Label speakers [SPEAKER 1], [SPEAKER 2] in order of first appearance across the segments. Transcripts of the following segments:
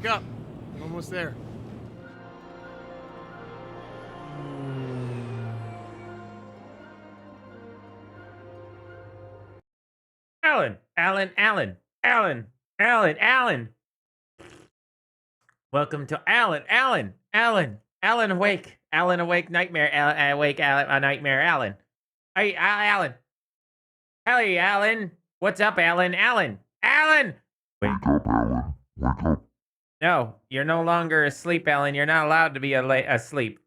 [SPEAKER 1] wake up. I'm almost there.
[SPEAKER 2] Alan, Alan, Alan, Alan, Alan, Alan. Welcome to Alan, Alan, Alan, Alan awake, Alan awake, nightmare, Alan, awake, Alan, a nightmare, Alan. Hey, Alan. Hey, Alan. What's up, Alan? Alan, Alan.
[SPEAKER 3] Wake up, Alan. Wake up.
[SPEAKER 2] No, you're no longer asleep, Alan. You're not allowed to be asleep.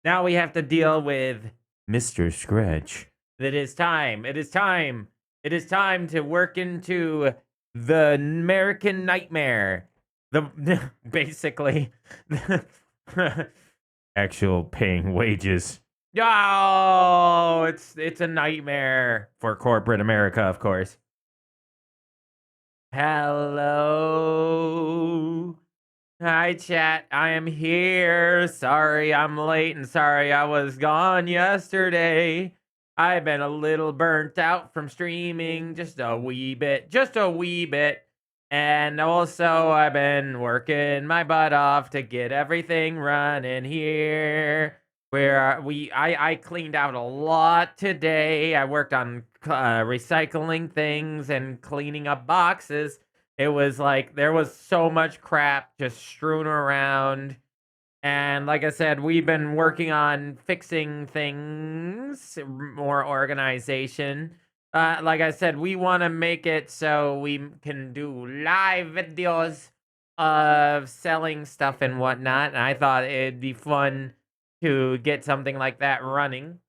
[SPEAKER 2] Now we have to deal with Mr. Scratch. It is time. It is time. It is time to work into the American Nightmare. The basically actual paying wages. Oh, it's a nightmare for corporate America, of course. Hello. Hi, chat. I am here. Sorry I'm late and sorry I was gone yesterday. I've been a little burnt out from streaming just a wee bit. And also, I've been working my butt off to get everything running here. I cleaned out a lot today. I worked on recycling things and cleaning up boxes. It was like there was so much crap just strewn around. And like I said, we've been working on fixing things, more organization. Like I said, we want to make it so we can do live videos of selling stuff and whatnot. And I thought it'd be fun to get something like that running.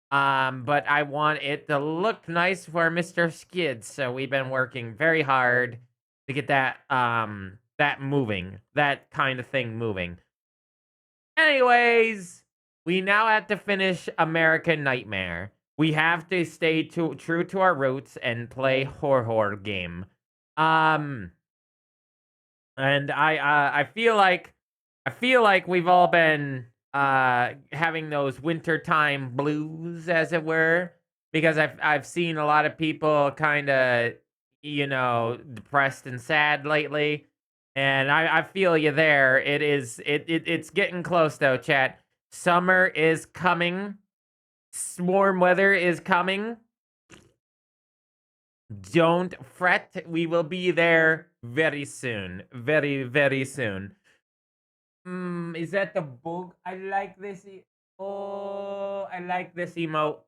[SPEAKER 2] But I want it to look nice for Mr. Skid. So we've been working very hard to get that that moving, that kind of thing moving. Anyways, we now have to finish American Nightmare. We have to stay true to our roots and play horror game. And I feel like we've all been having those wintertime blues, as it were, because I've seen a lot of people kind of, depressed and sad lately. And I feel you there. It's getting close though, chat. Summer is coming. Warm weather is coming. Don't fret. We will be there very soon. Very, very soon. Is that the book? I like this. Oh, I like this emote.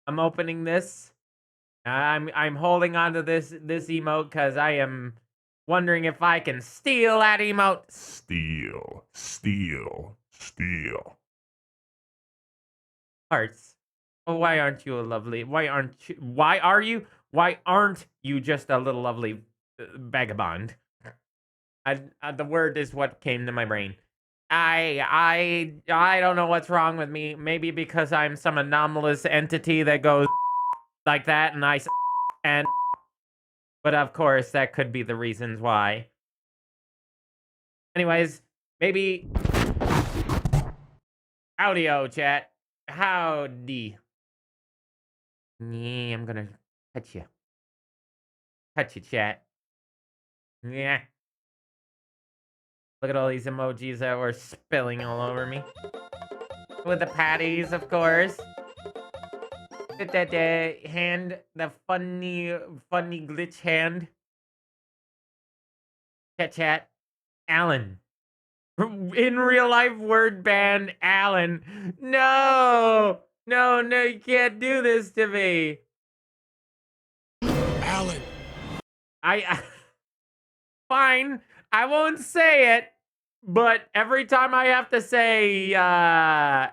[SPEAKER 2] I'm opening this. I'm holding on to this emote because I am wondering if I can steal that emote.
[SPEAKER 3] Steal. Steal. Steal.
[SPEAKER 2] Hearts. Oh, why aren't you a lovely? Why aren't you just a little lovely vagabond? The word is what came to my brain. I don't know what's wrong with me. Maybe because I'm some anomalous entity that goes like that, but of course that could be the reasons why. Anyways, maybe audio chat. Howdy. Yeah, I'm gonna touch you. Touch you, chat. Yeah. Look at all these emojis that were spilling all over me. With the patties, of course. With that hand, the funny glitch hand. Chat. Alan. In real life word ban Alan. No, you can't do this to me.
[SPEAKER 1] Alan.
[SPEAKER 2] I fine. I won't say it, but every time I have to say
[SPEAKER 1] Alan.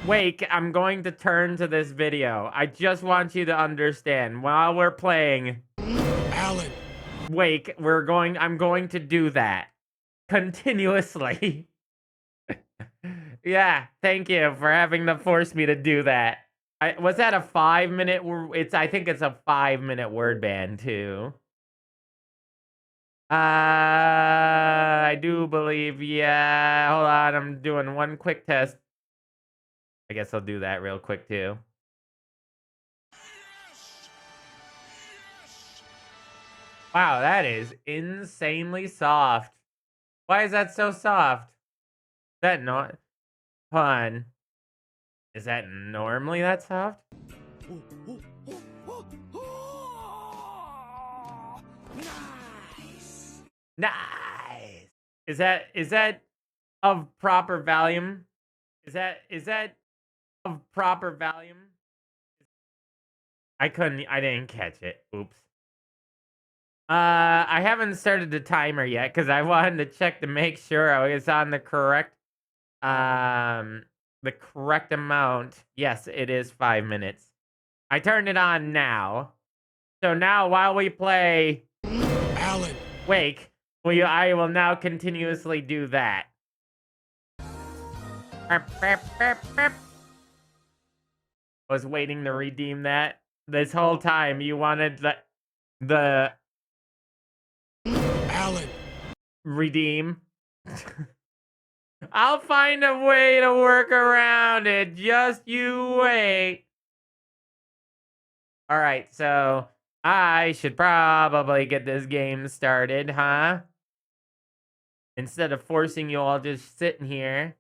[SPEAKER 2] Wake, I'm going to turn to this video. I just want you to understand while we're playing
[SPEAKER 1] Alan.
[SPEAKER 2] Wake, I'm going to do that continuously. Yeah, thank you for having to force me to do that. Was that a 5-minute? I think it's a 5-minute word ban too. I do believe. Yeah, hold on. I'm doing one quick test. I guess I'll do that real quick too. Wow, that is insanely soft. Why is that so soft? Is that not fun? Is that normally that soft?
[SPEAKER 1] Nice.
[SPEAKER 2] Nice. Is that of proper volume? Is that of proper volume? I didn't catch it. Oops. I haven't started the timer yet because I wanted to check to make sure I was on um the correct amount. Yes, it is 5 minutes. I turned it on now. So now while we play
[SPEAKER 1] Alan.
[SPEAKER 2] Wake, I will now continuously do that. I was waiting to redeem that. This whole time you wanted the
[SPEAKER 1] Alan.
[SPEAKER 2] redeem. I'll find a way to work around it. Just you wait. All right, so I should probably get this game started, huh? Instead of forcing you all just sitting here.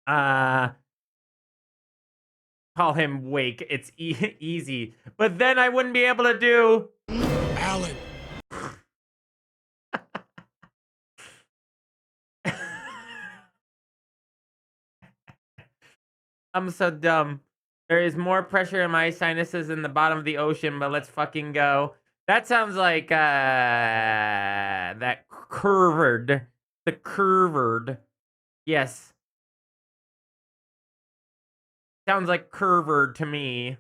[SPEAKER 2] Uh, call him Wake. It's easy. But then I wouldn't be able to do
[SPEAKER 1] Alan.
[SPEAKER 2] I'm so dumb. There is more pressure in my sinuses in the bottom of the ocean, but let's fucking go. That sounds like that curved. The curved. Yes. Sounds like curved to me.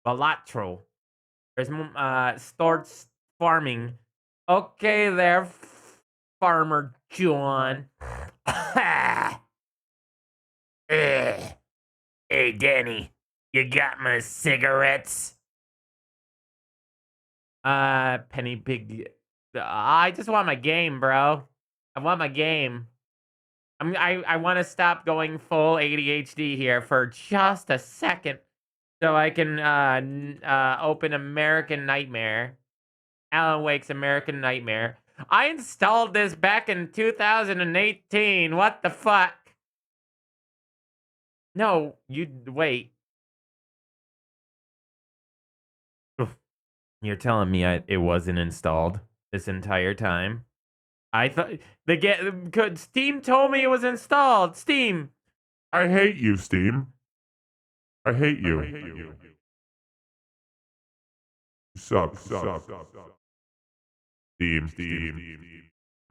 [SPEAKER 2] Balatro. There's starts farming. Okay there, Farmer John. Hey, Danny, you got my cigarettes? Penny Pig. I just want my game, bro. I want my game. I want to stop going full ADHD here for just a second, so I can open American Nightmare. Alan Wake's American Nightmare. I installed this back in 2018. What the fuck? No, you wait. Oof. You're telling me it wasn't installed this entire time? I thought Steam told me it was installed. Steam.
[SPEAKER 3] I hate you, Steam. I hate you. You suck. Steam.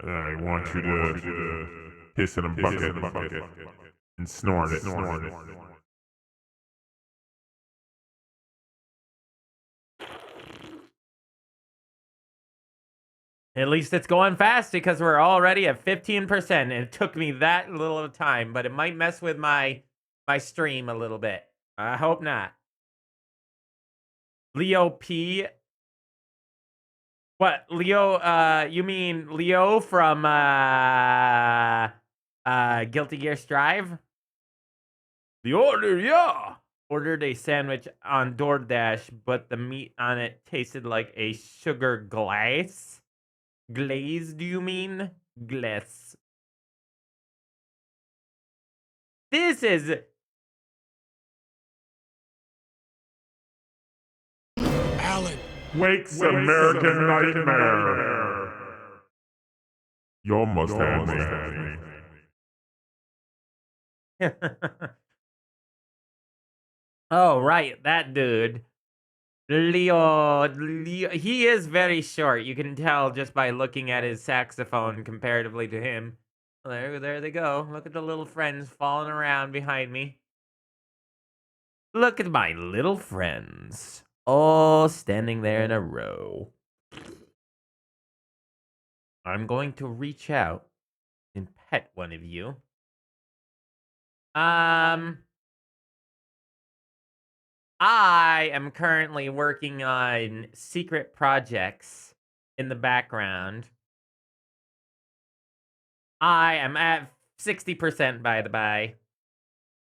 [SPEAKER 3] I want you to piss in a bucket and snort it.
[SPEAKER 2] At least it's going fast because we're already at 15%. And it took me that little of time, but it might mess with my stream a little bit. I hope not. Leo P. What? Leo, you mean Leo from Guilty Gear Strive? The order, yeah. Ordered a sandwich on DoorDash, but the meat on it tasted like a sugar glaze. Glaze, do you mean? Glaze. This is
[SPEAKER 1] Alan.
[SPEAKER 3] Wake's American Nightmare. You almost had me.
[SPEAKER 2] Oh, right, that dude. Leo, he is very short. You can tell just by looking at his saxophone comparatively to him. There they go. Look at the little friends falling around behind me. Look at my little friends, all standing there in a row. I'm going to reach out and pet one of you. I am currently working on secret projects in the background. I am at 60% by the by.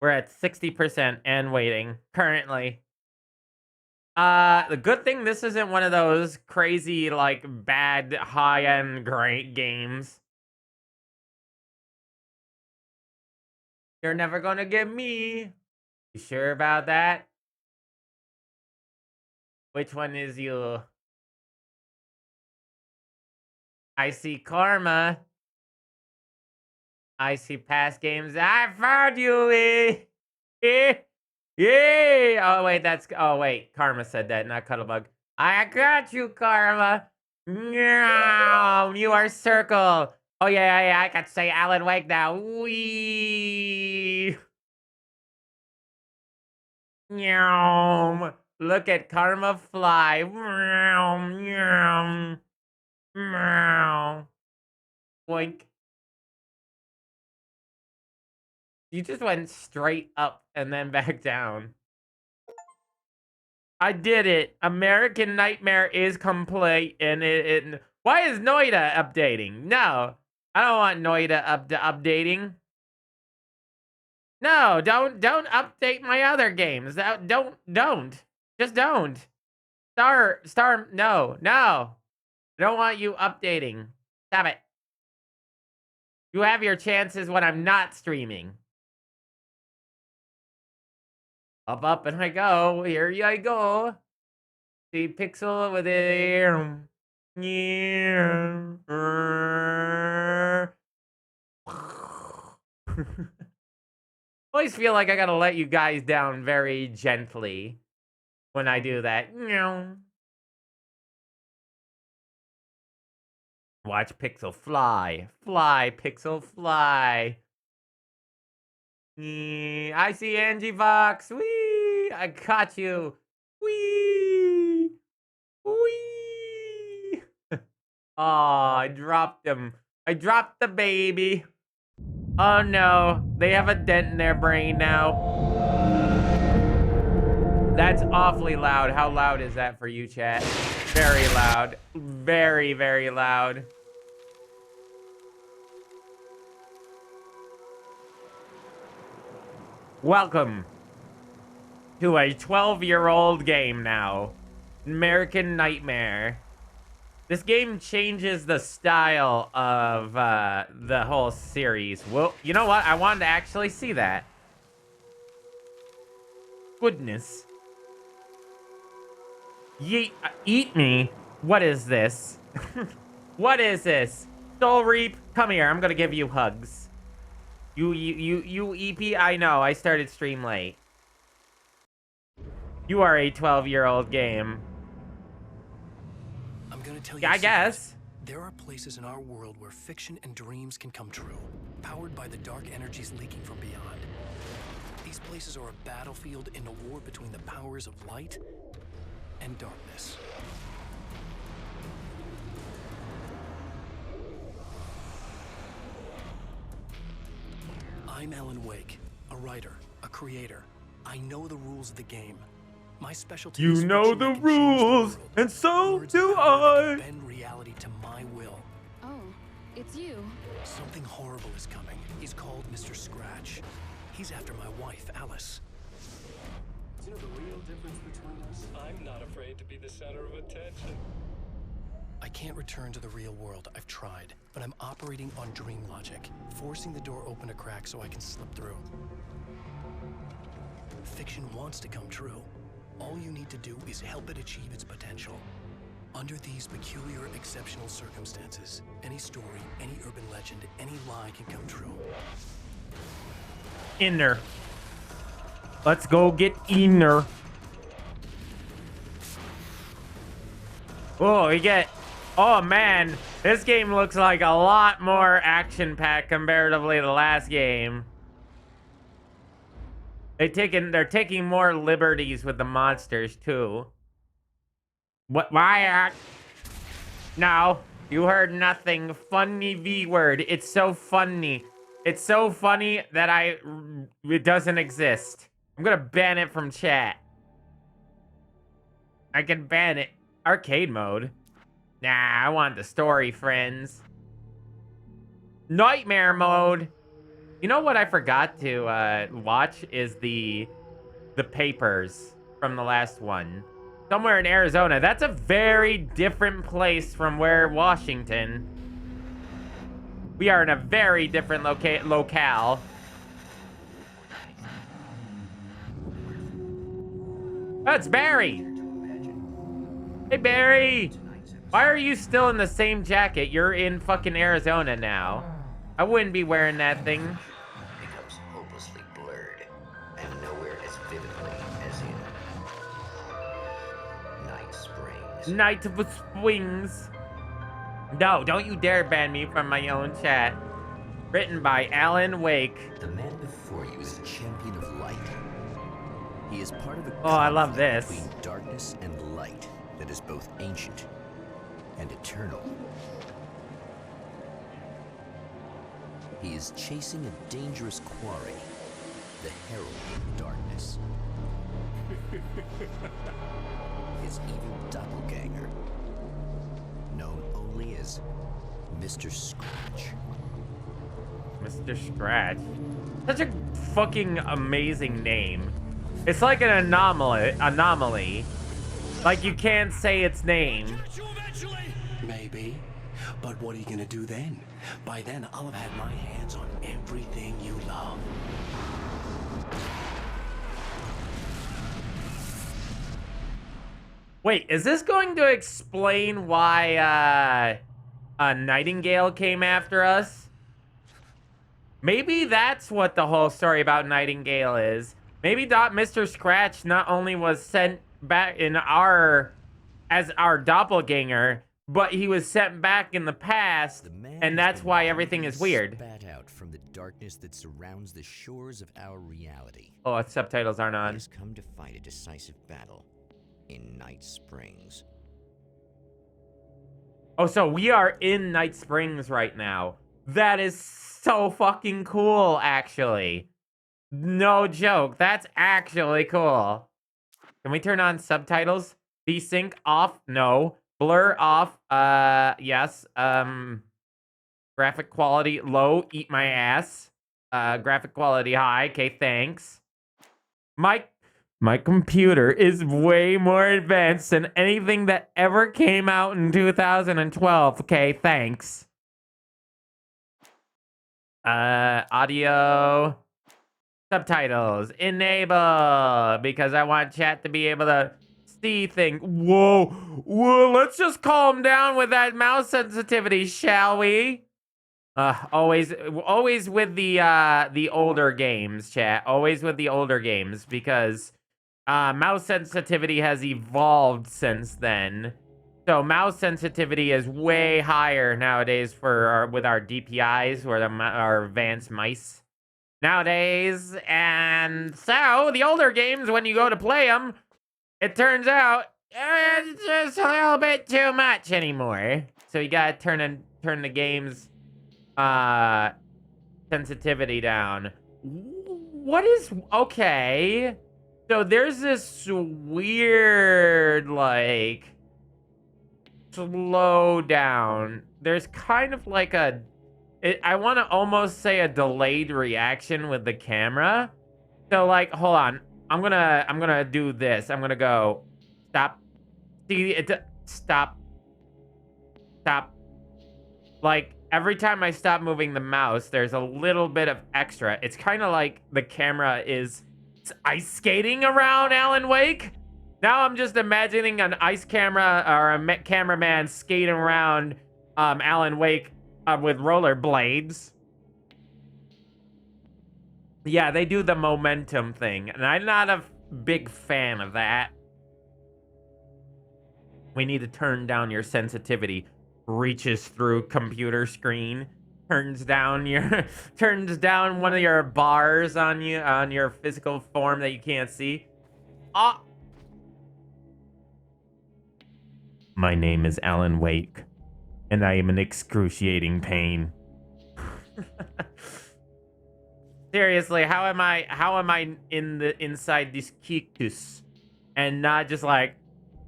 [SPEAKER 2] We're at 60% and waiting currently. The good thing this isn't one of those crazy, like, bad high-end great games. You're never gonna get me. You sure about that? Which one is you? I see karma. I see past games. I found you. Yeah. Oh wait, Karma said that, not Cuddlebug. I got you, Karma. Meow. You are Circle. Oh yeah. I could say Alan Wake now. Wee. Meow. Look at Karma fly. Meow. Meow. Meow. Boink. You just went straight up and then back down. I did it. American Nightmare is complete, and why is Noida updating? No, I don't want Noida updating. No, don't update my other games. Don't. Just don't. Star. No. I don't want you updating. Stop it. You have your chances when I'm not streaming. Up and I go. Here I go. See Pixel with it. Yeah. Always feel like I gotta let you guys down very gently when I do that. Watch Pixel fly. Fly, Pixel, fly. I see Angie Vox. Wee! I caught you. Wee! Wee! Oh, I dropped him. I dropped the baby. Oh no, they have a dent in their brain now. That's awfully loud. How loud is that for you, chat? Very loud. Very, very loud. Welcome to a 12-year-old game now. American Nightmare. This game changes the style of the whole series. Well, you know what? I wanted to actually see that. Goodness. Yeet, eat me. What is this? What is this? Soul Reap, come here. I'm gonna give you hugs. You EP, I know. I started stream late. You are a 12-year-old game.
[SPEAKER 4] I'm gonna tell you.
[SPEAKER 2] Yeah, I guess.
[SPEAKER 4] There are places in our world where fiction and dreams can come true, powered by the dark energies leaking from beyond. These places are a battlefield in a war between the powers of light and darkness. I'm Alan Wake, a writer, a creator. I know the rules of the game. My specialty is
[SPEAKER 2] You know
[SPEAKER 4] fiction
[SPEAKER 2] the
[SPEAKER 4] that can change the
[SPEAKER 2] rules,
[SPEAKER 4] world.
[SPEAKER 2] and so
[SPEAKER 4] Words
[SPEAKER 2] do
[SPEAKER 4] of power that
[SPEAKER 2] I.
[SPEAKER 4] can bend reality to my will.
[SPEAKER 5] Oh, it's you.
[SPEAKER 4] Something horrible is coming. He's called Mr. Scratch. He's after my wife, Alice.
[SPEAKER 6] Do you know the real difference between us? I'm not afraid to be the center of attention.
[SPEAKER 4] I can't return to the real world. I've tried, but I'm operating on dream logic, forcing the door open a crack so I can slip through. Fiction wants to come true. All you need to do is help it achieve its potential. Under these peculiar, exceptional circumstances, any story, any urban legend, any lie can come true.
[SPEAKER 2] Inner. Let's go get Inner. Oh, we get... Oh, man. This game looks like a lot more action-packed comparatively to the last game. They're taking more liberties with the monsters, too. What? Why? No. You heard nothing. Funny V word. It's so funny. It's so funny that it doesn't exist. I'm gonna ban it from chat. I can ban it. Arcade mode. Nah, I want the story, friends. Nightmare mode. You know what I forgot to watch is the papers from the last one. Somewhere in Arizona. That's a very different place from where Washington. We are in a very different locale. Oh, it's Barry. Hey, Barry. Why are you still in the same jacket? You're in fucking Arizona now. I wouldn't be wearing that thing.
[SPEAKER 7] Becomes hopelessly blurred and nowhere as vividly as in Night Springs.
[SPEAKER 2] Night of Swings. No, don't you dare ban me from my own chat. Written by Alan Wake.
[SPEAKER 7] The man before you is a champion of light. He is part of a
[SPEAKER 2] Oh, I love
[SPEAKER 7] conflict
[SPEAKER 2] this.
[SPEAKER 7] between darkness and light that is both ancient and eternal. He is chasing a dangerous quarry, the Herald of Darkness. His evil doppelganger, known only as Mr. Scratch.
[SPEAKER 2] Mr. Scratch. Such a fucking amazing name. It's like an anomaly. Like you can't say its name.
[SPEAKER 4] Maybe. But what are you gonna do then? By then, I'll have had my hands on everything you love.
[SPEAKER 2] Wait, is this going to explain why Nightingale came after us? Maybe that's what the whole story about Nightingale is. Maybe Mr. Scratch not only was sent back as our doppelganger, but he was sent back in the past,
[SPEAKER 7] The man
[SPEAKER 2] and
[SPEAKER 7] has
[SPEAKER 2] that's
[SPEAKER 7] been
[SPEAKER 2] why everything is weird.
[SPEAKER 7] spat out from the darkness that surrounds the shores of our reality.
[SPEAKER 2] Oh, subtitles aren't
[SPEAKER 7] He
[SPEAKER 2] on.
[SPEAKER 7] has come to fight a decisive battle in Night Springs.
[SPEAKER 2] Oh, so we are in Night Springs right now. That is so fucking cool, actually. No joke. That's actually cool. Can we turn on subtitles? Desync off? No. Blur off? Yes. Graphic quality low? Eat my ass. Graphic quality high? Okay, thanks. My computer is way more advanced than anything that ever came out in 2012. Okay, thanks. Audio. Subtitles. Enable. Because I want chat to be able to see things. Whoa, let's just calm down with that mouse sensitivity, shall we? Always with the older games, chat. Always with the older games, because mouse sensitivity has evolved since then. So mouse sensitivity is way higher nowadays with our DPIs or our advanced mice nowadays. And so the older games, when you go to play them, it turns out it's just a little bit too much anymore. So you gotta turn the game's sensitivity down. What is okay? So there's this weird like slow down. There's kind of like I want to almost say a delayed reaction with the camera. So like, hold on. I'm gonna do this. I'm gonna go stop. See it. Stop. Like every time I stop moving the mouse, there's a little bit of extra. It's kind of like the camera is ice skating around Alan Wake. Now I'm just imagining an ice camera or a cameraman skating around Alan Wake with rollerblades. Yeah, they do the momentum thing, and I'm not a big fan of that. We need to turn down your sensitivity. Reaches through computer screen, turns down one of your bars on your physical form that you can't see. My name is Alan Wake, and I am in excruciating pain. Seriously, how am I inside this cactus and not just like,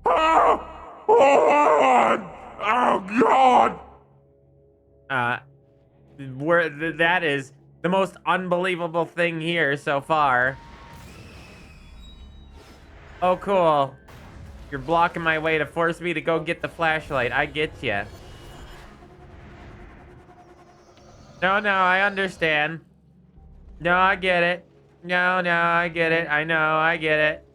[SPEAKER 3] Oh, oh God!
[SPEAKER 2] that is The most unbelievable thing here so far. Oh, cool. You're blocking my way to force me to go get the flashlight. I get ya. No, I understand. No, I get it. No, I get it. I know, I get it.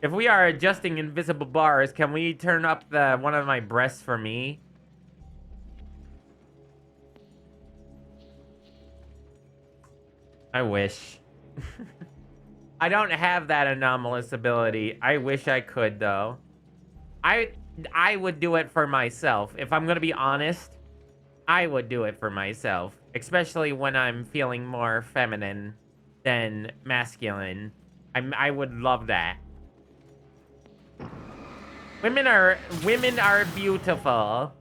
[SPEAKER 2] If we are adjusting invisible bars, can we turn up the one of my breasts for me? I wish. I don't have that anomalous ability. I wish I could, though. I would do it for myself. If I'm gonna be honest, I would do it for myself. Especially when I'm feeling more feminine than masculine. I would love that. Women are beautiful.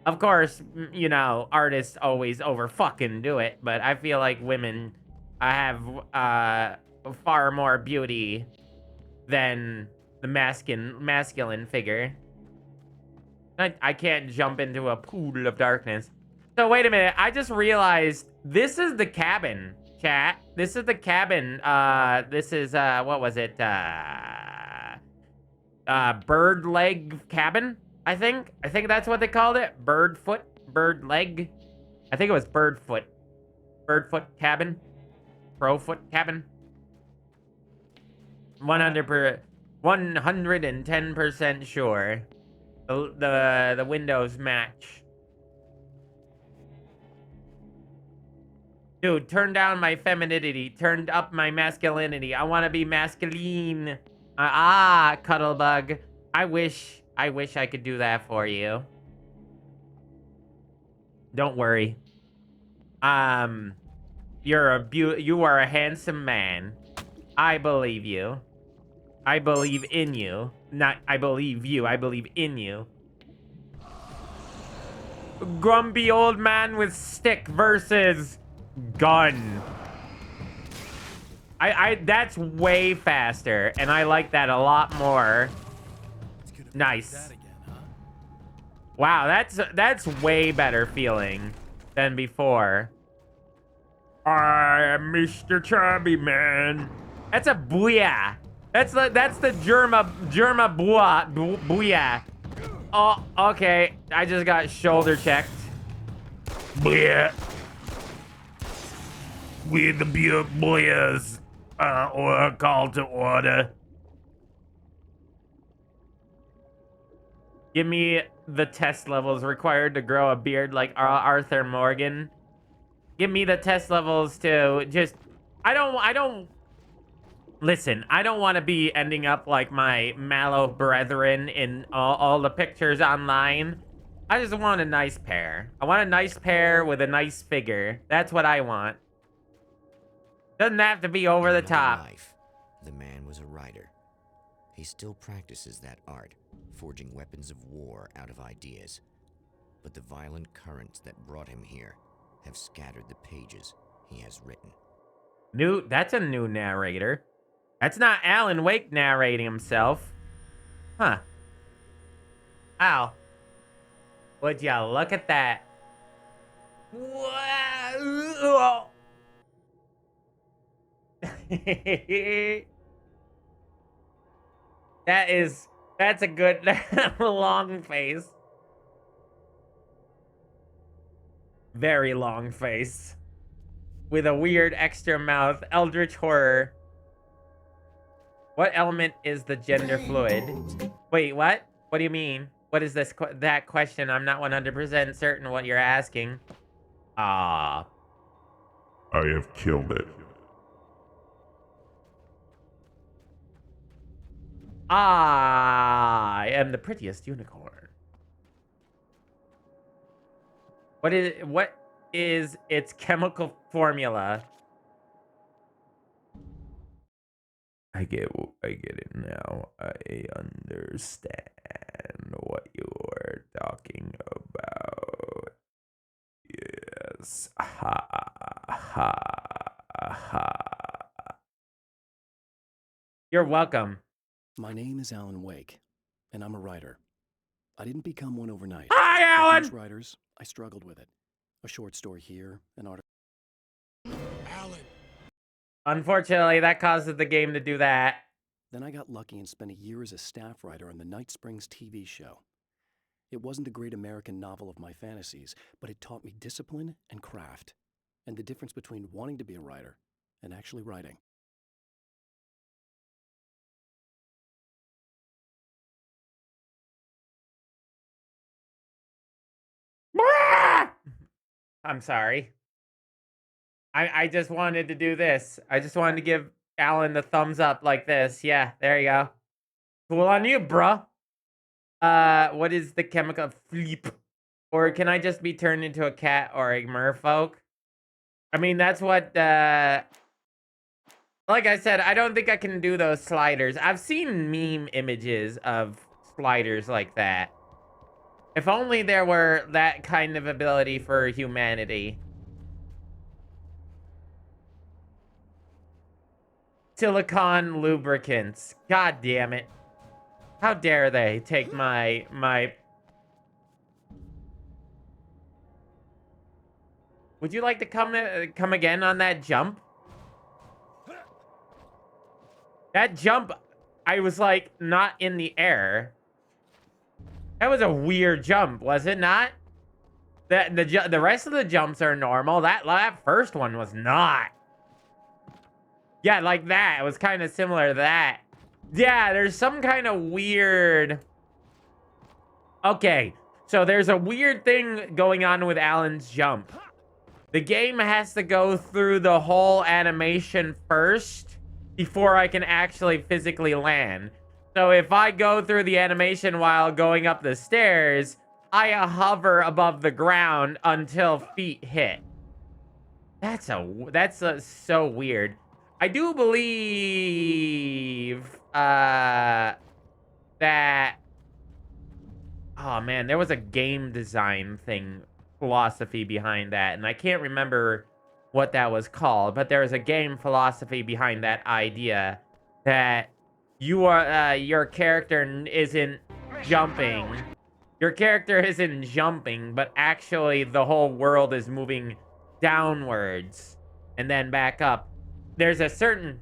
[SPEAKER 2] Of course, you know, artists always over fucking do it, but I feel like women have far more beauty than the masculine figure. I can't jump into a pool of darkness. So wait a minute, I just realized this is the cabin, chat. This is the cabin. This is what was it? Bird leg cabin, I think that's what they called it. Bird leg. I think it was bird foot cabin, crowfoot cabin. 110% sure. The windows match. Dude, turn down my femininity, turned up my masculinity. I want to be masculine. Cuddlebug. I wish I could do that for you. Don't worry. You are a handsome man. I believe you. I believe in you. Not I believe you. I believe in you. Grumpy old man with stick versus gun. That's way faster, and I like that a lot more. Nice. Wow, that's way better feeling than before. I am Mr. Chubby Man. That's a booyah. That's the Germa booyah. Oh, okay. I just got shoulder checked. Booyah. We're the beer boyas. Or a call to order. Give me the test levels required to grow a beard like Arthur Morgan. Give me the test levels to just... I don't... Listen, I don't want to be ending up like my mallow brethren in all the pictures online. I just want a nice pair. I want a nice pair with a nice figure. That's what I want. Doesn't have to be over the top.
[SPEAKER 7] Life, the man was a writer. He still practices that art, forging weapons of war out of ideas. But the violent currents that brought him here have scattered the pages he has written.
[SPEAKER 2] That's a new narrator. That's not Alan Wake narrating himself. Huh. Ow. Would ya look at that? Whoa. That's a good long face. Very long face. With a weird extra mouth. Eldritch horror. What element is the gender fluid? Wait, what? What do you mean? What is that question? I'm not 100% certain what you're asking. Ah.
[SPEAKER 3] I have killed it.
[SPEAKER 2] I am the prettiest unicorn. What is its chemical formula? I get it now. I understand what you're talking about. Yes. Ha ha ha. You're welcome.
[SPEAKER 4] My name is Alan Wake, and I'm a writer. I didn't become one overnight.
[SPEAKER 2] Hi,
[SPEAKER 4] Like
[SPEAKER 2] Alan!
[SPEAKER 4] most writers, I struggled with it. A short story here, an article.
[SPEAKER 1] Alan.
[SPEAKER 2] Unfortunately, that causes the game to do that.
[SPEAKER 4] Then I got lucky and spent a year as a staff writer on the Night Springs TV show. It wasn't the great American novel of my fantasies, but it taught me discipline and craft, and the difference between wanting to be a writer and actually writing.
[SPEAKER 2] I'm sorry. I just wanted to do this. I just wanted to give Alan the thumbs up like this. Yeah, there you go. Cool on you, bruh. What is the chemical fleep? Or can I just be turned into a cat or a merfolk? I mean, that's what, like I said, I don't think I can do those sliders. I've seen meme images of sliders like that. If only there were that kind of ability for humanity. Silicon lubricants. God damn it. How dare they take my... Would you like to come again on that jump? That jump, I was like not in the air. That was a weird jump, was it not? The rest of the jumps are normal. That first one was not. Yeah, like that. It was kind of similar to that. Yeah, there's some kind of weird... Okay, so there's a weird thing going on with Alan's jump. The game has to go through the whole animation first before I can actually physically land. So if I go through the animation while going up the stairs, I hover above the ground until feet hit. That's so weird. I do believe that... Oh man, there was a game design philosophy behind that, and I can't remember what that was called, but there was a game philosophy behind that idea that your character isn't jumping. Your character isn't jumping, but actually the whole world is moving downwards and then back up. There's a certain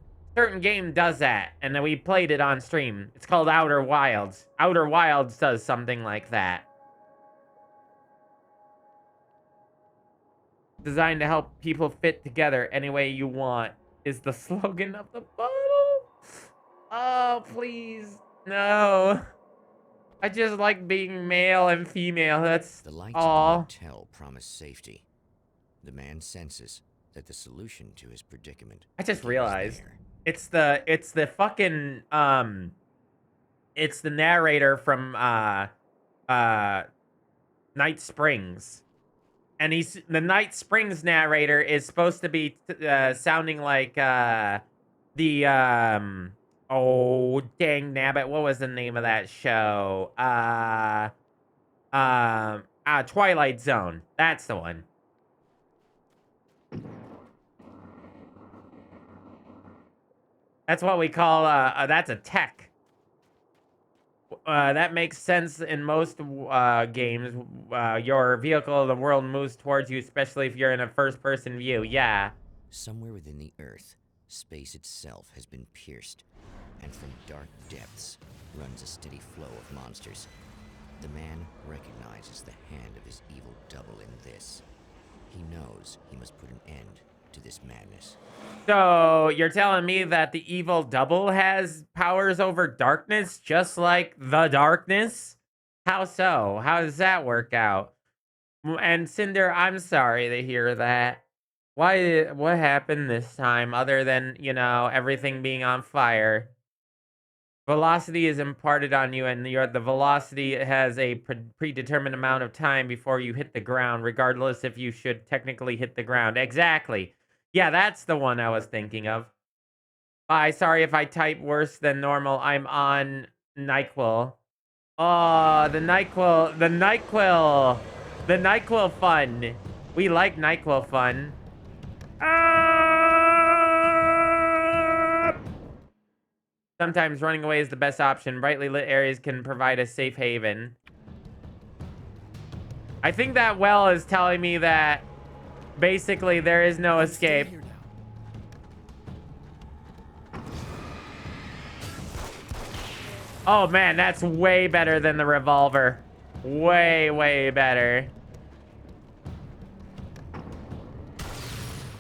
[SPEAKER 2] game does that, and then we played it on stream. It's called Outer Wilds. Outer Wilds does something like that. Designed to help people fit together any way you want is the slogan of the bottle. Oh, please. No. I just like being male and female. That's
[SPEAKER 7] The lights
[SPEAKER 2] all.
[SPEAKER 7] of the motel promise safety. The man senses that the solution to his predicament
[SPEAKER 2] I just
[SPEAKER 7] is
[SPEAKER 2] realized
[SPEAKER 7] there.
[SPEAKER 2] it's the fucking it's the narrator from Night Springs. And the Night Springs narrator is supposed to be sounding like oh dang nabbit, what was the name of that show? Twilight Zone. That's the one. That's what we call that's a tech. That makes sense in most games. Your vehicle, the world moves towards you, especially if you're in a first-person view. Yeah.
[SPEAKER 7] Somewhere within the Earth, space itself has been pierced, and from dark depths runs a steady flow of monsters. The man recognizes the hand of his evil double in this. He knows he must put an end to this madness.
[SPEAKER 2] So you're telling me that the evil double has powers over darkness, just like the darkness? How so? How does that work out? And Cinder, I'm sorry to hear that. What happened this time, other than, you know, everything being on fire? Velocity is imparted on you, and the velocity has a predetermined amount of time before you hit the ground, regardless if you should technically hit the ground. Exactly. Yeah, that's the one I was thinking of. Sorry if I type worse than normal. I'm on NyQuil. Oh, the NyQuil. The NyQuil. The NyQuil fun. We like NyQuil fun. Sometimes running away is the best option. Brightly lit areas can provide a safe haven. I think that well is telling me that Basically, there is no escape.
[SPEAKER 4] Stay here now.
[SPEAKER 2] Oh man, that's way better than the revolver. Way, way better.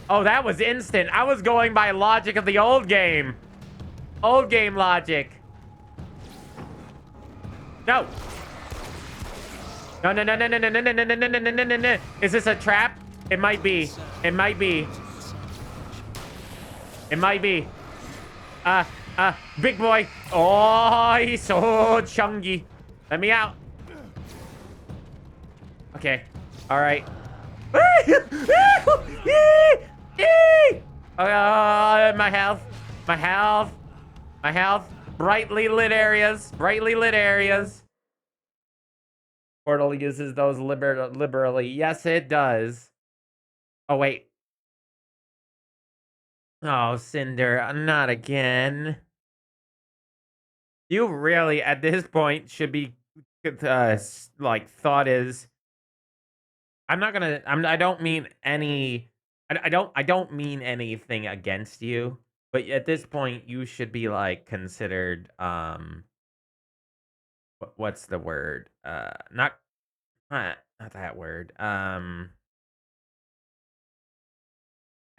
[SPEAKER 2] Oh, that was instant. I was going by logic of the old game. Old game logic. No. No, no, no, no, no, no, no, no, no, no, no, no, no, no, no. Is this a trap? It might be. It might be. It might be. Big boy. Oh, he's so chungy. Let me out. Okay. All right. My health. My health. My health. Brightly lit areas. Brightly lit areas. Portal uses those liberally. Yes, it does. Oh, wait. Oh, Cinder, not again. You really, at this point, should be, like, thought is. I'm not gonna. I don't mean any. I don't mean anything against you, but at this point, you should be like considered. What's the word? Not that word. I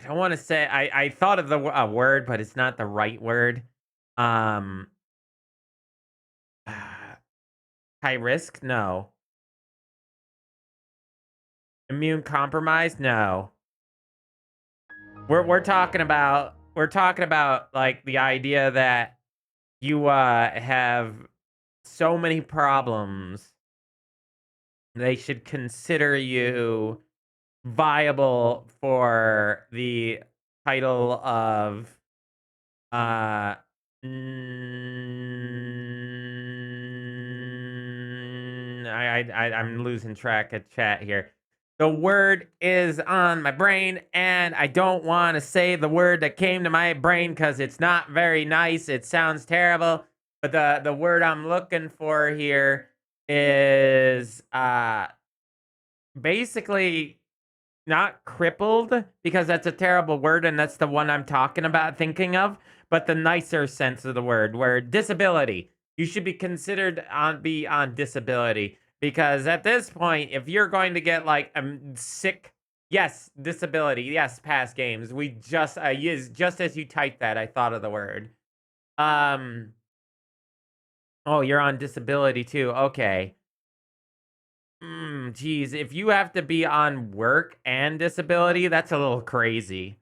[SPEAKER 2] don't want to say. I thought of the word, but it's not the right word. High risk? No. Immune compromised? No. We're talking about like the idea that you have so many problems. They should consider you viable for the title of I'm losing track of chat here. The word is on my brain, and I don't want to say the word that came to my brain because it's not very nice. It sounds terrible. But the word I'm looking for here is basically not crippled, because that's a terrible word, and that's the one I'm talking about, thinking of. But the nicer sense of the word, where disability. You should be considered on disability. Because at this point, if you're going to get like sick, yes, disability, yes, past games. We just just as you typed that, I thought of the word. Oh, you're on disability too. Okay. Geez, if you have to be on work and disability, that's a little crazy.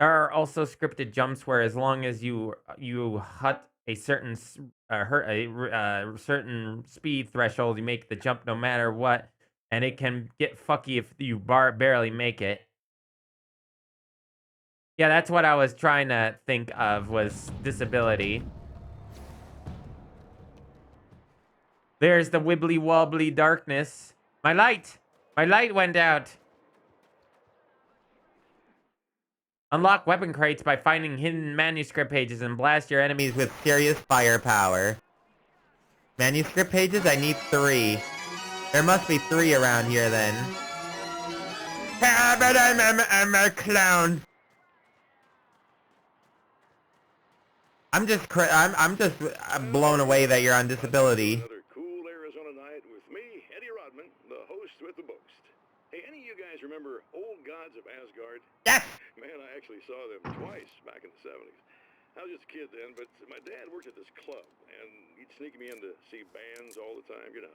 [SPEAKER 2] There are also scripted jumps where, as long as you hut a certain certain speed threshold, you make the jump no matter what, and it can get fucky if you barely make it. Yeah, that's what I was trying to think of, was disability. There's the wibbly wobbly darkness. My light went out. Unlock weapon crates by finding hidden manuscript pages and blast your enemies with serious firepower. Manuscript pages? I need 3. There must be 3 around here then. Ah, but I'm a clown. I'm just blown away that you're on disability.
[SPEAKER 8] Another cool Arizona night with me, Eddie Rodman, the host with the boast. Hey, any of you guys remember Old Gods of Asgard?
[SPEAKER 2] Yes!
[SPEAKER 8] Man, I actually saw them twice back in the 70s. I was just a kid then, but my dad worked at this club, and he'd sneak me in to see bands all the time, you know,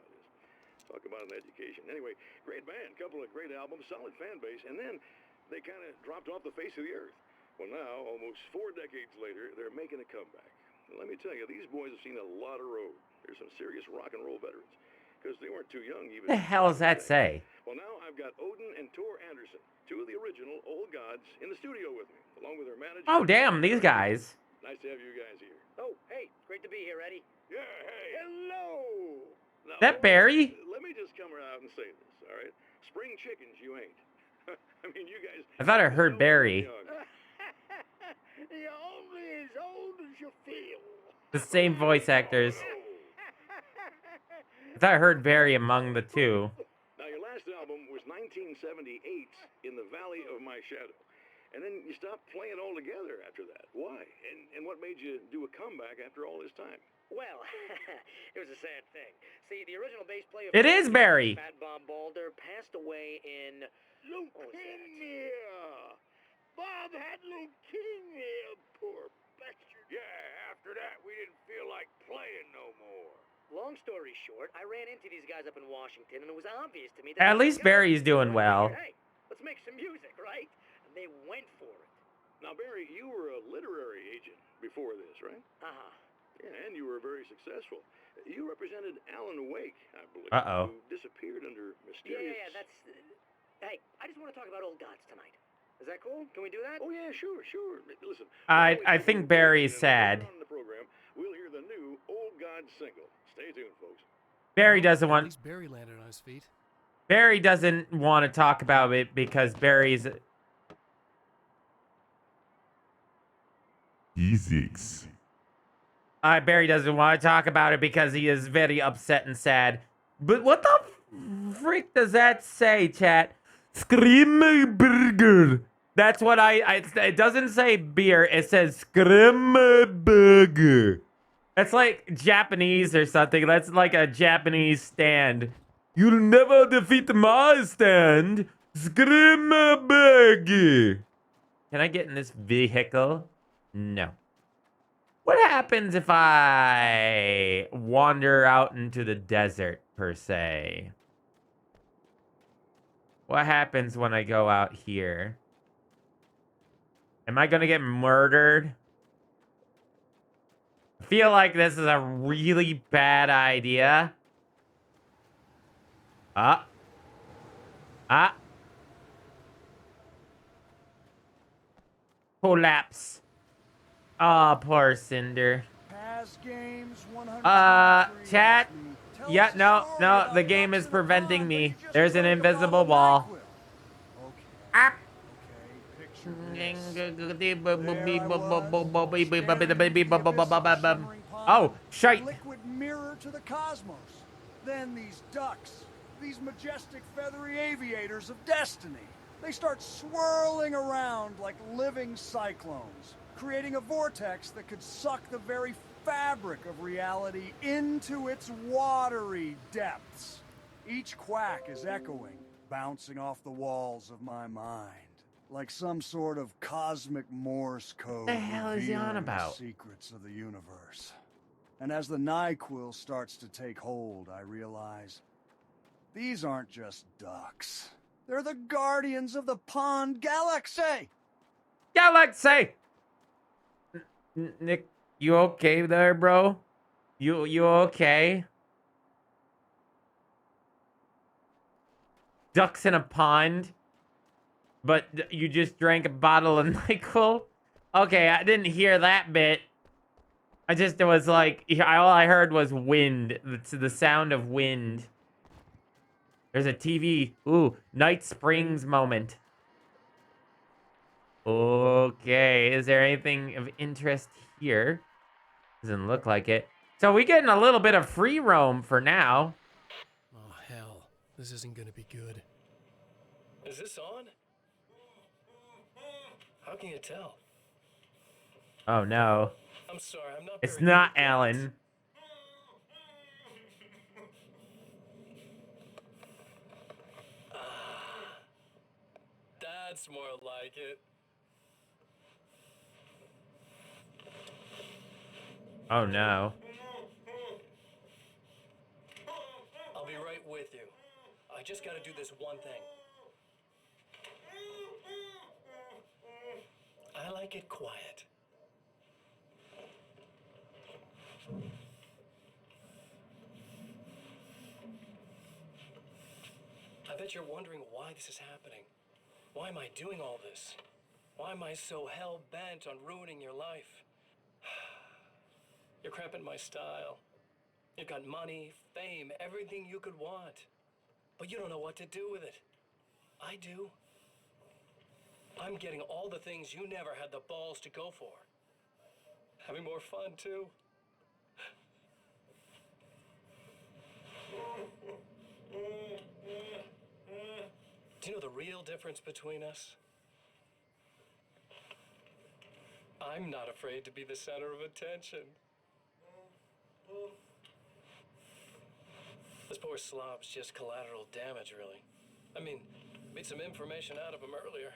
[SPEAKER 8] just talk about an education. Anyway, great band, couple of great albums, solid fan base, and then they kind of dropped off the face of the earth. Well, now, almost 4 decades later, they're making a comeback. And let me tell you, these boys have seen a lot of road. They're some serious rock and roll veterans, because they weren't too young even.
[SPEAKER 2] What the hell does that say?
[SPEAKER 8] Well, now I've got Odin and Tor Anderson, 2 of the original Old Gods, in the studio with me, along with their manager.
[SPEAKER 2] Oh, damn, these guys.
[SPEAKER 8] Nice to have you guys here.
[SPEAKER 6] Oh, hey, great to be here, Eddie.
[SPEAKER 8] Yeah, hey. Hello. Now,
[SPEAKER 2] That Barry?
[SPEAKER 8] Let me just come out and say this, all right? Spring chickens, you ain't. I mean, you guys.
[SPEAKER 2] I thought I heard Barry.
[SPEAKER 8] You're only as old as you feel.
[SPEAKER 2] The same voice actors. I thought I heard Barry among the 2.
[SPEAKER 8] Now, your last album was 1978 in the Valley of My Shadow. And then you stopped playing altogether after that. Why? And what made you do a comeback after all this time?
[SPEAKER 9] Well, it was a sad thing. See, the original bass player...
[SPEAKER 2] It is Barry.
[SPEAKER 9] Fat Bob Balder passed away in...
[SPEAKER 8] Leukemia! Bob had leukemia, poor bastard. Yeah, after that, we didn't feel like playing no more.
[SPEAKER 9] Long story short, I ran into these guys up in Washington, and it was obvious to me that...
[SPEAKER 2] At least Barry's doing well.
[SPEAKER 9] Hey, let's make some music, right? And they went for it.
[SPEAKER 8] Now, Barry, you were a literary agent before this, right?
[SPEAKER 9] Uh-huh.
[SPEAKER 8] Yeah, and you were very successful. You represented Alan Wake, I believe.
[SPEAKER 2] Uh-oh.
[SPEAKER 8] Who disappeared under mysterious...
[SPEAKER 9] Yeah, that's... Hey, I just want to talk about old gods tonight. Is that cool? Can we do that?
[SPEAKER 8] Oh, yeah, sure. Listen.
[SPEAKER 2] I think Barry's sad.
[SPEAKER 8] On the program, we'll hear the new Old God single. Stay tuned, folks.
[SPEAKER 2] Barry doesn't
[SPEAKER 4] At
[SPEAKER 2] want...
[SPEAKER 4] least Barry landed on his feet.
[SPEAKER 2] Barry doesn't want to talk about it because Barry's...
[SPEAKER 3] Ezix.
[SPEAKER 2] Barry doesn't want to talk about it because he is very upset and sad. But what the frick does that say, chat? Screamburger. That's what it doesn't say beer. It says Screamburger. That's like Japanese or something. That's like a Japanese stand. You'll never defeat my stand. Screamburger. Can I get in this vehicle? No. What happens if I wander out into the desert, per se? What happens when I go out here? Am I gonna get murdered? I feel like this is a really bad idea. Collapse. Oh, poor Cinder. Chat. Yeah, no, the game is preventing me. There's an invisible wall. Oh, shite.
[SPEAKER 10] Liquid mirror to the cosmos. Then these ducks, these majestic feathery aviators of destiny, they start swirling around like living cyclones, creating a vortex that could suck the very fabric of reality into its watery depths. Each quack is echoing, bouncing off the walls of my mind, like some sort of cosmic Morse code.
[SPEAKER 2] What the hell is he on
[SPEAKER 10] revealing
[SPEAKER 2] about?
[SPEAKER 10] the secrets of the universe. And as the NyQuil starts to take hold, I realize these aren't just ducks. They're the guardians of the pond galaxy.
[SPEAKER 2] Galaxy. Nick, you okay there, bro? You okay? Ducks in a pond? But you just drank a bottle of NyQuil? Okay, I didn't hear that bit. It was like, all I heard was wind. It's the sound of wind. There's a TV. Ooh, Night Springs moment. Okay, is there anything of interest here? Doesn't look like it. So we getting a little bit of free roam for now.
[SPEAKER 4] Oh, hell. This isn't gonna be good.
[SPEAKER 6] Is this on? How can you tell?
[SPEAKER 2] Oh no.
[SPEAKER 6] I'm sorry, I'm not
[SPEAKER 2] It's
[SPEAKER 6] very
[SPEAKER 2] not
[SPEAKER 6] good at
[SPEAKER 2] Alan.
[SPEAKER 6] That's more like it.
[SPEAKER 2] Oh no.
[SPEAKER 6] I'll be right with you. I just gotta do this one thing. I like it quiet. I bet you're wondering why this is happening. Why am I doing all this? Why am I so hell-bent on ruining your life? You're cramping my style. You've got money, fame, everything you could want. But you don't know what to do with it. I do. I'm getting all the things you never had the balls to go for. Having more fun, too. Do you know the real difference between us? I'm not afraid to be the center of attention. This poor slob's just collateral damage, really. I mean, made some information out of him earlier.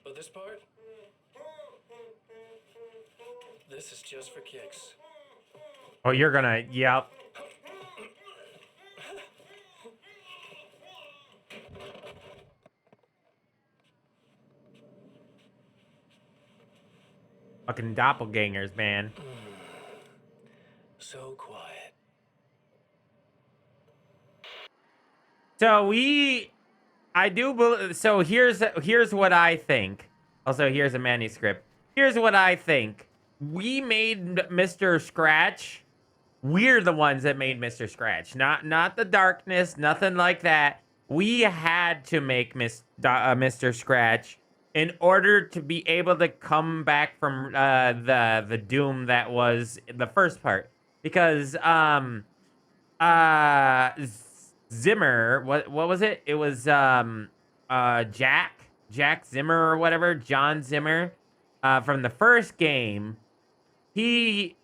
[SPEAKER 6] But this part? This is just for kicks.
[SPEAKER 2] Oh, you're gonna, yep. Fucking doppelgangers, man.
[SPEAKER 6] So quiet.
[SPEAKER 2] So I do believe, so here's what I think. Also, here's a manuscript. Here's what I think. We made Mr. Scratch. We're the ones that made Mr. Scratch. Not the darkness, nothing like that. We had to make Mr. Scratch in order to be able to come back from the doom that was the first part. Because Zimmer, what was it? It was Jack Zimmer or whatever, John Zimmer, from the first game. He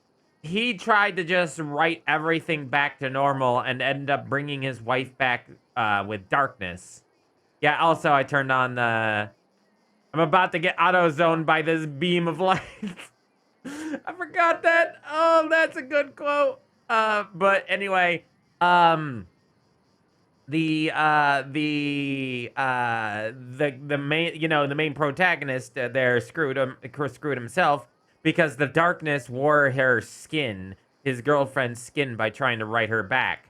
[SPEAKER 2] tried to just write everything back to normal and end up bringing his wife back with darkness. Yeah, also I turned on the... I'm about to get auto-zoned by this beam of light. I forgot that. Oh, that's a good quote. But anyway, the main, you know, the main protagonist there screwed himself because the darkness wore her skin, his girlfriend's skin, by trying to write her back.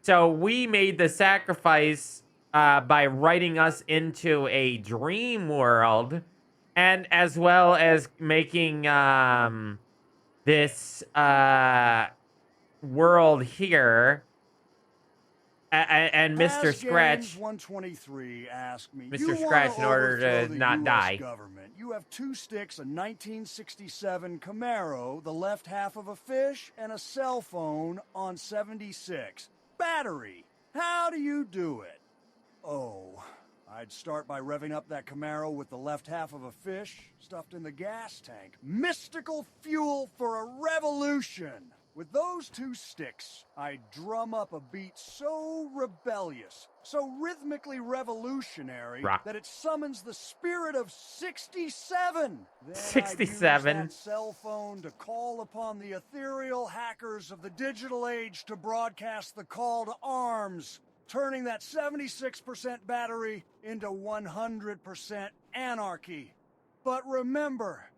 [SPEAKER 2] So we made the sacrifice by writing us into a dream world, and as well as making this world here. And Mr. Scratch,
[SPEAKER 10] 123 asked me,
[SPEAKER 2] Mr. Scratch, in order to not die.
[SPEAKER 10] Government. You have 2 sticks, a 1967 Camaro, the left half of a fish, and a cell phone on 76. Battery. How do you do it? Oh, I'd start by revving up that Camaro with the left half of a fish stuffed in the gas tank. Mystical fuel for a revolution. With those 2 sticks, I drum up a beat so rebellious, so rhythmically revolutionary, that it summons the spirit of 67. Then
[SPEAKER 2] 67.
[SPEAKER 10] I'd use that cell phone to call upon the ethereal hackers of the digital age to broadcast the call to arms, turning that 76% battery into 100% anarchy. But remember,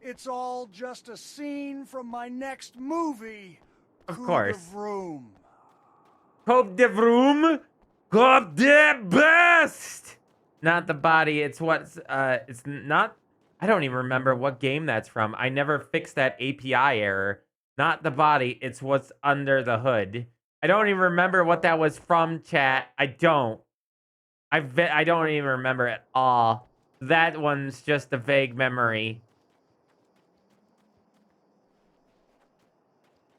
[SPEAKER 10] it's all just a scene from my next movie.
[SPEAKER 2] Of course.
[SPEAKER 10] Coup de Vroom.
[SPEAKER 2] Coup de Vroom. Coup de best. Not the body. It's what's. It's not. I don't even remember what game that's from. I never fixed that API error. Not the body. It's what's under the hood. I don't even remember what that was from, chat. I don't. I don't even remember at all. That one's just a vague memory.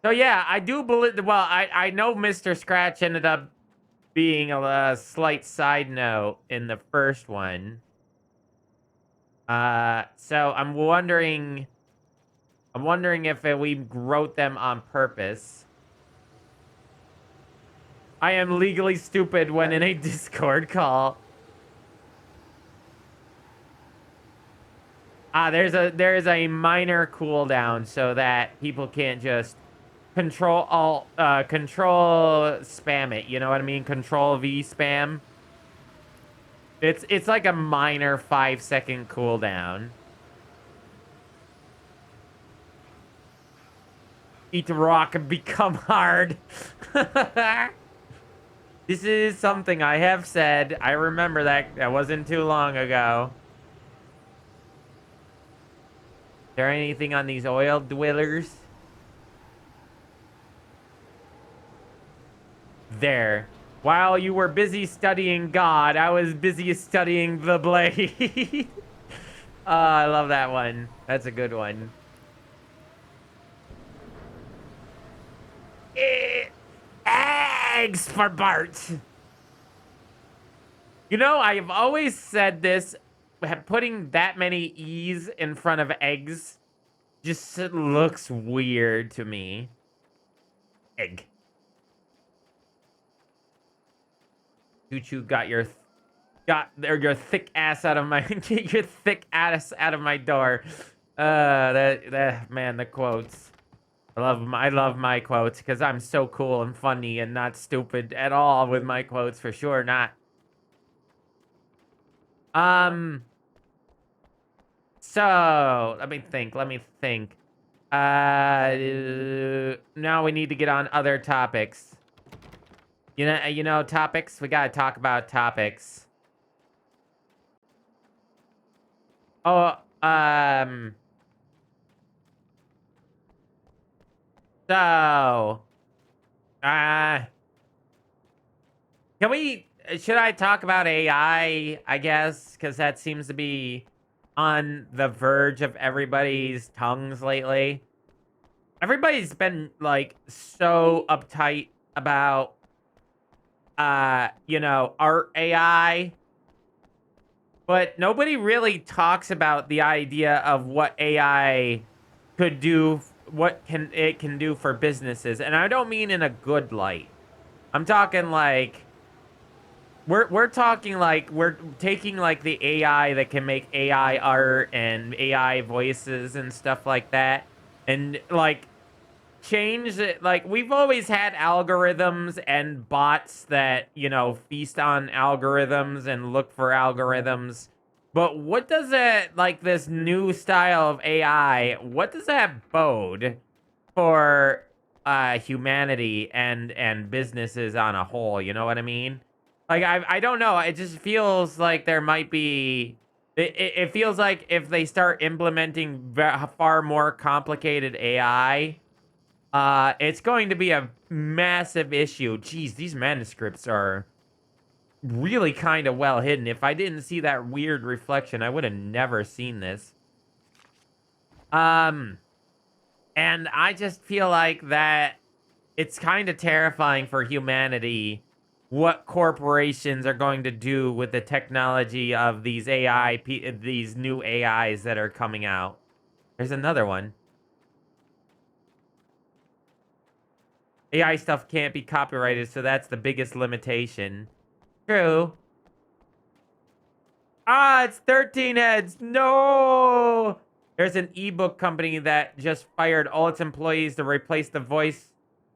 [SPEAKER 2] So yeah, I do believe, well, I know Mr. Scratch ended up being a slight side note in the first one. So I'm wondering if we wrote them on purpose. I am legally stupid when in a Discord call. There is a minor cooldown so that people can't just control spam it, you know what I mean? Control V spam. It's like a minor 5-second cooldown. Eat the rock and become hard. This is something I have said. I remember that. That wasn't too long ago. Is there anything on these oil dwellers? There. While you were busy studying God, I was busy studying the blade. Oh, I love that one. That's a good one. Eggs for Bart. You know, I've always said this, putting that many E's in front of eggs just looks weird to me. Egg. Choo-choo got your your thick ass out of my get your thick ass out of my door. That man, the quotes. I love my quotes because I'm so cool and funny and not stupid at all with my quotes, for sure not. So let me think. Now we need to get on other topics. You know topics. We gotta talk about topics. Oh, so, should I talk about AI, I guess? Because that seems to be on the verge of everybody's tongues lately. Everybody's been, like, so uptight about, you know, art AI. But nobody really talks about the idea of what AI could do, what it can do for businesses. And I don't mean in a good light. I'm talking like we're talking like we're taking like the AI that can make AI art and AI voices and stuff like that, and like change it. Like, we've always had algorithms and bots that, you know, feast on algorithms and look for algorithms. But what does it, like, this new style of AI, what does that bode for humanity and businesses on a whole? You know what I mean? Like, I don't know. It just feels like there might be... It feels like if they start implementing far more complicated AI... it's going to be a massive issue. Jeez, these manuscripts are really kind of well hidden. If I didn't see that weird reflection, I would have never seen this. And I just feel like that it's kind of terrifying for humanity what corporations are going to do with the technology of these these new AIs that are coming out. There's another one. AI stuff can't be copyrighted, so that's the biggest limitation. True. Ah, it's 13 Heads. No! There's an ebook company that just fired all its employees to replace the voice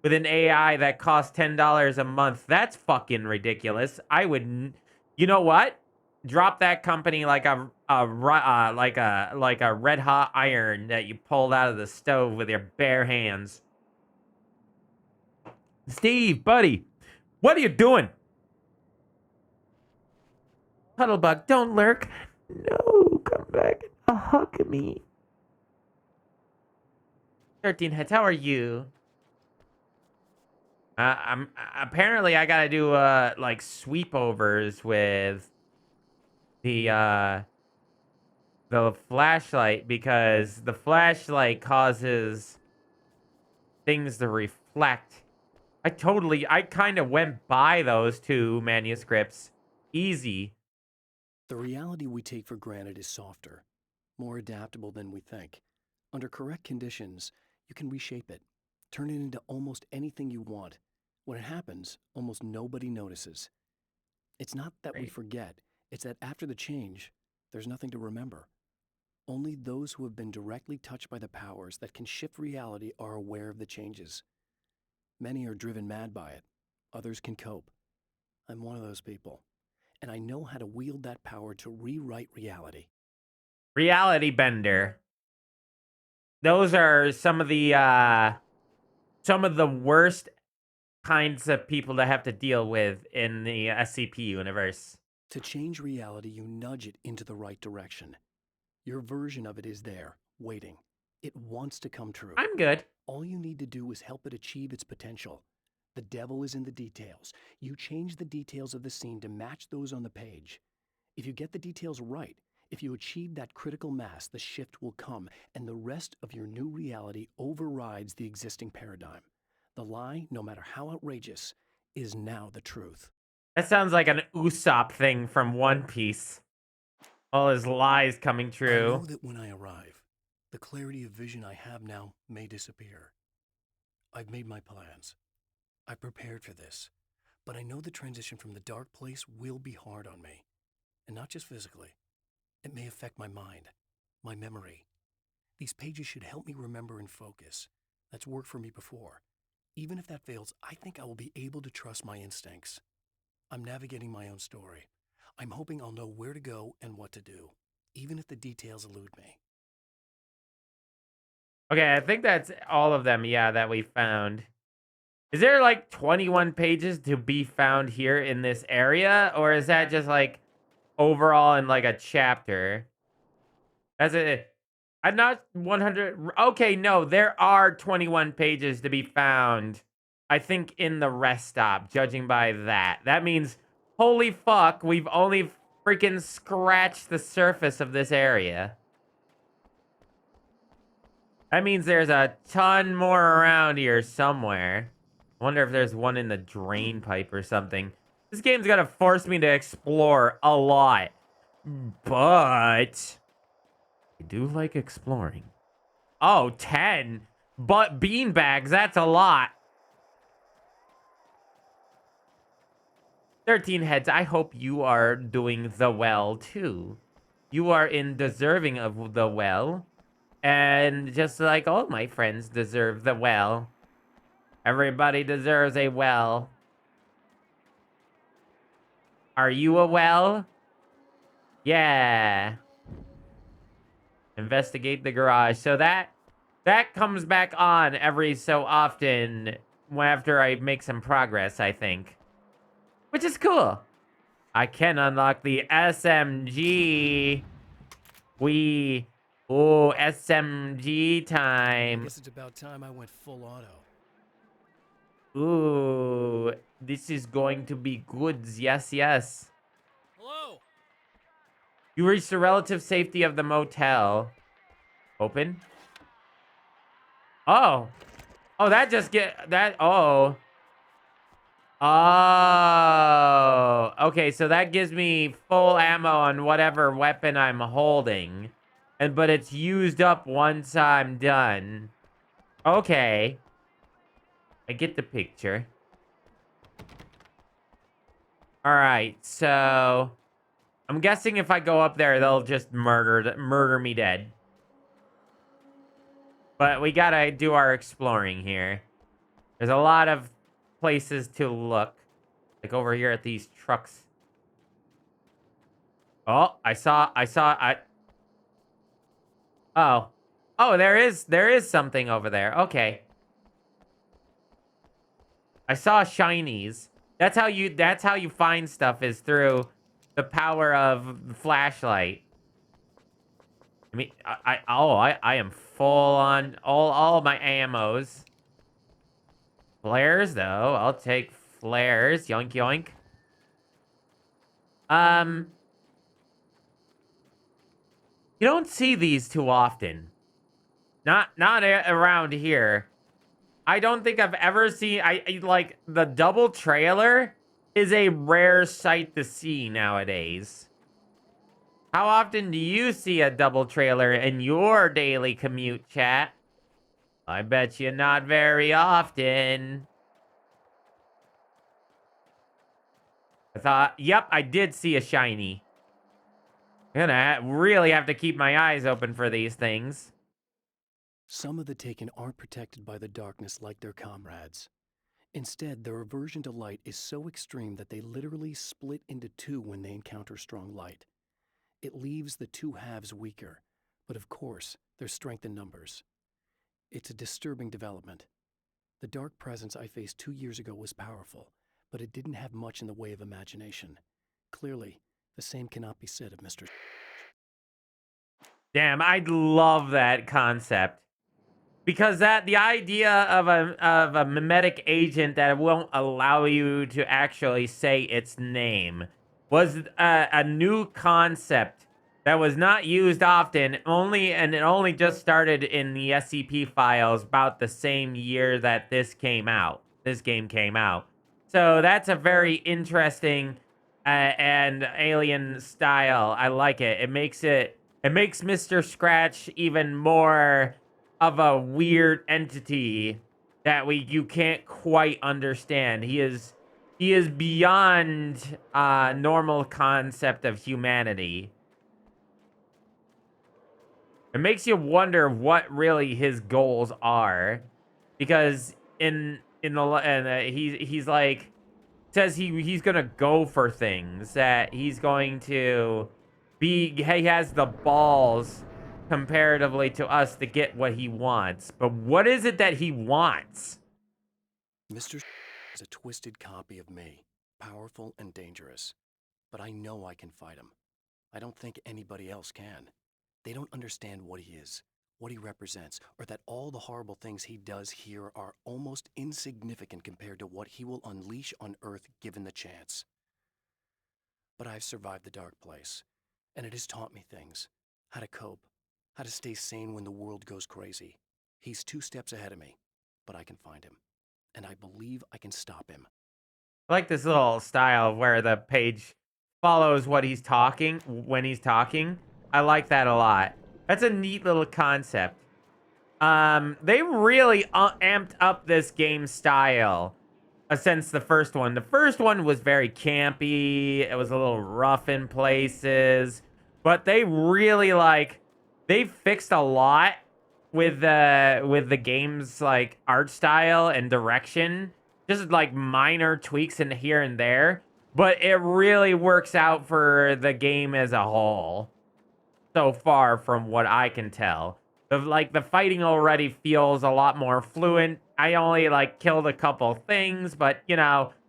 [SPEAKER 2] with an AI that costs $10 a month. That's fucking ridiculous. I would... You know what? Drop that company like a red hot iron that you pulled out of the stove with your bare hands. Steve, buddy, what are you doing? Puddlebug, don't lurk. No, come back and hug me. 13 Heads, how are you? Apparently I gotta do like sweepovers with the flashlight, because the flashlight causes things to reflect. I kind of went by those two manuscripts. Easy.
[SPEAKER 4] The reality we take for granted is softer, more adaptable than we think. Under correct conditions, you can reshape it, turn it into almost anything you want. When it happens, almost nobody notices. It's not that we forget, it's that after the change, there's nothing to remember. Only those who have been directly touched by the powers that can shift reality are aware of the changes. Many are driven mad by it. Others can cope. I'm one of those people. And I know how to wield that power to rewrite reality.
[SPEAKER 2] Reality bender. Those are some of the worst kinds of people to have to deal with in the SCP universe.
[SPEAKER 4] To change reality, you nudge it into the right direction. Your version of it is there, waiting. It wants to come true.
[SPEAKER 2] I'm good.
[SPEAKER 4] All you need to do is help it achieve its potential. The devil is in the details. You change the details of the scene to match those on the page. If you get the details right, if you achieve that critical mass, the shift will come, and the rest of your new reality overrides the existing paradigm. The lie, no matter how outrageous, is now the truth.
[SPEAKER 2] That sounds like an Usopp thing from One Piece. All his lies coming
[SPEAKER 4] I
[SPEAKER 2] true.
[SPEAKER 4] know that when I arrive, the clarity of vision I have now may disappear. I've made my plans. I prepared for this. But I know the transition from the dark place will be hard on me. And not just physically. It may affect my mind, my memory. These pages should help me remember and focus. That's worked for me before. Even if that fails, I think I will be able to trust my instincts. I'm navigating my own story. I'm hoping I'll know where to go and what to do, even if the details elude me.
[SPEAKER 2] Okay, I think that's all of them, yeah, that we found. Is there like 21 pages to be found here in this area? Or is that just like overall in like a chapter? That's it. I'm not 100. Okay, no, there are 21 pages to be found. I think in the rest stop, judging by that. That means, holy fuck, we've only freaking scratched the surface of this area. That means there's a ton more around here somewhere. I wonder if there's one in the drain pipe or something. This game's gonna force me to explore a lot. But I do like exploring. Oh, 10. But beanbags, that's a lot. 13 heads, I hope you are doing the well too. You are in deserving of the well. And just like all my friends deserve the well. Everybody deserves a well. Are you a well? Yeah. Investigate the garage. So that comes back on every so often after I make some progress, I think. Which is cool. I can unlock the SMG. Oh, SMG
[SPEAKER 4] I
[SPEAKER 2] time.
[SPEAKER 4] guess it's about time I went full auto.
[SPEAKER 2] Ooh, this is going to be good. Yes, yes.
[SPEAKER 4] Hello?
[SPEAKER 2] You reach the relative safety of the motel. Open. Oh. Oh, that just oh. Oh. Okay, so that gives me full ammo on whatever weapon I'm holding. But it's used up once I'm done. Okay. I get the picture. Alright, so I'm guessing if I go up there, they'll just murder me dead. But we gotta do our exploring here. There's a lot of places to look. Like over here at these trucks. Oh, Oh. Oh, there is something over there. Okay. I saw shinies. That's how you find stuff, is through the power of the flashlight. I mean, I am full on all my ammos. Flares though, I'll take flares. Yoink yoink. You don't see these too often. Not around here. I don't think I've ever seen... like, the double trailer is a rare sight to see nowadays. How often do you see a double trailer in your daily commute, chat? I bet you not very often. Yep, I did see a shiny. I'm gonna really have to keep my eyes open for these things.
[SPEAKER 4] Some of the Taken aren't protected by the darkness like their comrades. Instead, their aversion to light is so extreme that they literally split into two when they encounter strong light. It leaves the two halves weaker, but of course, there's strength in numbers. It's a disturbing development. The dark presence I faced 2 years ago was powerful, but it didn't have much in the way of imagination. Clearly, the same cannot be said of Mr.
[SPEAKER 2] Damn, I'd love that concept. Because the idea of a mimetic agent that won't allow you to actually say its name was a new concept that was not used often. It only just started in the SCP files about the same year that this game came out. So that's a very interesting and alien style. I like it. It makes Mr. Scratch even more of a weird entity that you can't quite understand. He is beyond normal concept of humanity. It makes you wonder what really his goals are, because he's like says he's gonna go for things, that he's going to he has the balls comparatively to us to get what he wants. But what is it that he wants?
[SPEAKER 4] Mr. is a twisted copy of me, powerful and dangerous. But I know I can fight him. I don't think anybody else can. They don't understand what he is, what he represents, or that all the horrible things he does here are almost insignificant compared to what he will unleash on Earth given the chance. But I've survived the dark place, and it has taught me things. How to cope, how to stay sane when the world goes crazy. He's 2 steps ahead of me, but I can find him, and I believe I can stop him.
[SPEAKER 2] I like this little style where the page follows what he's talking when he's talking. I like that a lot. That's a neat little concept. They really amped up this game style since the first one. The first one was very campy. It was a little rough in places, but they really they fixed a lot with the game's like art style and direction. Just like minor tweaks in here and there, but it really works out for the game as a whole. So far, from what I can tell, the fighting already feels a lot more fluent. I only killed a couple things, but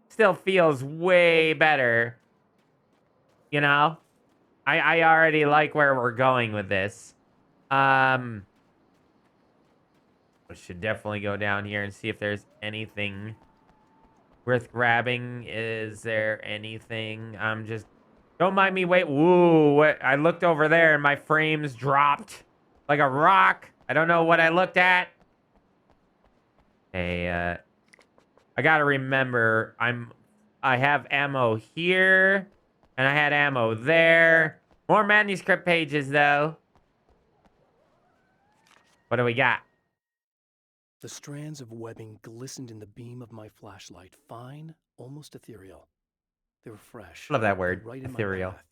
[SPEAKER 2] still feels way better. I already like where we're going with this. We should definitely go down here and see if there's anything worth grabbing. Is there anything? Don't mind me. Wait. Woo. I looked over there and my frames dropped like a rock. I don't know what I looked at. Hey, I gotta remember I have ammo here and I had ammo there. More manuscript pages though. What do we got?
[SPEAKER 4] The strands of webbing glistened in the beam of my flashlight, fine, almost ethereal. They were fresh.
[SPEAKER 2] Love that word,
[SPEAKER 4] right in
[SPEAKER 2] ethereal.
[SPEAKER 4] my path.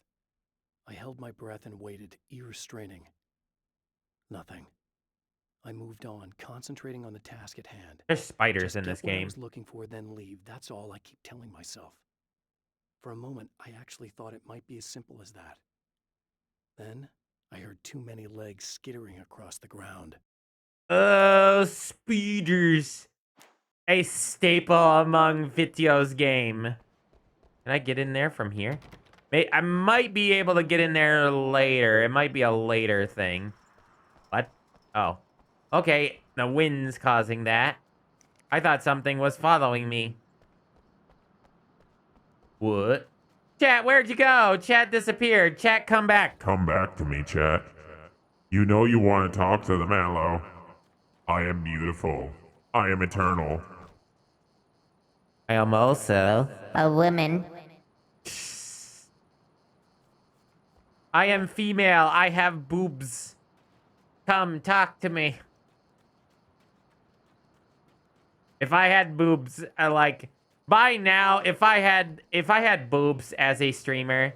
[SPEAKER 4] I held my breath and waited, ears straining. Nothing. I moved on, concentrating on the task at hand.
[SPEAKER 2] There's spiders
[SPEAKER 4] Just
[SPEAKER 2] in
[SPEAKER 4] get
[SPEAKER 2] this
[SPEAKER 4] what I
[SPEAKER 2] game.
[SPEAKER 4] was looking for, then leave. That's all I keep telling myself. For a moment, I actually thought it might be as simple as that. Then, I heard too many legs skittering across the ground.
[SPEAKER 2] Oh, speeders. A staple among Vitio's game. Can I get in there from here? I might be able to get in there later. It might be a later thing. What? Oh. Okay, the wind's causing that. I thought something was following me. What? Chat, where'd you go? Chat disappeared. Chat, come back.
[SPEAKER 3] Come back to me, chat. You know you want to talk to the Mallow. I am beautiful. I am eternal.
[SPEAKER 2] I am also
[SPEAKER 11] a woman.
[SPEAKER 2] I am female. I have boobs. Come, talk to me. If I had boobs, by now, if I had boobs as a streamer,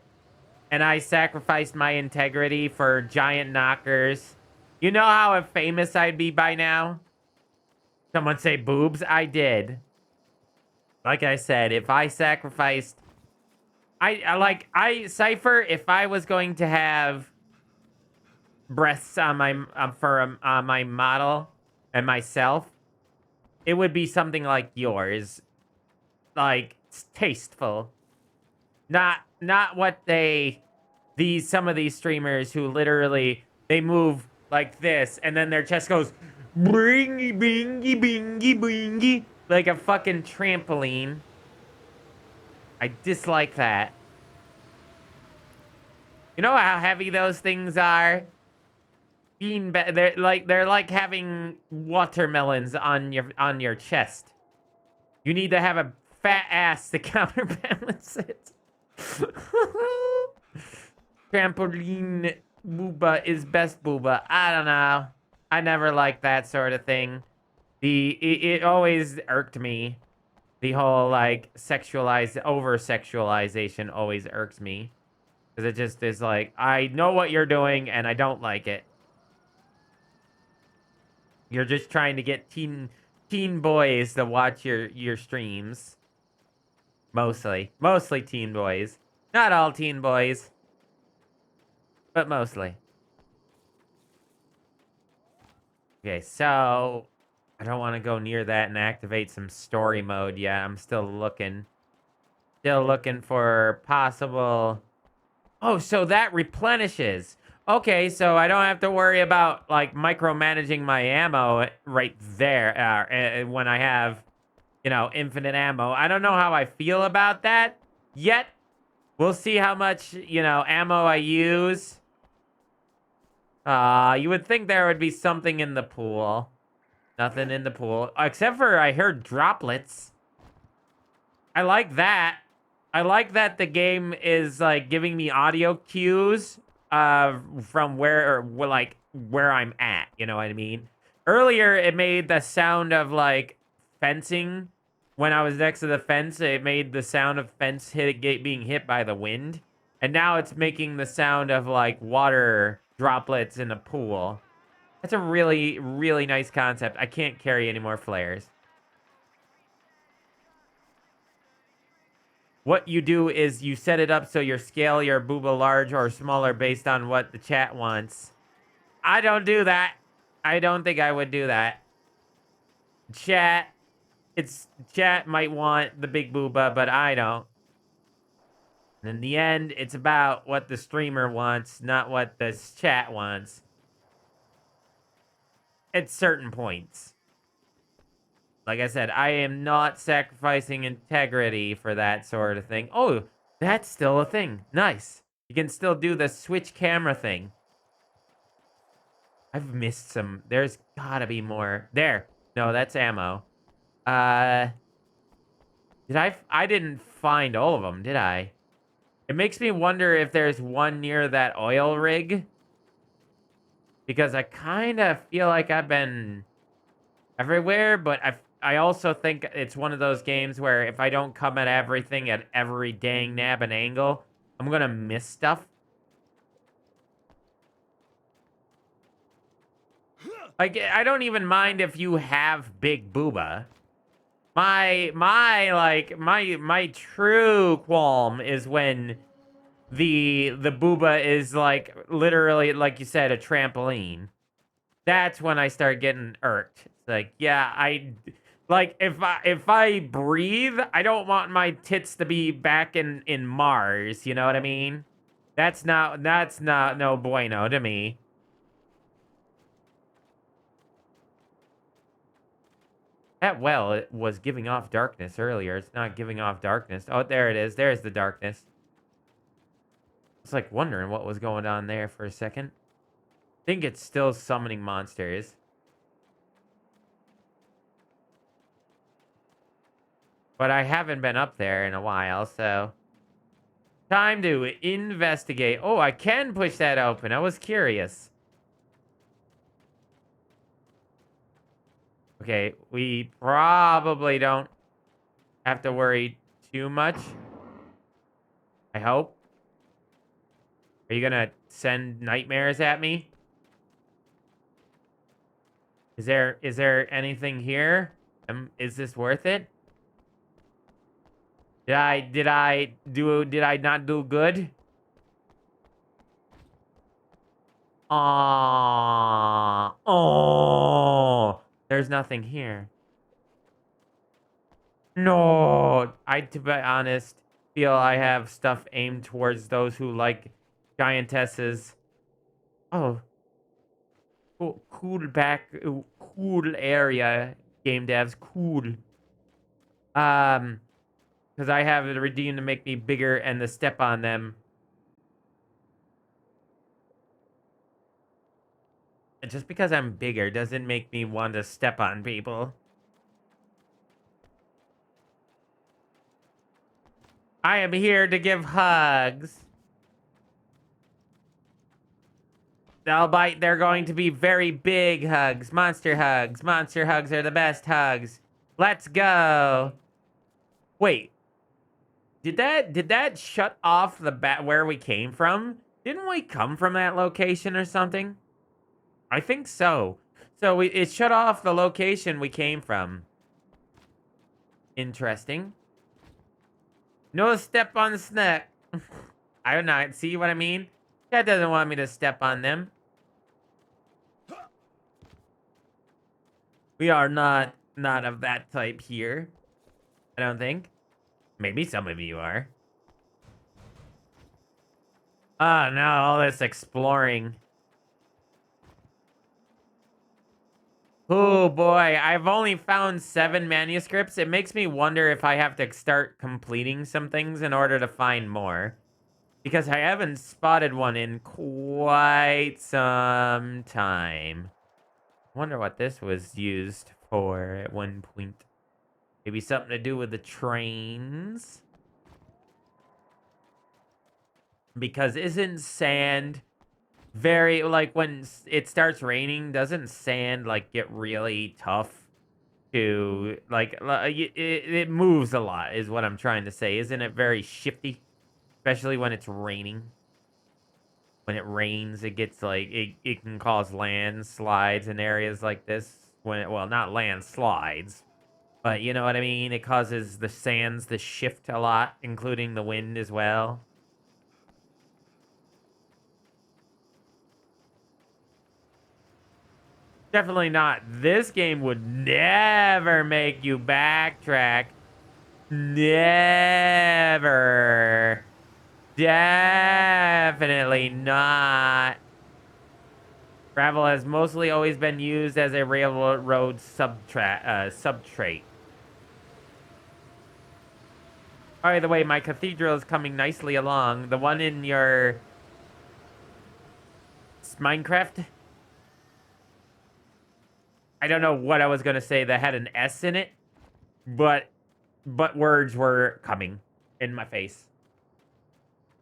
[SPEAKER 2] and I sacrificed my integrity for giant knockers, you know how famous I'd be by now? Someone say boobs? I did. Like I said, if I sacrificed... Cypher, if I was going to have breasts on my model and myself, it would be something like yours. Tasteful. Not what some of these streamers who literally, they move like this, and then their chest goes bringy, bingy, bingy, bingy, like a fucking trampoline. I dislike that. You know how heavy those things are? They're like having watermelons on your chest. You need to have a fat ass to counterbalance it. Trampoline booba is best booba. I don't know. I never liked that sort of thing. It always irked me. The whole like over sexualization always irks me. Because it just is like, I know what you're doing and I don't like it. You're just trying to get teen boys to watch your streams. Mostly teen boys. Not all teen boys, but mostly. Okay, so I don't want to go near that and activate some story mode yet. I'm still looking. Still looking for possible... Oh, so that replenishes. Okay, so I don't have to worry about, like, micromanaging my ammo right there when I have, you know, infinite ammo. I don't know how I feel about that yet. We'll see how much, you know, ammo I use. You would think there would be something in the pool. Nothing in the pool. Except for I heard droplets. I like that. I like that the game is, like, giving me audio cues from where I'm at. You know what I mean? Earlier, it made the sound of, like, fencing. When I was next to the fence, it made the sound of fence being hit by the wind. And now it's making the sound of, like, water droplets in a pool. That's a really, really nice concept. I can't carry any more flares. What you do is you set it up so you scale your booba large or smaller based on what the chat wants. I don't do that. I don't think I would do that. Chat might want the big booba, but I don't. And in the end, it's about what the streamer wants, not what the chat wants. At certain points. Like I said, I am not sacrificing integrity for that sort of thing. Oh, that's still a thing. Nice. You can still do the switch camera thing. I've missed some. There's gotta be more. There. No, that's ammo. I didn't find all of them, did I? It makes me wonder if there's one near that oil rig. Because I kind of feel like I've been everywhere, but I also think it's one of those games where if I don't come at everything at every dang nab and angle, I'm going to miss stuff. Like, I don't even mind if you have big booba. My true qualm is when the booba is like literally, like you said, a trampoline. That's when I start getting irked. It's like, yeah, like if I breathe, I don't want my tits to be back in Mars, you know what I mean? That's not no bueno to me. That well, it was giving off darkness earlier. It's not giving off darkness. Oh, there it is. There's the darkness. It's like wondering what was going on there for a second. I think it's still summoning monsters. But I haven't been up there in a while, so... Time to investigate. Oh, I can push that open. I was curious. Okay, we probably don't have to worry too much. I hope. Are you gonna send nightmares at me? Is there anything here? Is this worth it? Did I not do good? Oh, there's nothing here. No, to be honest, feel I have stuff aimed towards those who like giantesses. Oh, cool area, game devs, cool. Because I have the redeem to make me bigger and the step on them. Just because I'm bigger doesn't make me want to step on people. I am here to give hugs. Albeit they're going to be very big hugs. Monster hugs. Monster hugs are the best hugs. Let's go. Wait. Did that shut off the where we came from? Didn't we come from that location or something? I think so. So it shut off the location we came from. Interesting. No step on the snack. I don't know. See what I mean? That doesn't want me to step on them. We are not of that type here. I don't think. Maybe some of you are. Oh no, all this exploring. Oh boy, I've only found 7 manuscripts. It makes me wonder if I have to start completing some things in order to find more. Because I haven't spotted one in quite some time. Wonder what this was used for at one point. Maybe something to do with the trains. Because isn't sand very, like, when it starts raining, doesn't sand, like, get really tough to, like, it moves a lot is what I'm trying to say. Isn't it very shifty? Especially when it's raining. When it rains, it gets, like, it can cause landslides in areas like this. Well, not landslides, but you know what I mean? It causes the sands to shift a lot, including the wind as well. Definitely not. This game would never make you backtrack. Never. Definitely not. Gravel has mostly always been used as a railroad substrate. By the way, my cathedral is coming nicely along. The one in your Minecraft? I don't know what I was going to say that had an S in it, but words were coming in my face.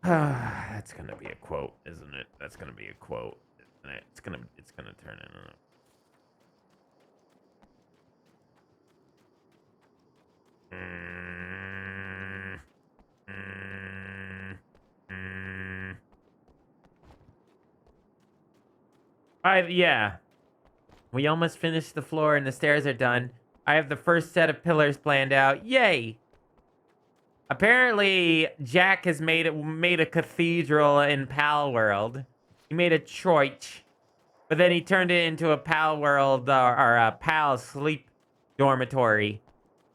[SPEAKER 2] That's going to be a quote, isn't it? That's going to be a quote. Isn't it? It's going to turn into yeah. We almost finished the floor and the stairs are done. I have the first set of pillars planned out. Yay! Apparently, Jack has made a cathedral in Pal World. He made a church, but then he turned it into a Pal World or a Pal sleep dormitory.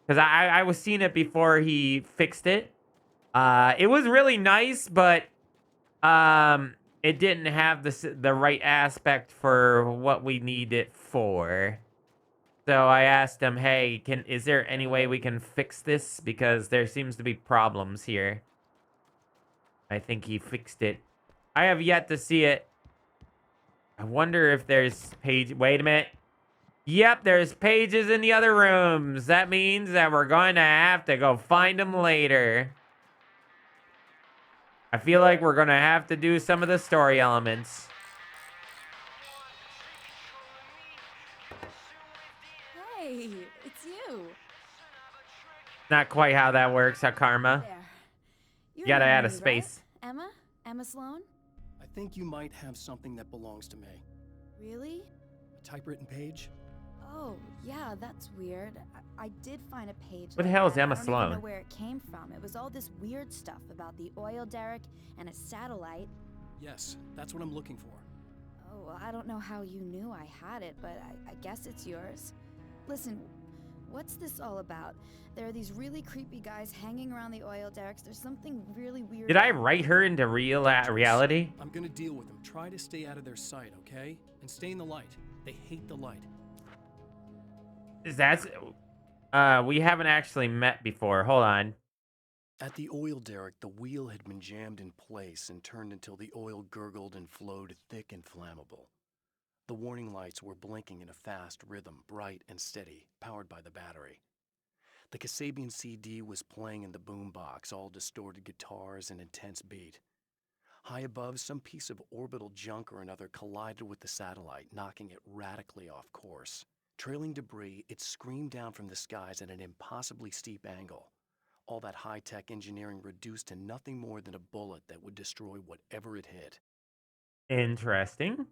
[SPEAKER 2] Because I was seeing it before he fixed it. It was really nice, but it didn't have the right aspect for what we need it for. So I asked him, hey, is there any way we can fix this? Because there seems to be problems here. I think he fixed it. I have yet to see it. I wonder if there's wait a minute. Yep, there's pages in the other rooms. That means that we're going to have to go find them later. I feel like we're going to have to do some of the story elements.
[SPEAKER 5] Hey, it's you.
[SPEAKER 2] Not quite how that works, huh, Karma?
[SPEAKER 5] There.
[SPEAKER 2] You gotta add a
[SPEAKER 5] remember me,
[SPEAKER 2] space.
[SPEAKER 5] right? Emma? Emma Sloan?
[SPEAKER 4] I think you might have something that belongs to me.
[SPEAKER 5] Really?
[SPEAKER 4] A typewritten page?
[SPEAKER 5] Oh, yeah, that's weird. I did find a page.
[SPEAKER 2] What the
[SPEAKER 5] like
[SPEAKER 2] hell is
[SPEAKER 5] that.
[SPEAKER 2] Emma
[SPEAKER 5] I don't
[SPEAKER 2] Sloan?
[SPEAKER 5] even know where it came from. It was all this weird stuff about the oil derrick and a satellite.
[SPEAKER 4] Yes, that's what I'm looking for.
[SPEAKER 5] Oh, well, I don't know how you knew I had it, but I guess it's yours. Listen, what's this all about? There are these really creepy guys hanging around the oil derricks. There's something really weird.
[SPEAKER 2] Did I write her into reality?
[SPEAKER 4] I'm gonna deal with them. Try to stay out of their sight, okay? And stay in the light. They hate the light.
[SPEAKER 2] We haven't actually met before. Hold on.
[SPEAKER 4] At the oil derrick, the wheel had been jammed in place and turned until the oil gurgled and flowed thick and flammable. The warning lights were blinking in a fast rhythm, bright and steady, powered by the battery. The Kasabian CD was playing in the boombox, all distorted guitars and intense beat. High above, some piece of orbital junk or another collided with the satellite, knocking it radically off course. Trailing debris, it screamed down from the skies at an impossibly steep angle. All that high-tech engineering reduced to nothing more than a bullet that would destroy whatever it hit.
[SPEAKER 2] Interesting.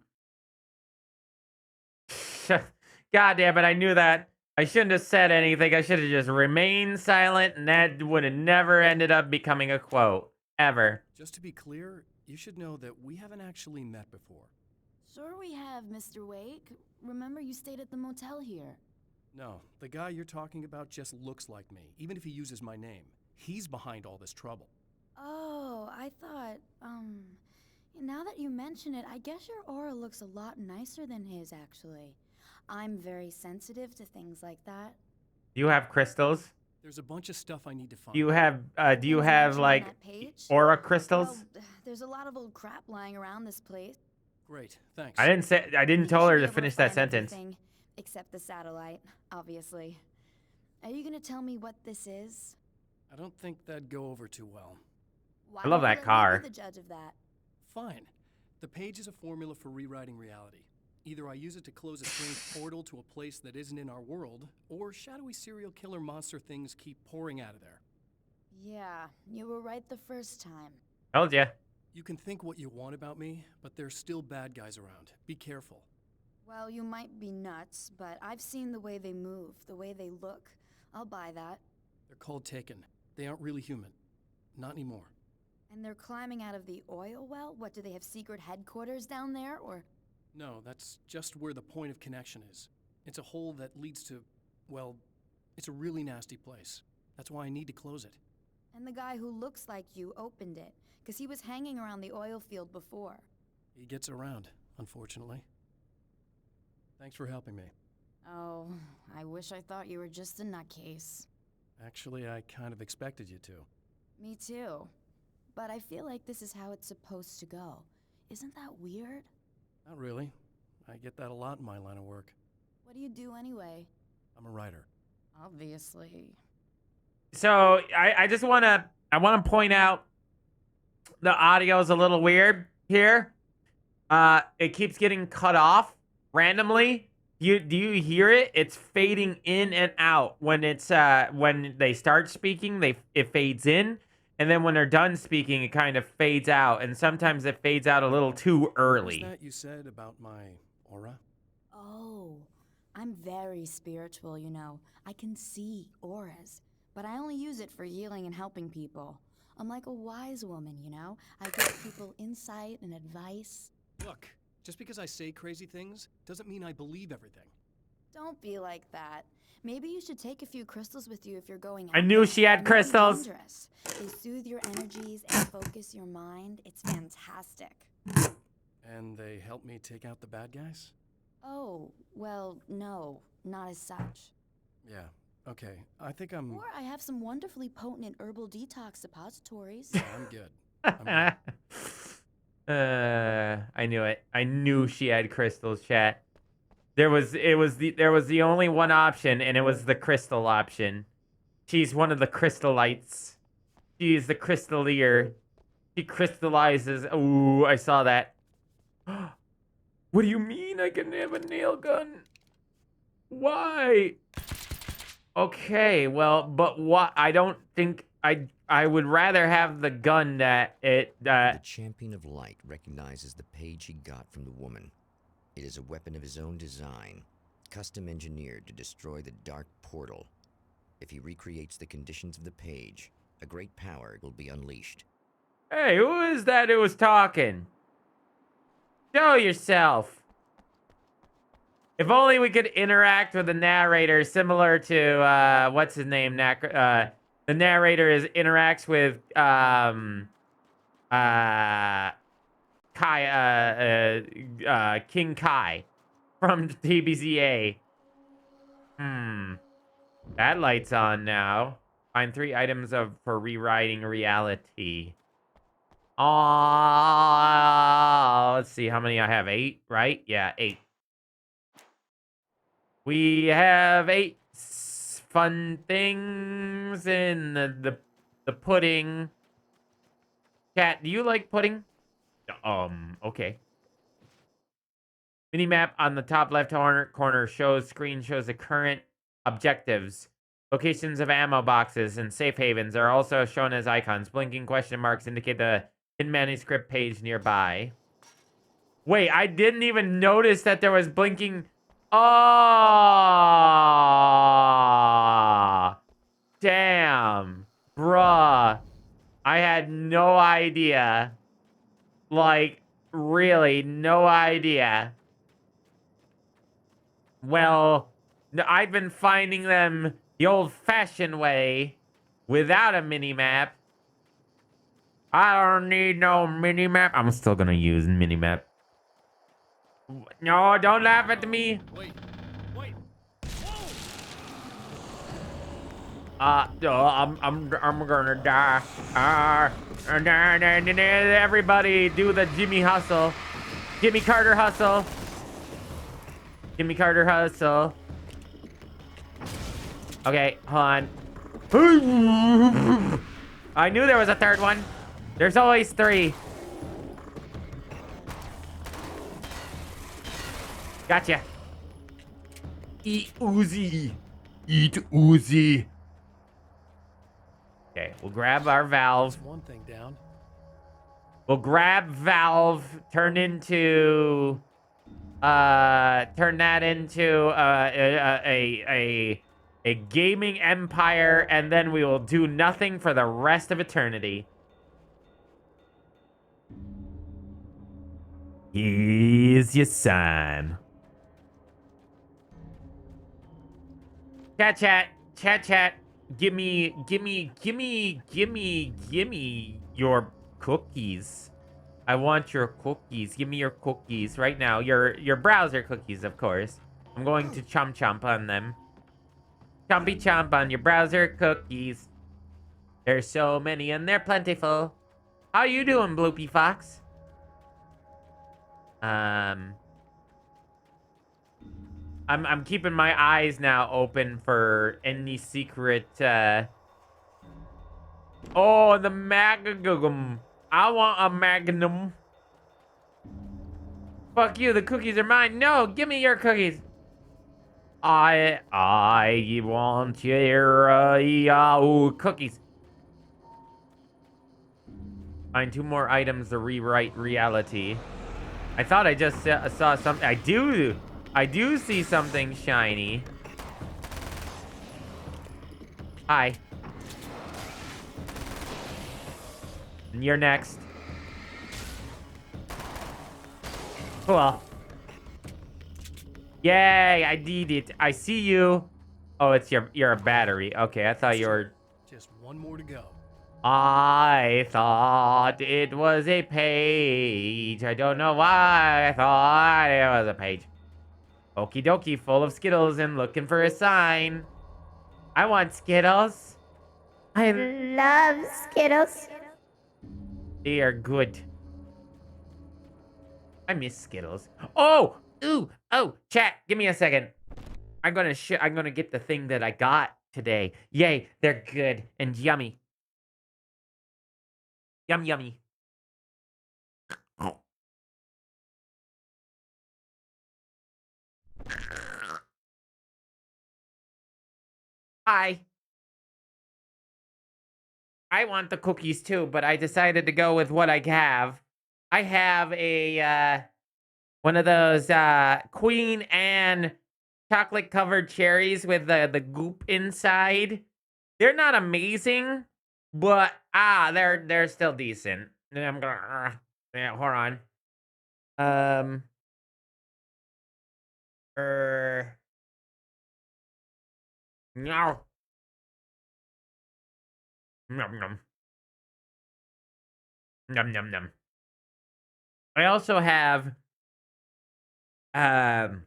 [SPEAKER 2] God damn it, I knew that. I shouldn't have said anything. I should have just remained silent, and that would have never ended up becoming a quote. Ever.
[SPEAKER 4] Just to be clear, you should know that we haven't actually met before.
[SPEAKER 5] Sure we have, Mr. Wake. Remember you stayed at the motel here.
[SPEAKER 4] No, the guy you're talking about just looks like me, even if he uses my name. He's behind all this trouble.
[SPEAKER 5] Oh, I thought, now that you mention it, I guess your aura looks a lot nicer than his, actually. I'm very sensitive to things like that.
[SPEAKER 2] Do you have crystals?
[SPEAKER 4] There's a bunch of stuff I need to find.
[SPEAKER 2] Do you have,
[SPEAKER 5] Things mentioned on
[SPEAKER 2] like,
[SPEAKER 5] that page?
[SPEAKER 2] aura crystals?
[SPEAKER 5] Well, there's a lot of old crap lying around this place.
[SPEAKER 4] Great, thanks.
[SPEAKER 2] I didn't
[SPEAKER 5] You
[SPEAKER 2] tell her
[SPEAKER 5] should be
[SPEAKER 2] to
[SPEAKER 5] able
[SPEAKER 2] finish that
[SPEAKER 5] find
[SPEAKER 2] sentence.
[SPEAKER 5] everything except the satellite, obviously. Are you gonna tell me what this is?
[SPEAKER 4] I don't think that'd go over too well.
[SPEAKER 5] Why
[SPEAKER 2] I love
[SPEAKER 5] don't you
[SPEAKER 2] that
[SPEAKER 5] let me
[SPEAKER 2] car.
[SPEAKER 5] be the judge of that?
[SPEAKER 4] Fine. The page is a formula for rewriting reality. Either I use it to close a strange portal to a place that isn't in our world, or shadowy serial killer monster things keep pouring out of there.
[SPEAKER 5] Yeah, you were right the first time.
[SPEAKER 2] Told ya.
[SPEAKER 4] You can think what you want about me, but there's still bad guys around. Be careful.
[SPEAKER 5] Well, you might be nuts, but I've seen the way they move, the way they look. I'll buy that.
[SPEAKER 4] They're called Taken. They aren't really human. Not anymore.
[SPEAKER 5] And they're climbing out of the oil well? What, do they have secret headquarters down there, or...?
[SPEAKER 4] No, that's just where the point of connection is. It's a hole that leads to, well, it's a really nasty place. That's why I need to close it.
[SPEAKER 5] And the guy who looks like you opened it, because he was hanging around the oil field before.
[SPEAKER 4] He gets around, unfortunately. Thanks for helping me.
[SPEAKER 5] Oh, I wish I thought you were just a nutcase.
[SPEAKER 4] Actually, I kind of expected you to.
[SPEAKER 5] Me too. But I feel like this is how it's supposed to go. Isn't that weird?
[SPEAKER 4] Not really. I get that a lot in my line of work.
[SPEAKER 5] What do you do anyway?
[SPEAKER 4] I'm a writer.
[SPEAKER 5] Obviously.
[SPEAKER 2] So I just wanna point out the audio's a little weird here. It keeps getting cut off randomly. Do you hear it? It's fading in and out. When it's when they start speaking, it fades in, and then when they're done speaking, it kind of fades out, and sometimes it fades out a little too early.
[SPEAKER 4] What was that you said about my aura?
[SPEAKER 5] Oh, I'm very spiritual, you know. I can see auras, but I only use it for healing and helping people. I'm like a wise woman, you know? I give people insight and advice.
[SPEAKER 4] Look, just because I say crazy things doesn't mean I believe everything.
[SPEAKER 5] Don't be like that. Maybe you should take a few crystals with you if you're going out.
[SPEAKER 2] I knew she had
[SPEAKER 5] They're really
[SPEAKER 2] crystals.
[SPEAKER 5] dangerous. They soothe your energies and focus your mind. It's fantastic.
[SPEAKER 4] And they help me take out the bad guys?
[SPEAKER 5] Oh, well, no, not as such.
[SPEAKER 4] Yeah, okay. I think I'm...
[SPEAKER 5] Or I have some wonderfully potent herbal detox suppositories.
[SPEAKER 4] Yeah, I'm good. I'm good.
[SPEAKER 2] I knew it. I knew she had crystals, chat. There was the only one option, and it was the crystal option. She's one of the crystallites. She is the crystallier. She crystallizes. Ooh, I saw that. What do you mean I can have a nail gun? Why? Okay, well, but what? I don't think I would rather have the gun that it
[SPEAKER 7] The Champion of Light recognizes the page he got from the woman. It is a weapon of his own design, custom engineered to destroy the dark portal. If he recreates the conditions of the page, a great power will be unleashed.
[SPEAKER 2] Hey, who is that who was talking? Show yourself. If only we could interact with the narrator similar to, what's his name? The narrator interacts with, King Kai from TBZA. That light's on now. Find 3 items for rewriting reality. Let's see how many I have. 8, right? Yeah, 8. We have 8 fun things in the pudding. Chat, do you like pudding? Okay. Minimap on the top left corner screen shows the current objectives. Locations of ammo boxes and safe havens are also shown as icons. Blinking question marks indicate the hidden manuscript page nearby. Wait, I didn't even notice that there was blinking. Oh, damn. Bruh. I had no idea. Like, really, no idea. Well, I've been finding them the old-fashioned way without a mini-map. I don't need no mini-map. I'm still gonna use mini-map. No, don't laugh at me.
[SPEAKER 6] Wait.
[SPEAKER 2] I'm gonna die. Everybody do the Jimmy hustle. Jimmy Carter hustle. Jimmy Carter hustle. Okay, hold on. I knew there was a third one. There's always three. Gotcha. Eat Uzi. Eat Uzi. Okay, we'll grab our valve.
[SPEAKER 4] That's one thing down.
[SPEAKER 2] We'll grab valve, turn that into a gaming empire, and then we will do nothing for the rest of eternity. Here's your sign. Chat. Give me your cookies. I want your cookies. Give me your cookies right now. Your browser cookies, of course. I'm going to chomp on them. Chompy chomp on your browser cookies. There's so many and they're plentiful. How you doing, Bloopy Fox? I'm keeping my eyes now open for any secret, Oh, the Magnum. I want a Magnum. Fuck you, the cookies are mine. No, give me your cookies. I want your, cookies. Find 2 more items to rewrite reality. I thought I just saw something. I do see something shiny. Hi. And you're next. Cool. Yay, I did it. I see you. Oh, you're a battery. Okay, I thought you were...
[SPEAKER 4] Just one more to go.
[SPEAKER 2] I thought it was a page. I don't know why I thought it was a page. Okie dokie, full of Skittles and looking for a sign. I want Skittles. I
[SPEAKER 11] love Skittles.
[SPEAKER 2] They are good. I miss Skittles. Oh, chat, give me a second. I'm gonna get the thing that I got today. Yay, they're good and yummy. Yummy. Hi. I want the cookies too, but I decided to go with what I have. I have a, one of those, Queen Anne chocolate covered cherries with the goop inside. They're not amazing, but, they're still decent. And I'm gonna, yeah, hold on. No. Nom. I also have almond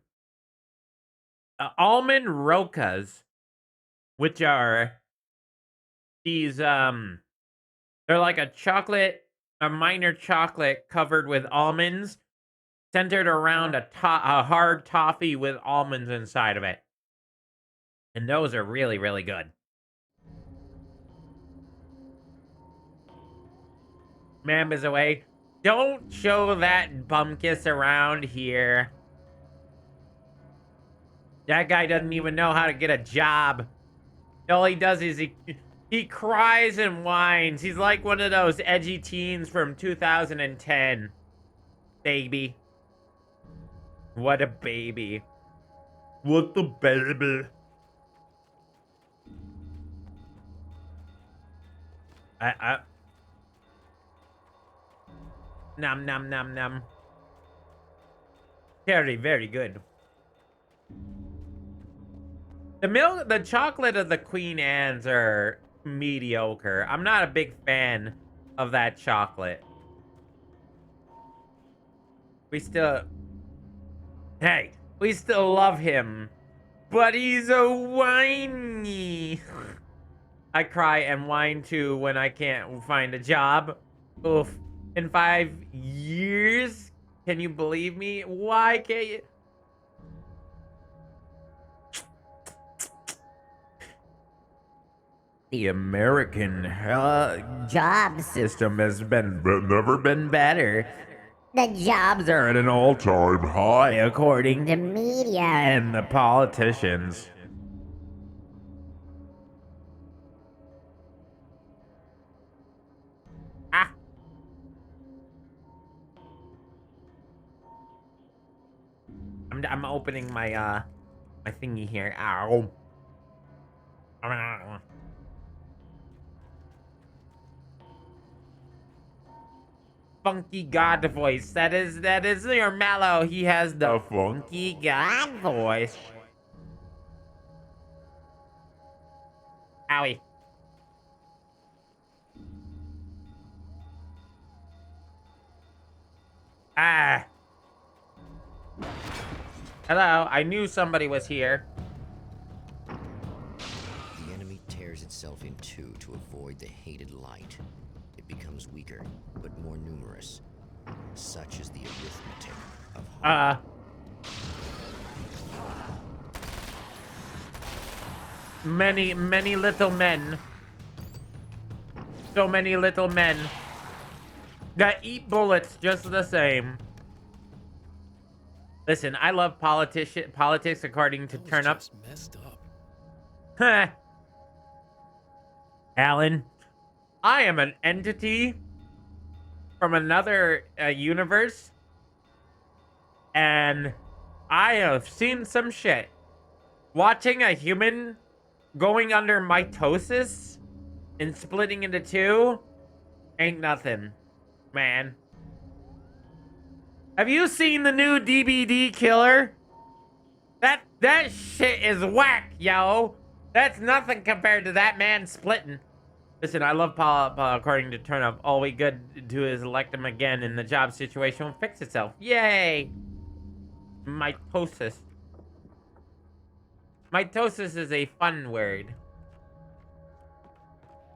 [SPEAKER 2] rokas, which are these they're like a minor chocolate covered with almonds, centered around a hard toffee with almonds inside of it. And those are really, really good. Mamba's away. Don't show that bumkiss around here. That guy doesn't even know how to get a job. All he does is he cries and whines. He's like one of those edgy teens from 2010. Baby. What a baby. What the baby. Nom nom nom nom. Very, very good. The chocolate of the Queen Anne's are mediocre. I'm not a big fan of that chocolate. We still love him. But he's a whiny. I cry and whine too when I can't find a job. Oof. In 5 years? Can you believe me? Why can't you? The American job system has never been better.
[SPEAKER 11] The jobs
[SPEAKER 2] They're at an all-time high, according to media and the politicians. Ah. I'm opening my my thingy here. Ow. Funky God voice. That is your Mallow. He has the funky God voice. Owie. Ah. Hello, I knew somebody was here.
[SPEAKER 7] The enemy tears itself in two to avoid the hated light. It becomes weaker, but more numerous. Such is the arithmetic of harm.
[SPEAKER 2] Many little men. So many little men that eat bullets just the same. Listen, I love politics according to Turn Up.
[SPEAKER 6] Messed up.
[SPEAKER 2] Huh. Alan, I am an entity from another universe, and I have seen some shit. Watching a human going under mitosis and splitting into two ain't nothing, man. Have you seen the new DBD Killer? That shit is whack, yo. That's nothing compared to that man splitting. Listen, I love Paul, according to Turn Up. All we good do is elect him again and the job situation will fix itself. Yay! Mitosis. Mitosis is a fun word.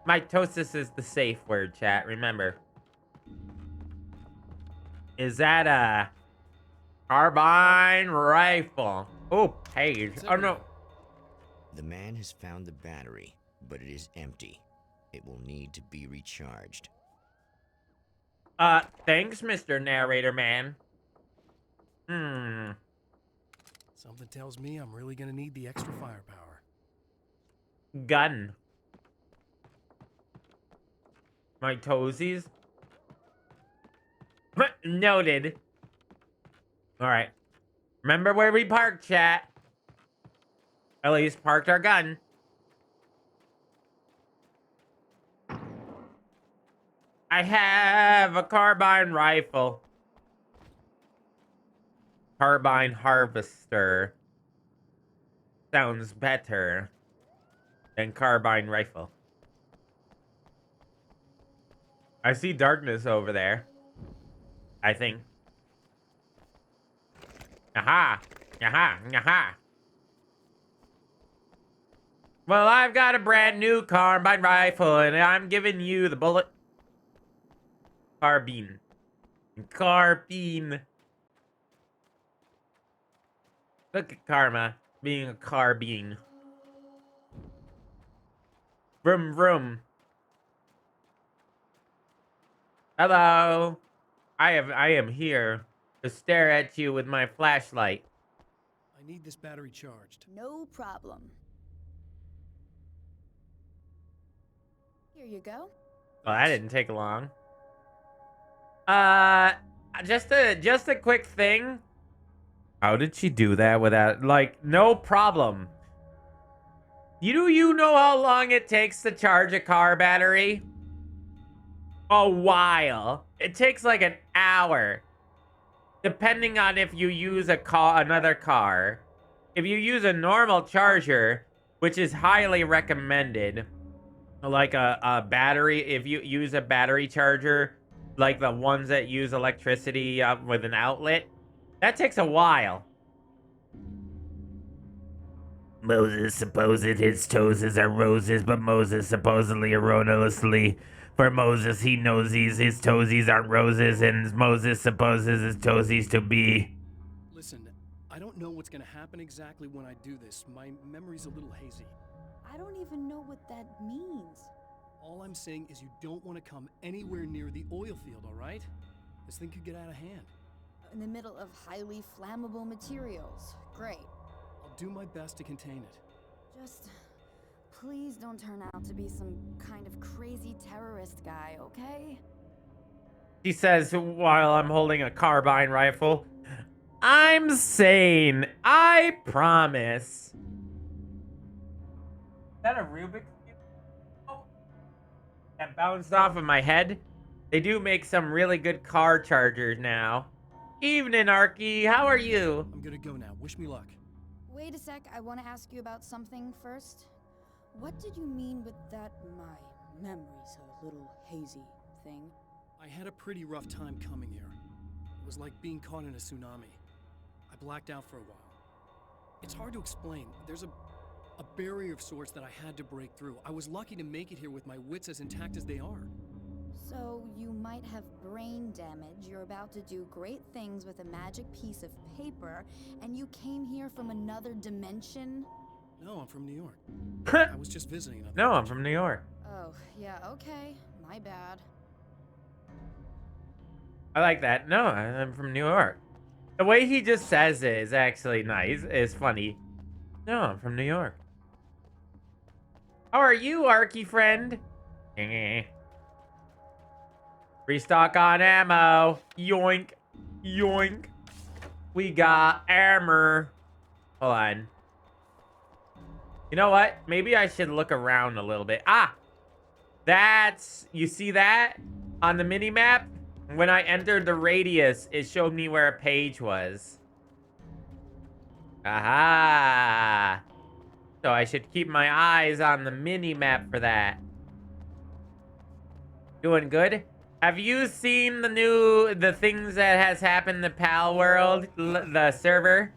[SPEAKER 2] Mitosis is the safe word, chat. Remember. Is that a carbine rifle? Oh, page. Oh, no.
[SPEAKER 7] The man has found the battery, but it is empty. It will need to be recharged.
[SPEAKER 2] Thanks, Mr. Narrator Man.
[SPEAKER 4] Something tells me I'm really gonna need the extra firepower.
[SPEAKER 2] Gun. My toesies. Noted. Alright. Remember where we parked, chat. At least parked our gun. I have a carbine rifle. Carbine harvester. Sounds better than carbine rifle. I see darkness over there. I think. Aha! Aha! Aha! Well, I've got a brand new carbine rifle, and I'm giving you the bullet. Carbine. Carbine. Look at Karma being a carbine. Vroom, vroom. Hello. I am here to stare at you with my flashlight.
[SPEAKER 4] I need this battery charged.
[SPEAKER 5] No problem. Here you go.
[SPEAKER 2] Well, that didn't take long. Just a quick thing. How did she do that without, like, no problem? You know how long it takes to charge a car battery? A while. It takes like an hour. Depending on if you use another car. If you use a normal charger, which is highly recommended, like a battery, if you use a battery charger, like the ones that use electricity with an outlet, that takes a while. Moses supposes his toes are roses, but Moses supposedly erroneously. For Moses, he knows his toesies aren't roses, and Moses supposes his toesies to be.
[SPEAKER 4] Listen, I don't know what's gonna happen exactly when I do this. My memory's a little hazy.
[SPEAKER 5] I don't even know what that means.
[SPEAKER 4] All I'm saying is you don't want to come anywhere near the oil field, all right? This thing could get out of hand.
[SPEAKER 5] In the middle of highly flammable materials. Great.
[SPEAKER 4] I'll do my best to contain it.
[SPEAKER 5] Just please don't turn out to be some kind of crazy terrorist guy, okay?
[SPEAKER 2] She says while I'm holding a carbine rifle. I'm sane. I promise. Is that a Rubik's Cube? Oh. That bounced off of my head. They do make some really good car chargers now. Evening, Arky. How are you?
[SPEAKER 4] I'm gonna go now. Wish me luck.
[SPEAKER 5] Wait a sec, I want to ask you about something first. What did you mean with that my memory's a little hazy thing?
[SPEAKER 4] I had a pretty rough time coming here. It was like being caught in a tsunami. I blacked out for a while. It's hard to explain. There's a barrier of sorts that I had to break through. I was lucky to make it here with my wits as intact as they are.
[SPEAKER 5] So you might have brain damage, you're about to do great things with a magic piece of paper, and you came here from another dimension?
[SPEAKER 4] No, I'm from New York. I was just visiting another
[SPEAKER 2] No, I'm from New York.
[SPEAKER 5] Oh, yeah, okay. My bad.
[SPEAKER 2] I like that. No, I'm from New York. The way he just says it is actually nice. It's funny. No, I'm from New York. How are you, Arky friend? Restock on ammo. Yoink. Yoink. We got armor. Hold on. You know what? Maybe I should look around a little bit. Ah! That's... You see that? On the mini-map? When I entered the radius, it showed me where a page was. Aha! So I should keep my eyes on the mini-map for that. Doing good? Have you seen the things that has happened to Pal World, the server?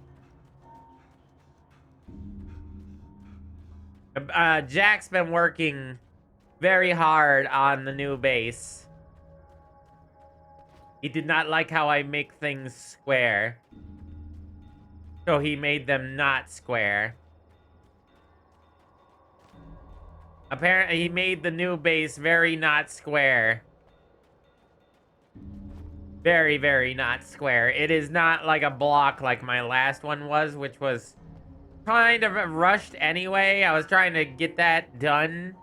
[SPEAKER 2] Jack's been working very hard on the new base. He did not like how I make things square. So he made them not square. Apparently he made the new base very not square. Very, very not square. It is not like a block like my last one was, which was kind of rushed anyway. I was trying to get that done,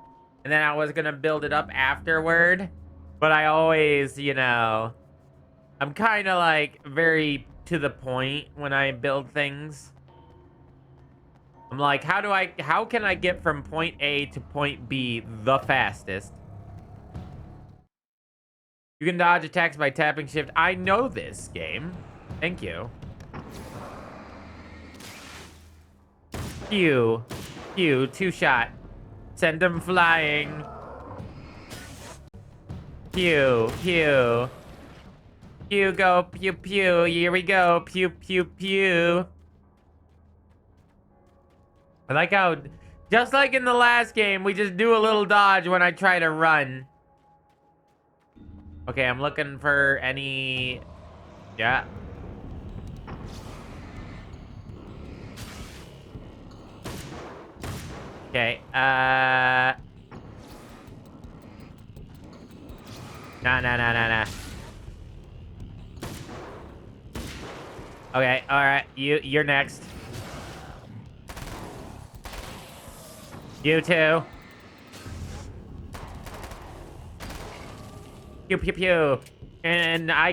[SPEAKER 2] and then I was gonna build it up afterward. But I always, you know, I'm kind of like very to the point when I build things. I'm like, how can I get from point A to point B the fastest? You can dodge attacks by tapping shift. I know this game. Thank you. Pew. Pew. 2-shot. Send them flying. Pew. Pew. Pew. Go. Pew. Pew. Here we go. Pew. Pew. Pew. I like how, just like in the last game, we just do a little dodge when I try to run. Okay, I'm looking for any... Yeah. Okay, Nah, nah, nah, nah, nah. Okay, alright. You're next. You too. Pew pew pew. And I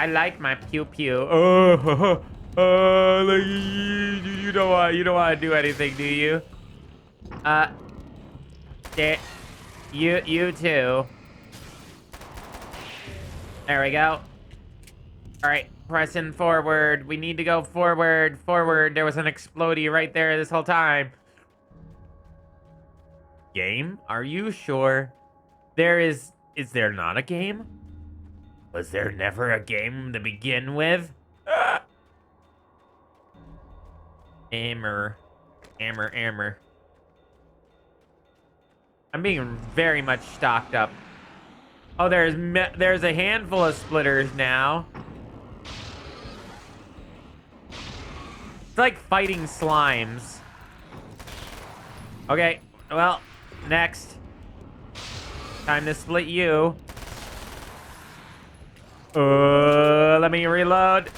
[SPEAKER 2] like my pew pew. Like, you don't want to do anything, do you? Yeah, you too. There we go. All right, pressing forward. We need to go forward, forward. There was an explodey right there this whole time. Game? Are you sure? Is there not a game? Was there never a game to begin with? Hammer. Hammer. I'm being very much stocked up. Oh, there's a handful of splitters now. It's like fighting slimes. Okay, well, next. Time to split you. Let me reload.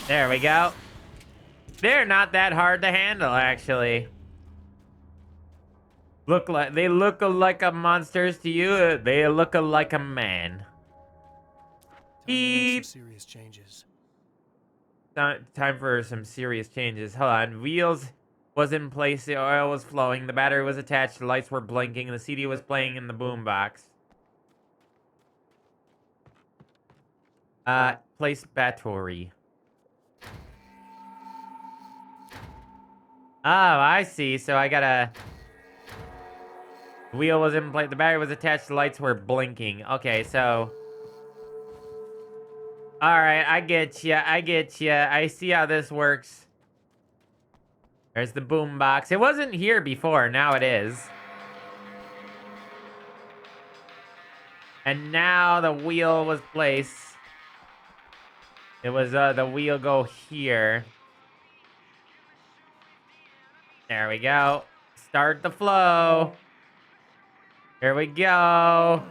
[SPEAKER 2] There we go. They're not that hard to handle, actually. They look like a monsters to you. They look like a man. Beep.
[SPEAKER 4] Some serious changes.
[SPEAKER 2] Time for some serious changes. Hold on. Wheels was in place. The oil was flowing. The battery was attached. The lights were blinking. The CD was playing in the boombox. Place battery. Oh, I see. So I gotta... Wheel was in place. The battery was attached. The lights were blinking. Okay, so... Alright, I get ya. I see how this works. There's the boombox. It wasn't here before. Now it is. And now the wheel was placed. It was, the wheel go here. There we go. Start the flow. Here we go.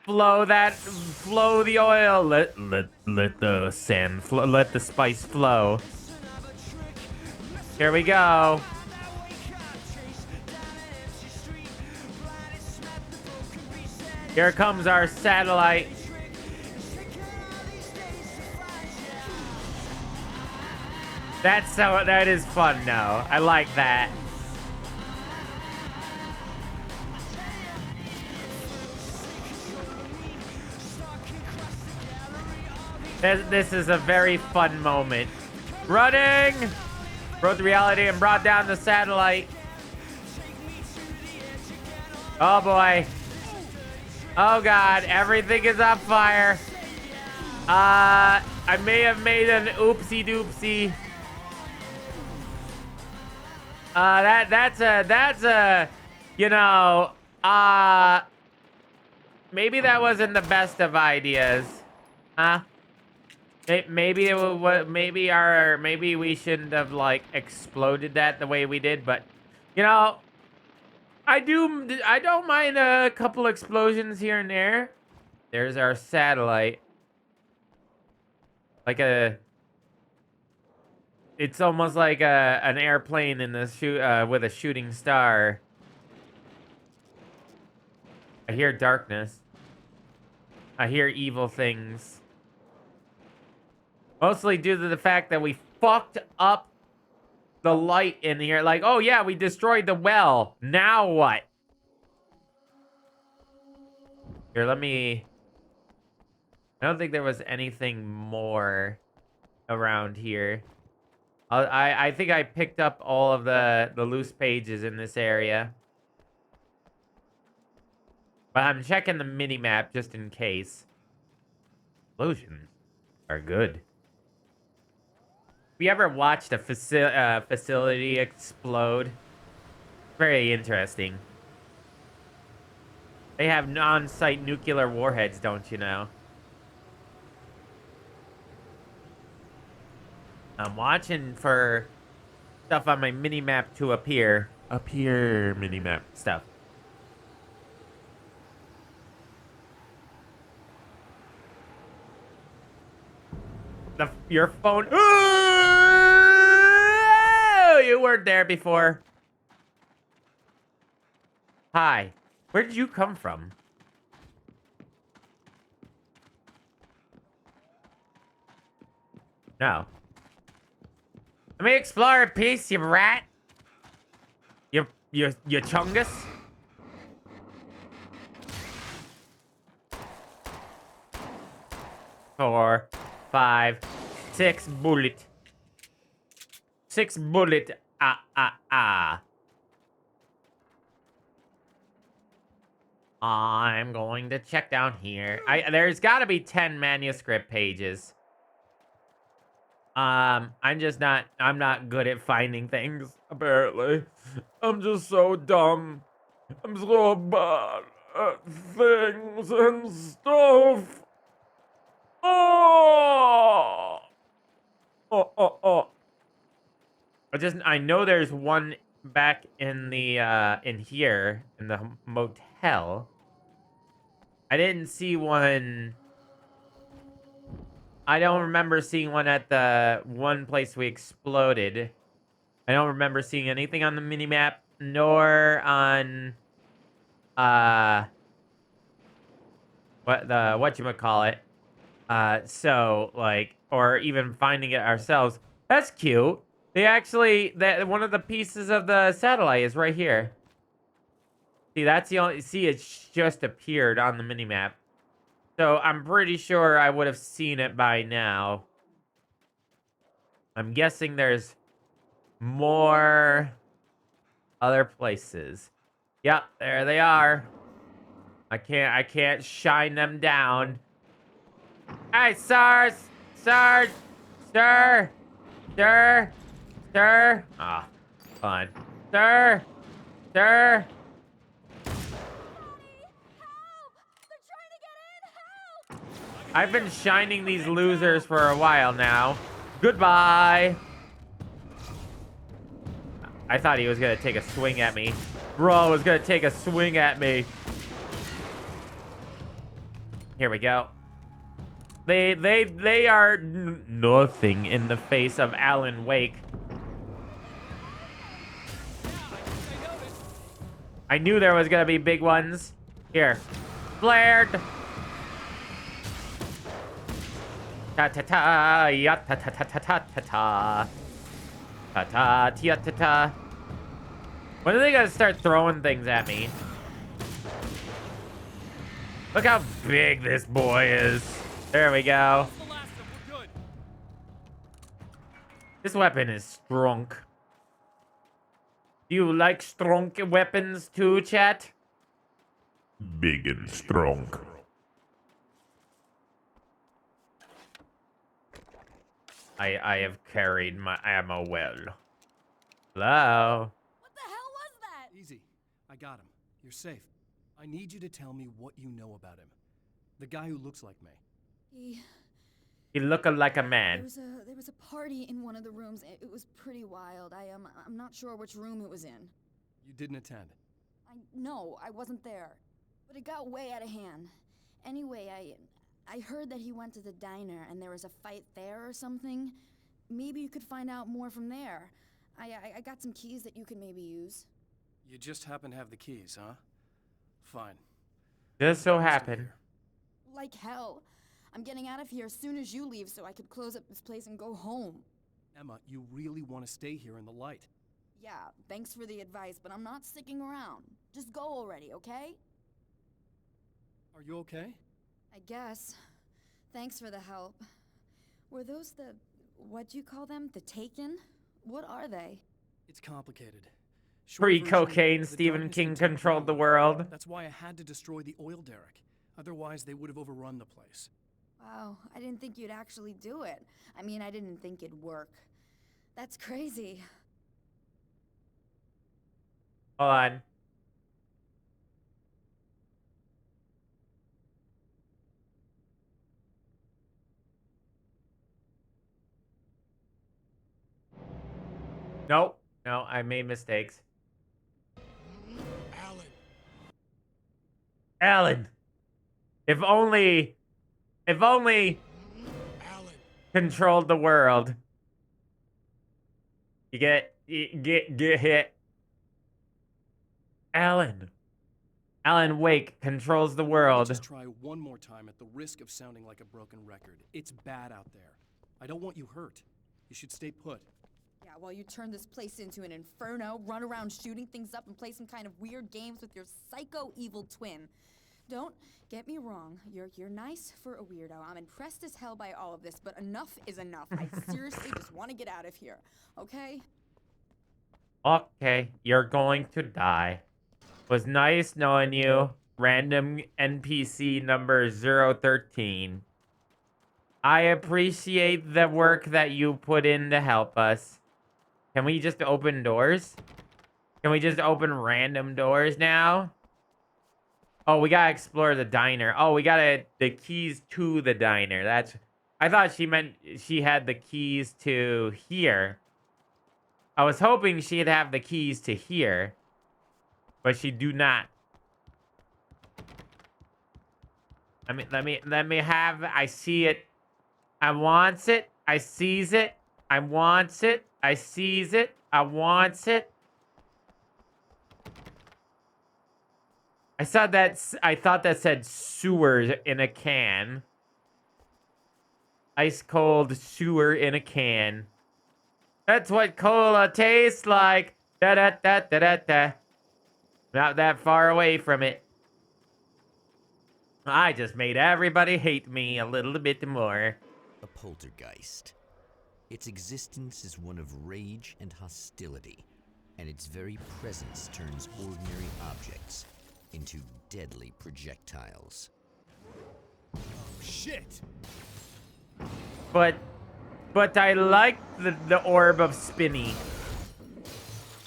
[SPEAKER 2] Flow the oil. Let the sand flow. Let the spice flow. Here we go. Here comes our satellite. That is fun now. I like that. This is a very fun moment. Running! Broke the reality and brought down the satellite. Oh boy. Oh god, everything is on fire. I may have made an oopsie doopsie. That's a, you know, maybe that wasn't the best of ideas. Huh? Maybe it was, maybe we shouldn't have like exploded that the way we did, but you know, I don't mind a couple explosions here and there. There's our satellite. Like it's almost like an airplane in the with a shooting star. I hear darkness. I hear evil things. Mostly due to the fact that we fucked up the light in here. Like, oh yeah, we destroyed the well. Now what? Here, let me... I don't think there was anything more around here. I think I picked up all of the loose pages in this area. But I'm checking the mini-map just in case. Explosions are good. Have you ever watched a facility explode? Very interesting. They have on-site nuclear warheads, don't you know? I'm watching for stuff on my mini-map to appear. up here minimap stuff. Your phone. Oh, you weren't there before. Hi. Where did you come from? No. Let me explore a piece, you rat. You chungus. 4, 5, 6 bullet. 6 bullet. I'm going to check down here. There's got to be 10 manuscript pages. I'm not good at finding things, apparently. I'm just so dumb. I'm so bad at things and stuff. Oh! I know there's one back in the, in here, in the motel. I didn't see one. I don't remember seeing one at the one place we exploded. I don't remember seeing anything on the minimap, nor on, whatchamacallit. So, like, or even finding it ourselves. That's cute. They actually, one of the pieces of the satellite is right here. See, that's the only, see, it's just appeared on the minimap. So, I'm pretty sure I would have seen it by now. I'm guessing there's more other places. Yep, there they are. I can't shine them down. Hey, sirs! Sir! Sir! Sir! Sir! Ah, fine. Sir! Sir! I've been shining these losers for a while now. Goodbye! I thought he was gonna take a swing at me. Bro was gonna take a swing at me. Here we go. They are nothing in the face of Alan Wake. I knew there was gonna be big ones. Here. Flared. Ta ta ta ya ta ta ta ta ta ta ta. Ta ta tia ta ta. When are they gonna start throwing things at me? Look how big this boy is. There we go. This weapon is strong. Do you like strong weapons too, chat?
[SPEAKER 3] Big and strong.
[SPEAKER 2] I have carried my ammo well. Hello?
[SPEAKER 5] What the hell was that?
[SPEAKER 4] Easy. I got him. You're safe. I need you to tell me what you know about him. The guy who looks like me.
[SPEAKER 2] He looked like a man.
[SPEAKER 5] There was a party in one of the rooms. It was pretty wild. I'm not sure which room it was in.
[SPEAKER 4] You didn't attend?
[SPEAKER 5] No, I wasn't there. But it got way out of hand. Anyway, I heard that he went to the diner and there was a fight there or something. Maybe you could find out more from there. I got some keys that you could maybe use.
[SPEAKER 4] You just happen to have the keys, huh? Fine.
[SPEAKER 2] Just so happened.
[SPEAKER 5] Like hell. I'm getting out of here as soon as you leave so I could close up this place and go home.
[SPEAKER 4] Emma, you really want to stay here in the light.
[SPEAKER 5] Yeah, thanks for the advice, but I'm not sticking around. Just go already, okay?
[SPEAKER 4] Are you okay?
[SPEAKER 5] I guess. Thanks for the help. Were those what'd you call them? The Taken? What are they?
[SPEAKER 4] It's complicated.
[SPEAKER 2] Pre-cocaine, Stephen King controlled the world.
[SPEAKER 4] That's why I had to destroy the oil derrick. Otherwise, they would have overrun the place.
[SPEAKER 5] Wow, I didn't think you'd actually do it. I mean, I didn't think it'd work. That's crazy.
[SPEAKER 2] Hold on. Nope. No, I made mistakes. Alan. If only
[SPEAKER 1] Alan.
[SPEAKER 2] controlled the world. You get hit. Alan. Alan Wake controls the world.
[SPEAKER 6] Just try one more time at the risk of sounding like a broken record. It's bad out there. I don't want you hurt. You should stay put.
[SPEAKER 5] Yeah, while you turn this place into an inferno, run around shooting things up and play some kind of weird games with your psycho evil twin. Don't get me wrong, you're nice for a weirdo. I'm impressed as hell by all of this, but enough is enough. I seriously just want to get out of here, okay?
[SPEAKER 2] Okay, you're going to die. Was nice knowing you. Random NPC number 013. I appreciate the work that you put in to help us. Can we just open doors? Can we just open random doors now? Oh, we gotta explore the diner. Oh, we gotta the keys to the diner. That's I thought she meant she had the keys to here. I was hoping she'd have the keys to here, but she do not. Let me have. I see it. I wants it. I sees it. I wants it. I sees it. I wants it. I thought that said sewers in a can. Ice cold sewer in a can. That's what cola tastes like. Da da da da da da. Not that far away from it. I just made everybody hate me a little bit more.
[SPEAKER 7] A poltergeist. Its existence is one of rage and hostility, and its very presence turns ordinary objects into deadly projectiles.
[SPEAKER 6] Oh, shit!
[SPEAKER 2] But I like the orb of Spinny.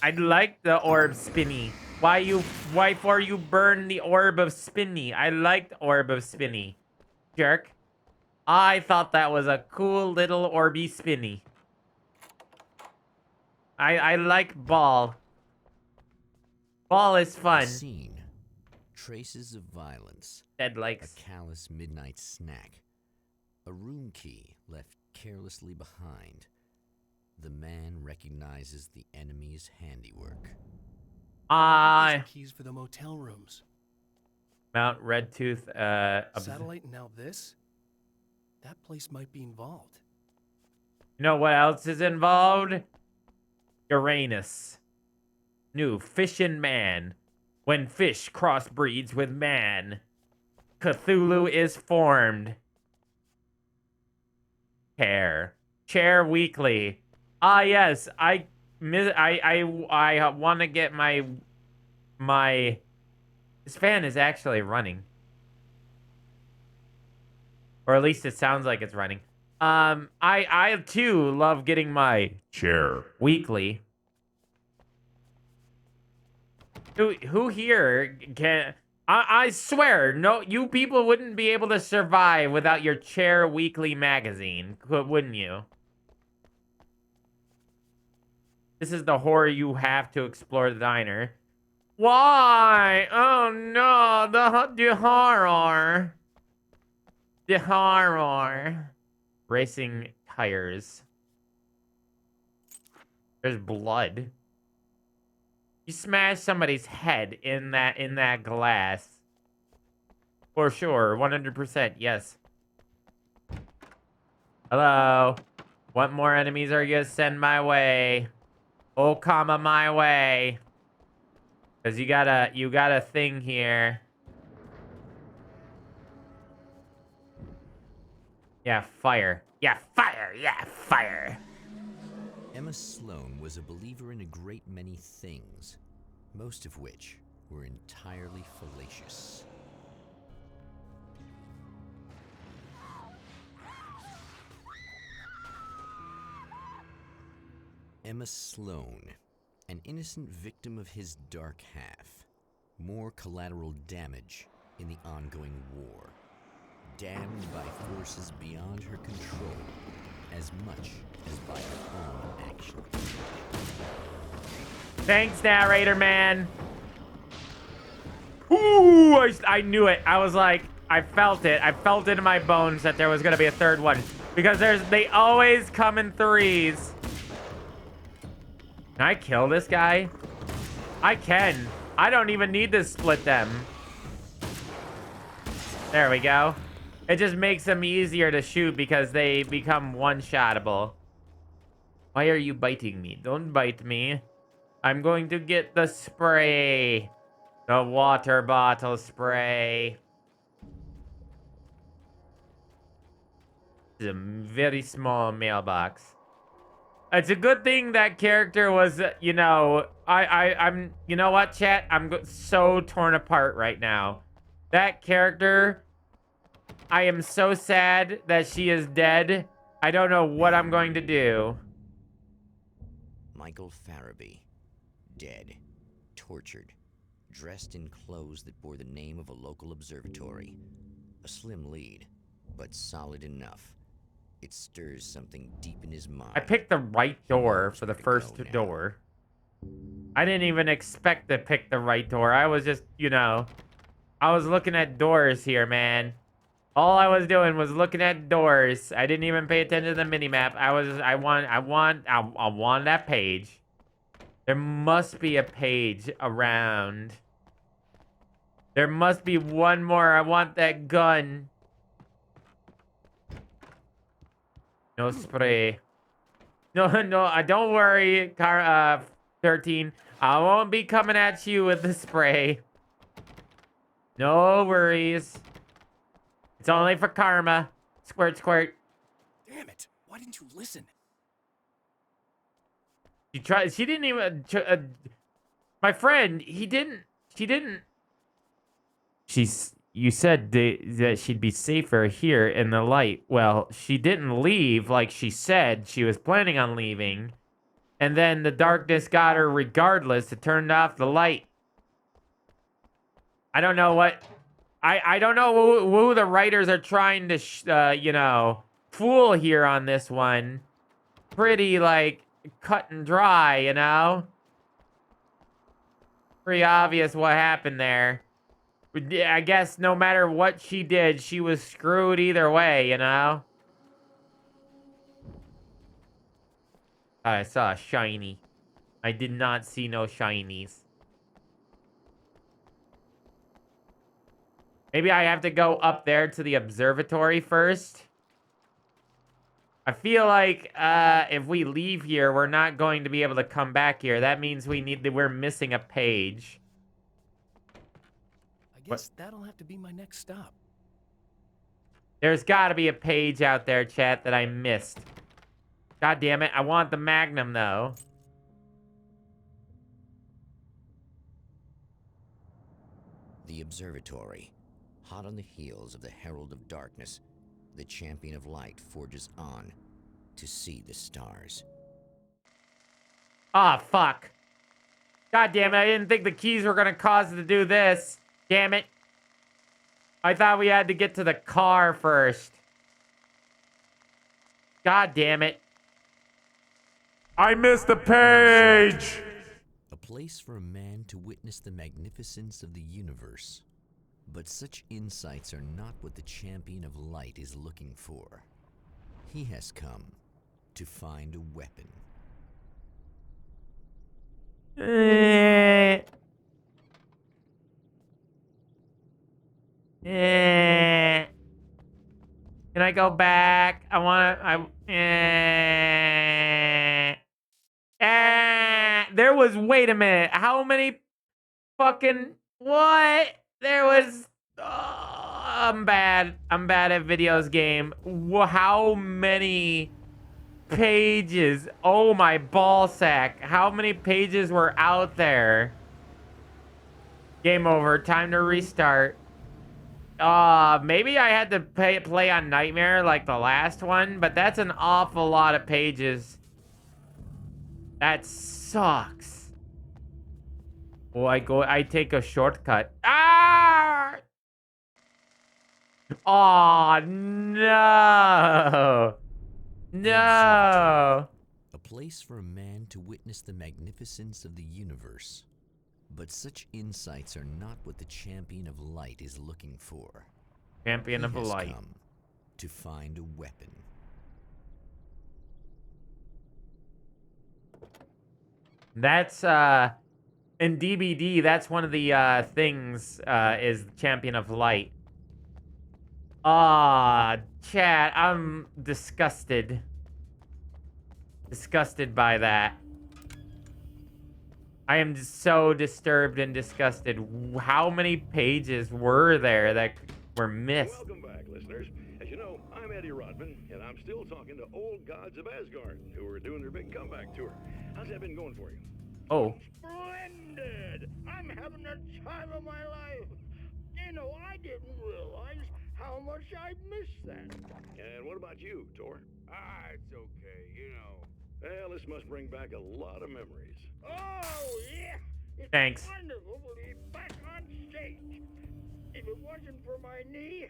[SPEAKER 2] I like the orb Spinny. Why for you burn the orb of Spinny? I liked orb of Spinny. Jerk. I thought that was a cool little orby Spinny. I like Ball. Ball is fun.
[SPEAKER 7] Scene. Traces of violence.
[SPEAKER 2] Dead likes.
[SPEAKER 7] A callous midnight snack. A room key left carelessly behind. The man recognizes the enemy's handiwork.
[SPEAKER 6] Keys for the motel rooms.
[SPEAKER 2] Mount Redtooth.
[SPEAKER 6] Satellite and now this? That place might be involved.
[SPEAKER 2] You know what else is involved? Uranus. New Fishin' Man. When fish crossbreeds with man, Cthulhu is formed. Chair Weekly. Ah, yes. I want to get my. This fan is actually running, or at least it sounds like it's running. I too love getting my
[SPEAKER 3] Chair
[SPEAKER 2] Weekly. Who here can... I swear, no, you people wouldn't be able to survive without your Chair Weekly magazine, wouldn't you? This is the horror you have to explore the diner. Why? Oh no, the horror. The horror. Racing tires. There's blood. You smash somebody's head in that glass. For sure, 100%, yes. Hello. What more enemies are you gonna send my way? Oh, comma my way. Cause you got a thing here. Yeah, fire. Yeah, fire. Yeah, fire.
[SPEAKER 7] Emma Sloan was a believer in a great many things, most of which were entirely fallacious. Emma Sloan, an innocent victim of his dark half. More collateral damage in the ongoing war. Damned by forces beyond her control, as much as by her own action.
[SPEAKER 2] Thanks, narrator man. Ooh, I knew it. I was like, I felt it. I felt it in my bones that there was gonna be a third one. Because they always come in threes. Can I kill this guy? I can. I don't even need to split them. There we go. It just makes them easier to shoot because they become one-shottable. Why are you biting me? Don't bite me. I'm going to get the spray. The water bottle spray. It's a very small mailbox. It's a good thing that character was, you know, I'm, you know what, chat? I'm so torn apart right now. That character, I am so sad that she is dead. I don't know what I'm going to do.
[SPEAKER 7] Michael Farabee, dead, tortured, dressed in clothes that bore the name of a local observatory. A slim lead, but solid enough. It stirs something deep in his mind.
[SPEAKER 2] I picked the right door for the first door. I didn't even expect to pick the right door. I was just, you know, I was looking at doors here, man. All I was doing was looking at doors. I didn't even pay attention to the minimap. I want that page. There must be a page around. There must be one more. I want that gun. No spray. No, don't worry, 13. I won't be coming at you with the spray. No worries. It's only for karma. Squirt, squirt.
[SPEAKER 4] Damn it. Why didn't you listen?
[SPEAKER 2] She tried. She didn't even. My friend, she didn't. You said that she'd be safer here in the light. Well, she didn't leave like she said she was planning on leaving. And then the darkness got her regardless. It turned off the light. I don't know what... I don't know who the writers are trying to, you know, fool here on this one. Pretty, like, cut and dry, you know? Pretty obvious what happened there. I guess no matter what she did, she was screwed either way, you know? I saw a shiny. I did not see no shinies. Maybe I have to go up there to the observatory first. I feel like if we leave here, we're not going to be able to come back here. That means we're missing a page.
[SPEAKER 4] I guess that'll have to be my next stop.
[SPEAKER 2] There's got to be a page out there, chat, that I missed. God damn it. I want the Magnum, though.
[SPEAKER 7] The observatory. Hot on the heels of the Herald of Darkness, the Champion of Light forges on to see the stars.
[SPEAKER 2] Ah, fuck. God damn it. I didn't think the keys were going to cause it to do this. Damn it. I thought we had to get to the car first. God damn it.
[SPEAKER 3] I missed the page!
[SPEAKER 7] A place for a man to witness the magnificence of the universe. But such insights are not what the Champion of Light is looking for. He has come to find a weapon.
[SPEAKER 2] Can I go back? I want to... There was... Wait a minute. How many fucking... What? There was... I'm bad. I'm bad at videos game. How many pages? Oh, my ball sack. How many pages were out there? Game over. Time to restart. Maybe I had to play on Nightmare like the last one, but that's an awful lot of pages. That sucks. Oh, I take a shortcut. Ah! Oh, no. No.
[SPEAKER 7] A place for a man to witness the magnificence of the universe. But such insights are not what the Champion of Light is looking for.
[SPEAKER 2] Champion of
[SPEAKER 7] He has
[SPEAKER 2] Light.
[SPEAKER 7] come to find a weapon.
[SPEAKER 2] That's in DBD, that's one of the things is Champion of Light. Ah, chat, I'm disgusted. Disgusted by that. I am so disturbed and disgusted. How many pages were there that were missed?
[SPEAKER 8] Welcome back, listeners. As you know, I'm Eddie Rodman, and I'm still talking to old gods of Asgard, who are doing their big comeback tour. How's that been going for you?
[SPEAKER 2] Oh.
[SPEAKER 12] Splendid! I'm having the time of my life. You know, I didn't realize how much I missed that.
[SPEAKER 8] And what about you, Tor?
[SPEAKER 12] It's okay, you know.
[SPEAKER 8] Well, this must bring back a lot of memories.
[SPEAKER 12] Oh, yeah! It's
[SPEAKER 2] Thanks.
[SPEAKER 12] wonderful to be back on stage. If it wasn't for my knee,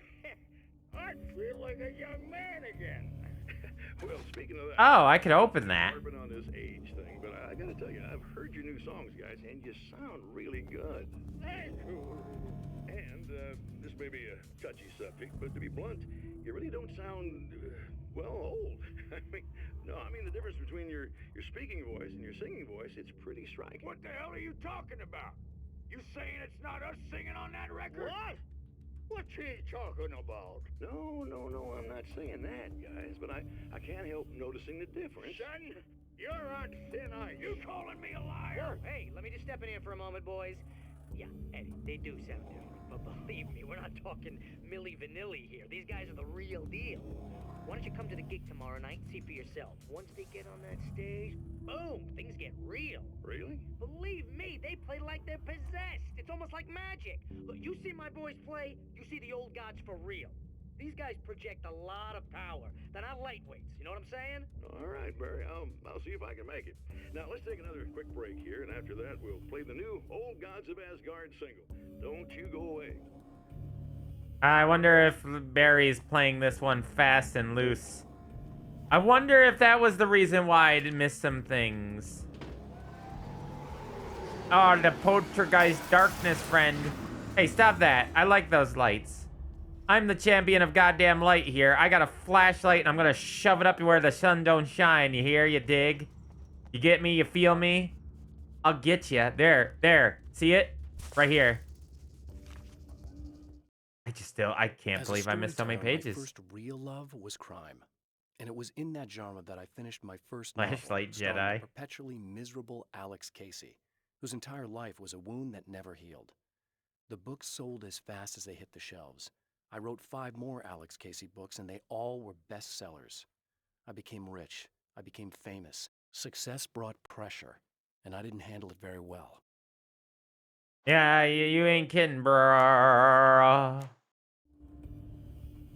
[SPEAKER 12] I'd feel like a young man again.
[SPEAKER 8] Well, speaking of that...
[SPEAKER 2] Oh, I could open that.
[SPEAKER 8] Harping on this age thing, but I gotta tell you, I've heard your new songs, guys, and you sound really good.
[SPEAKER 12] Thank you.
[SPEAKER 8] And this may be a touchy subject, but to be blunt, you really don't sound, well, old. I mean the difference between your speaking voice and your singing voice, it's pretty striking.
[SPEAKER 12] What the hell are you talking about? You saying it's not us singing on that record? What? What's he talking about?
[SPEAKER 8] No, I'm not saying that, guys, but I can't help noticing the difference.
[SPEAKER 12] Son, you're on thin ice. You calling me a liar?
[SPEAKER 9] Whoa, hey, let me just step in here for a moment, boys. Yeah, Eddie, they do sound different. But believe me, we're not talking Milli Vanilli here. These guys are the real deal. Why don't you come to the gig tomorrow night and see for yourself? Once they get on that stage, boom, things get real.
[SPEAKER 8] Really?
[SPEAKER 9] Believe me, they play like they're possessed. It's almost like magic. Look, you see my boys play, you see the old gods for real. These guys project a lot of power. They're not lightweights, you know what I'm saying?
[SPEAKER 8] All right, Barry, I'll see if I can make it. Now, let's take another quick break here, and after that, we'll play the new Old Gods of Asgard single. Don't you go away.
[SPEAKER 2] I wonder if Barry's playing this one fast and loose. I wonder if that was the reason why I missed some things. Oh, the poltergeist darkness friend. Hey, stop that. I like those lights. I'm the champion of goddamn light here. I got a flashlight and I'm gonna shove it up where the sun don't shine. You hear? You dig? You get me? You feel me? I'll get you. There. See it? Right here. I can't believe I missed so many pages.
[SPEAKER 4] My first real love was crime. And it was in that genre that I finished my first novel,
[SPEAKER 2] Flashlight
[SPEAKER 4] starring
[SPEAKER 2] Jedi.
[SPEAKER 4] the perpetually miserable Alex Casey, whose entire life was a wound that never healed. The books sold as fast as they hit the shelves. I wrote 5 more Alex Casey books, and they all were bestsellers. I became rich. I became famous. Success brought pressure, and I didn't handle it very well.
[SPEAKER 2] Yeah, you ain't kidding, bro.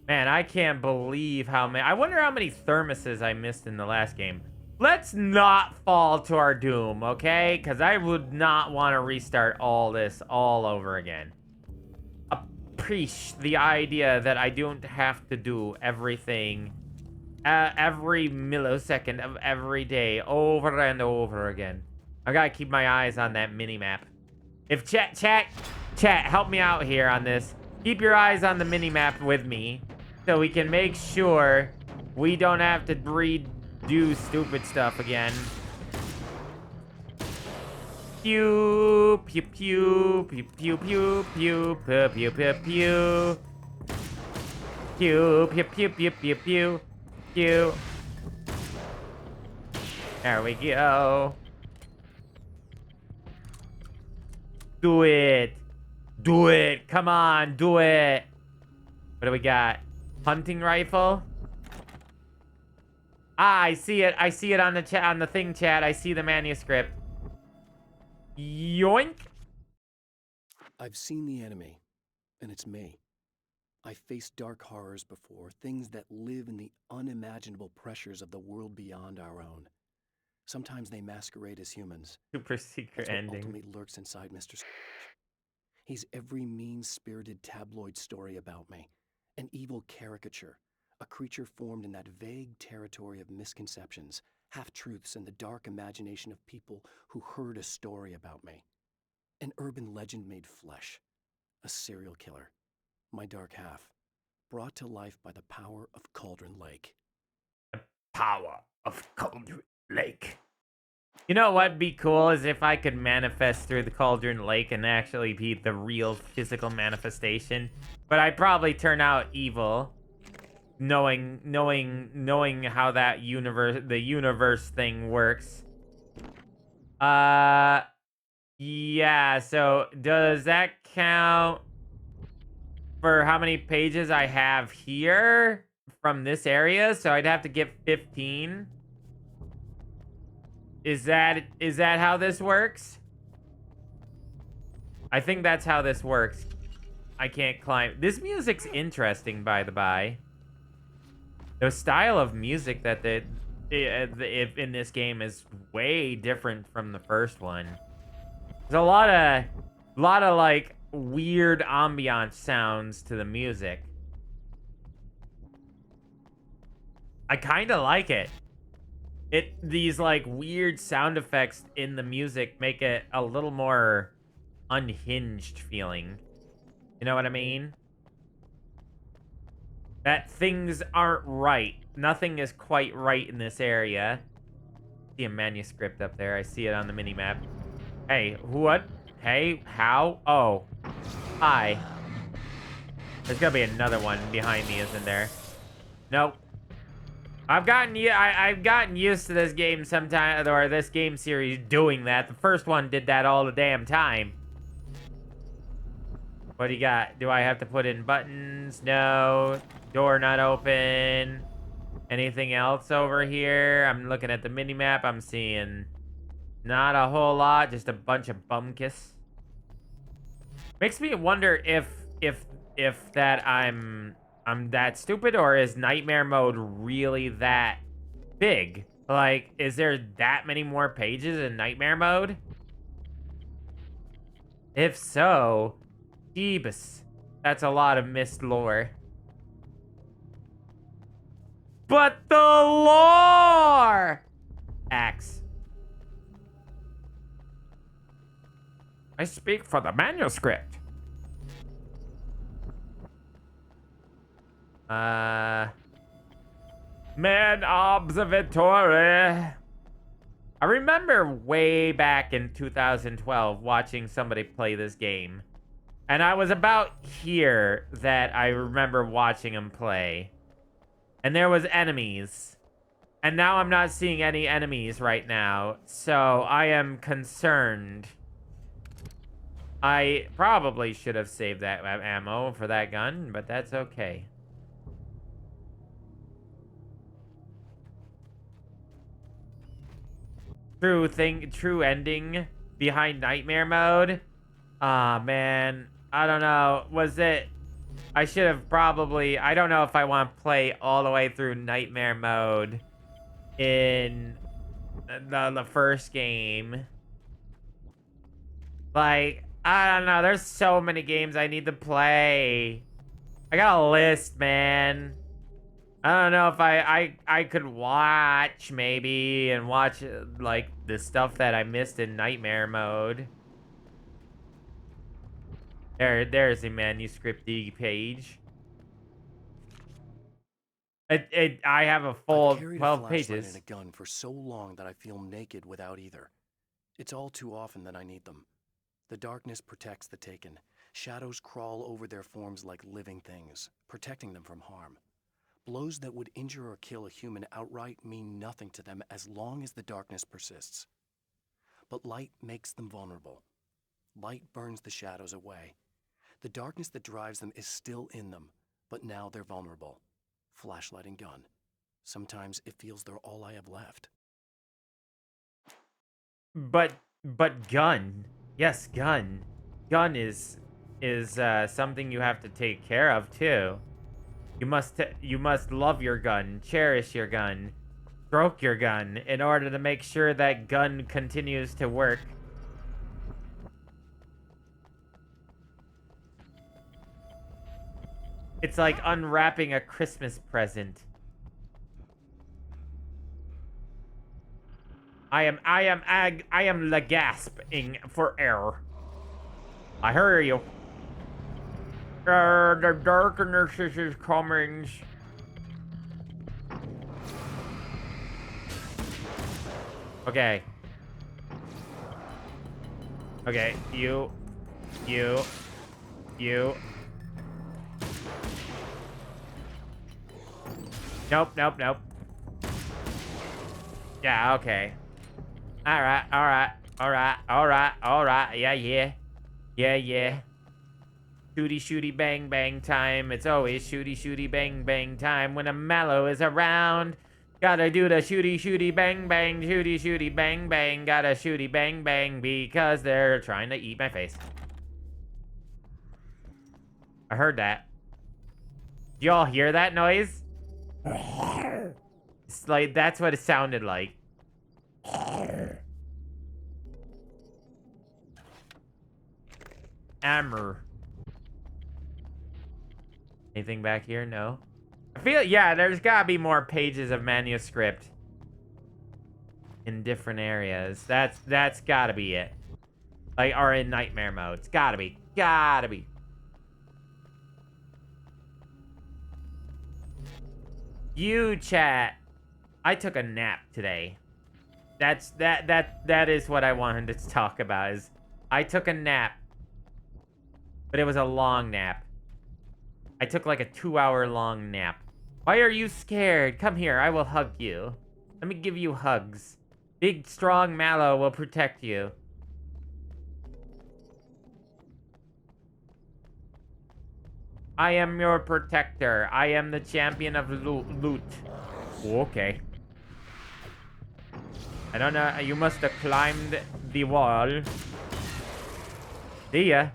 [SPEAKER 2] Man, I can't believe how many... I wonder how many thermoses I missed in the last game. Let's not fall to our doom, okay? Because I would not want to restart all this all over again. Appreciate the idea that I don't have to do everything every millisecond of every day over and over again. I gotta keep my eyes on that mini-map. If chat, help me out here on this. Keep your eyes on the mini-map with me so we can make sure we don't have to redo stupid stuff again. Pew, pew, pew, pew, pew, pew, pew, pew, pew, pew, pew. Pew, pew, pew, pew, pew, pew, pew. There we go. Do it. Do it. Come on, do it. What do we got? Hunting rifle? Ah, I see it. I see it on the chat, on the thing chat. I see the manuscript. Yoink.
[SPEAKER 4] I've seen the enemy, and it's me. I faced dark horrors before, things that live in the unimaginable pressures of the world beyond our own. Sometimes they masquerade as humans.
[SPEAKER 2] Super secret
[SPEAKER 4] That's what
[SPEAKER 2] ending.
[SPEAKER 4] ultimately lurks inside Mr. He's every mean-spirited tabloid story about me, an evil caricature, a creature formed in that vague territory of misconceptions, half-truths, and the dark imagination of people who heard a story about me. An urban legend made flesh. A serial killer. My dark half. Brought to life by the power of Cauldron Lake.
[SPEAKER 2] Power of Cauldron Lake. You know what'd be cool is if I could manifest through the Cauldron Lake and actually be the real physical manifestation. But I'd probably turn out evil, knowing how that the universe thing works. Yeah, so does that count for how many pages I have here from this area? So I'd have to get 15. Is that how this works? I think that's how this works. I can't climb. This music's interesting, by the by. The style of music that in this game is way different from the first one. There's a lot of like weird ambiance sounds to the music. I kind of like it. These like weird sound effects in the music make it a little more unhinged feeling. You know what I mean? That things aren't right. Nothing is quite right in this area. I see a manuscript up there. I see it on the mini-map. Hey, what? Hey, how? Oh. Hi. There's gotta be another one behind me, isn't there? Nope. I've gotten used to this game sometimes, or this game series doing that. The first one did that all the damn time. What do you got? Do I have to put in buttons? No. Door not open. Anything else over here? I'm looking at the mini-map. I'm seeing not a whole lot. Just a bunch of bumkiss. Makes me wonder if that I'm that stupid, or is nightmare mode really that big? Like, is there that many more pages in nightmare mode? If so, Jeebus, that's a lot of missed lore. But the lore! Axe. I speak for the manuscript. Man observatory. I remember way back in 2012 watching somebody play this game. And I was about here that I remember watching him play. And there was enemies. And now I'm not seeing any enemies right now. So I am concerned. I probably should have saved that ammo for that gun, but that's okay. True ending behind nightmare mode. Ah, man. I don't know. Was it... I should have probably... I don't know if I want to play all the way through nightmare mode in the first game. Like, I don't know. There's so many games I need to play. I got a list, man. I don't know if I could watch, maybe, and watch, like, the stuff that I missed in nightmare mode. There's a manuscript page. I have a full 12 pages.
[SPEAKER 4] And a gun for so long that I feel naked without either. It's all too often that I need them. The darkness protects the taken. Shadows crawl over their forms like living things, protecting them from harm. Blows that would injure or kill a human outright mean nothing to them as long as the darkness persists. But light makes them vulnerable. Light burns the shadows away. The darkness that drives them is still in them, but now they're vulnerable. Flashlight and gun. Sometimes it feels they're all I have left.
[SPEAKER 2] But gun. Yes, gun. Gun is something you have to take care of too. You must love your gun, cherish your gun, stroke your gun in order to make sure that gun continues to work. It's like unwrapping a Christmas present. I am gasping for air. I hear you. The darkness is coming. Okay. Okay, you. Nope. Yeah, okay. Alright. Yeah. Shooty bang bang time. It's always shooty bang bang time when a Mallow is around. Gotta do the shooty bang bang, shooty bang bang. Gotta shooty bang bang because they're trying to eat my face. I heard that. Y'all hear that noise? It's like, that's what it sounded like. Hammer. Anything back here? No. I feel, yeah, there's gotta be more pages of manuscript in different areas. That's gotta be it. Like, or in nightmare mode. It's gotta be. You chat. I took a nap today. That is what I wanted to talk about. Is I took a nap, but it was a long nap. I took like a 2-hour long nap. Why are you scared? Come here, I will hug you. Let me give you hugs. Big, strong Mallow will protect you. I am your protector. I am the champion of loot. Okay. I don't know. You must have climbed the wall. See ya.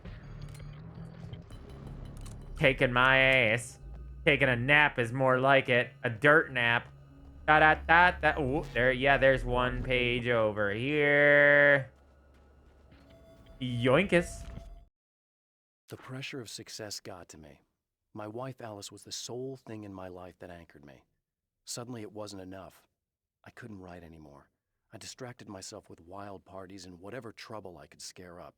[SPEAKER 2] Taking my ass. Taking a nap is more like it. A dirt nap. Da-da-da-da. Oh, there. Yeah, there's one page over here. Yoinkus.
[SPEAKER 4] The pressure of success got to me. My wife Alice was the sole thing in my life that anchored me. Suddenly it wasn't enough. I couldn't write anymore. I distracted myself with wild parties and whatever trouble I could scare up.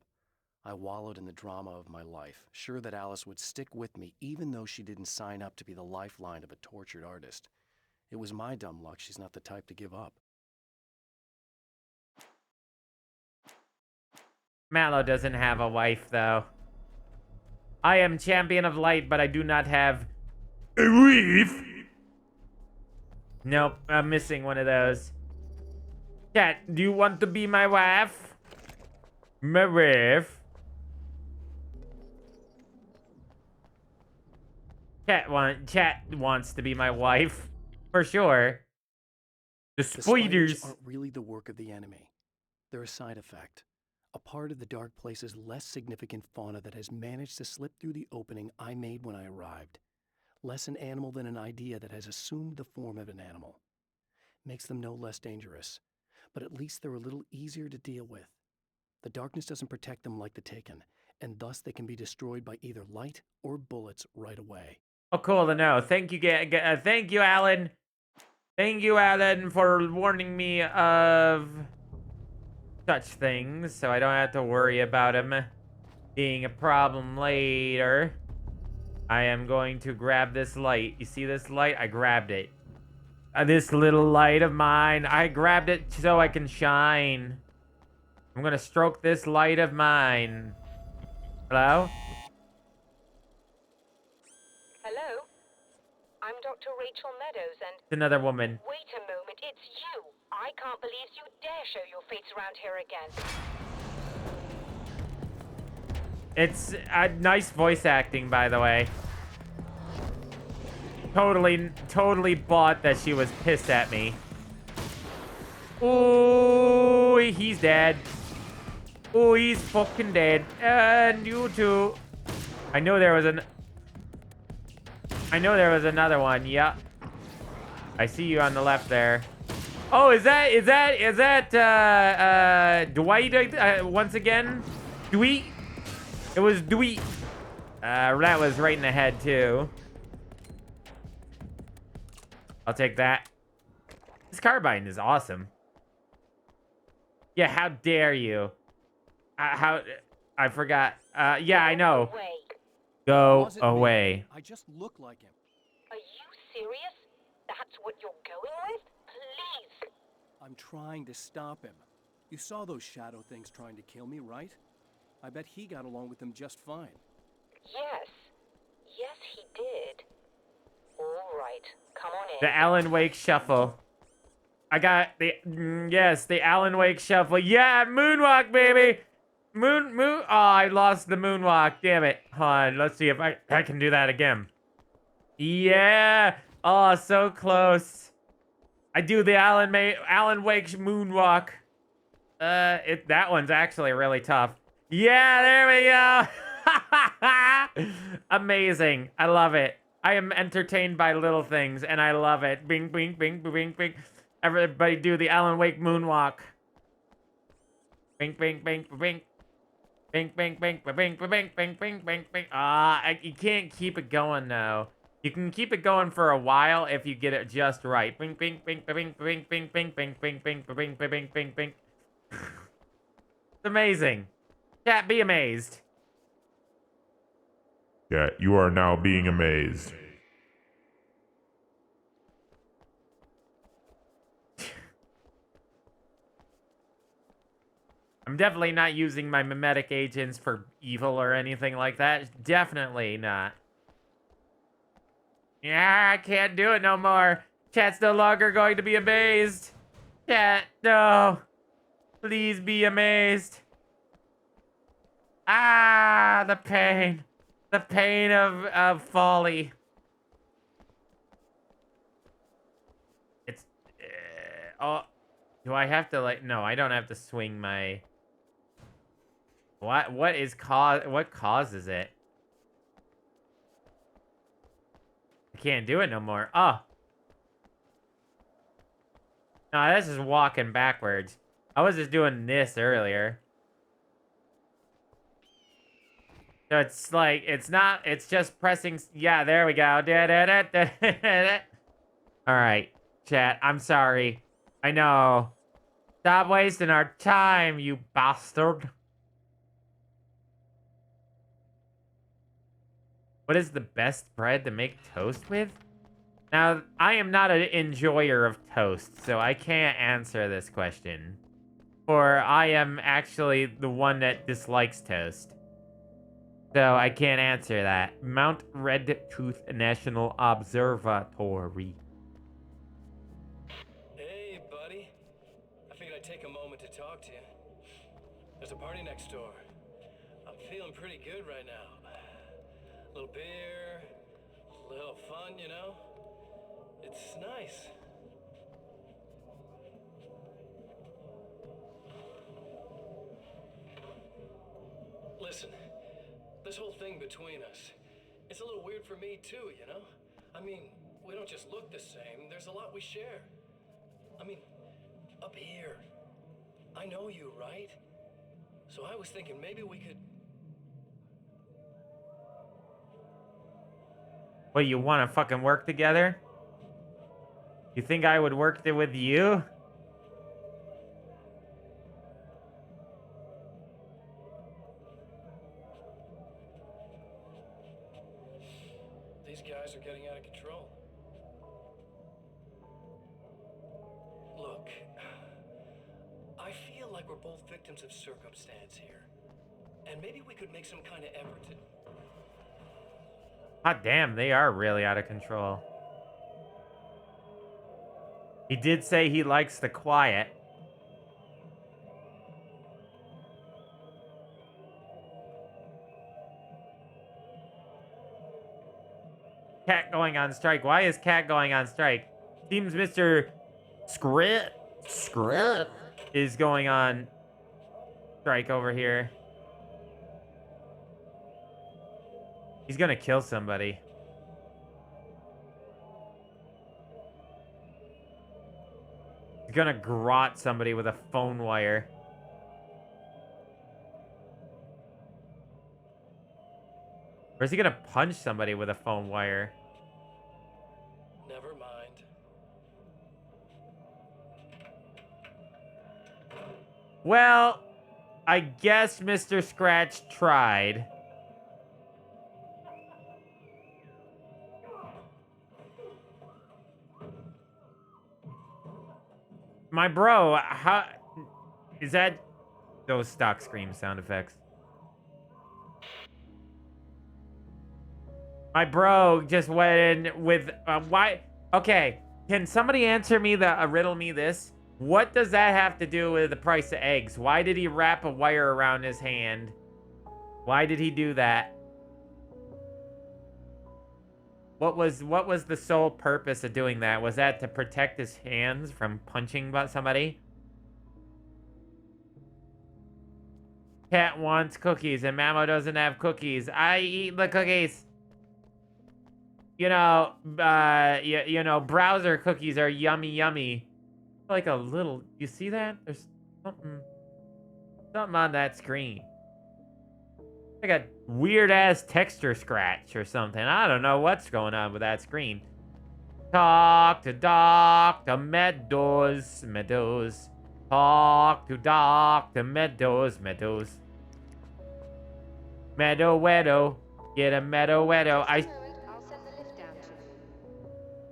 [SPEAKER 4] I wallowed in the drama of my life, sure that Alice would stick with me even though she didn't sign up to be the lifeline of a tortured artist. It was my dumb luck she's not the type to give up.
[SPEAKER 2] Mallow doesn't have a wife, though. I am champion of light, but I do not have a wife. Nope, I'm missing one of those. Chat, do you want to be my wife? My wife? Chat wants to be my wife. For sure. The spiders
[SPEAKER 4] aren't really the work of the enemy. They're a side effect. A part of the dark place's less significant fauna that has managed to slip through the opening I made when I arrived. Less an animal than an idea that has assumed the form of an animal. Makes them no less dangerous, but at least they're a little easier to deal with. The darkness doesn't protect them like the Taken, and thus they can be destroyed by either light or bullets right away.
[SPEAKER 2] Oh, cool to know. Thank you, thank you, Alan. Thank you, Alan, for warning me of such things, so I don't have to worry about him being a problem later. I am going to grab this light. You see this light? I grabbed it. This little light of mine. I grabbed it so I can shine. I'm gonna stroke this light of mine. Hello?
[SPEAKER 13] Hello? I'm Dr. Rachel Meadows and...
[SPEAKER 2] It's another woman.
[SPEAKER 13] Wait a moment, it's you! I can't believe you dare show your face around here again.
[SPEAKER 2] It's nice voice acting, by the way. Totally bought that she was pissed at me. Oh, he's dead. Oh, he's fucking dead. And you too. I know there was another one. Yeah. I see you on the left there. Oh, is that Dwight once again? Dwight? It was Dwight. That was right in the head too. I'll take that. This carbine is awesome. Yeah, how dare you? I forgot. Yeah, I know.
[SPEAKER 13] Away.
[SPEAKER 2] Go
[SPEAKER 10] Wasn't me.
[SPEAKER 2] away.
[SPEAKER 10] I just look like him.
[SPEAKER 13] Are you serious? That's what you're going with? Please.
[SPEAKER 10] I'm trying to stop him. You saw those shadow things trying to kill me, right? I bet he got along with them just fine.
[SPEAKER 13] Yes. Yes, he did. All right. Come on in.
[SPEAKER 2] The Alan Wake shuffle. I got the yes, the Alan Wake shuffle. Yeah, moonwalk, baby. Moon. Oh, I lost the moonwalk. Damn it. Hold on. Let's see if I can do that again. Yeah. Oh, so close. I do the Alan Wake moonwalk. That one's actually really tough. Yeah, there we go. Amazing. I love it. I am entertained by little things, and I love it. Bing, bing, bing, bing, bing. Everybody do the Alan Wake moonwalk. Bing, bing, bing, bing. Bing, bing, bing, bing, bing, bing, bing, bing, bing, bing. You can't keep it going, though. You can keep it going for a while if you get it just right. Bing, bing, bing, bing, bing, bing, bing, bing, bing, bing, bing, bing, bing, bing. It's amazing. Chat, be amazed.
[SPEAKER 3] Yeah, you are now being amazed.
[SPEAKER 2] I'm definitely not using my mimetic agents for evil or anything like that. Definitely not. Yeah, I can't do it no more. Chat's no longer going to be amazed. Chat, no. Please be amazed. Ah, the pain. The pain of folly. It's... oh, do I have to, like... No, I don't have to swing my... What causes it? I can't do it no more. Oh. No, this is walking backwards. I was just doing this earlier. So it's like, it's just pressing, yeah, there we go. Alright, chat, I'm sorry. I know. Stop wasting our time, you bastard. What is the best bread to make toast with? Now, I am not an enjoyer of toast, so I can't answer this question. For I am actually the one that dislikes toast. So I can't answer that. Mount Red Tooth National Observatory.
[SPEAKER 6] Hey, buddy. I figured I'd take a moment to talk to you. There's a party next door. I'm feeling pretty good right now. A little beer, a little fun, you know? It's nice. Listen, this whole thing between us, it's a little weird for me too, you know? I mean, we don't just look the same, there's a lot we share. I mean, up here, I know you, right? So I was thinking maybe we could...
[SPEAKER 2] What, you want to fucking work together? You think I would work there with you?
[SPEAKER 6] These guys are getting out of control. Look, I feel like we're both victims of circumstance here. And maybe we could make some kind of effort to...
[SPEAKER 2] Hot damn, they are really out of control. He did say he likes the quiet. Cat going on strike. Why is Cat going on strike? Seems Mr. Script is going on strike over here. He's gonna kill somebody. He's gonna grot somebody with a phone wire. Or is he gonna punch somebody with a phone wire?
[SPEAKER 6] Never mind.
[SPEAKER 2] Well, I guess Mr. Scratch tried. My bro, how is that those stock scream sound effects? My bro just went in with why? Okay, can somebody answer me riddle me this? What does that have to do with the price of eggs? Why did he wrap a wire around his hand? Why did he do that? What was the sole purpose of doing that? Was that to protect his hands from punching somebody? Cat wants cookies and Mamo doesn't have cookies. I eat the cookies. You know, you know, browser cookies are yummy, yummy. Like a little, you see that? There's something on that screen. Like a weird ass texture scratch or something. I don't know what's going on with that screen. Talk to Dr. Meadows. Talk to Dr. Meadows. Meadow. Get a Meadow.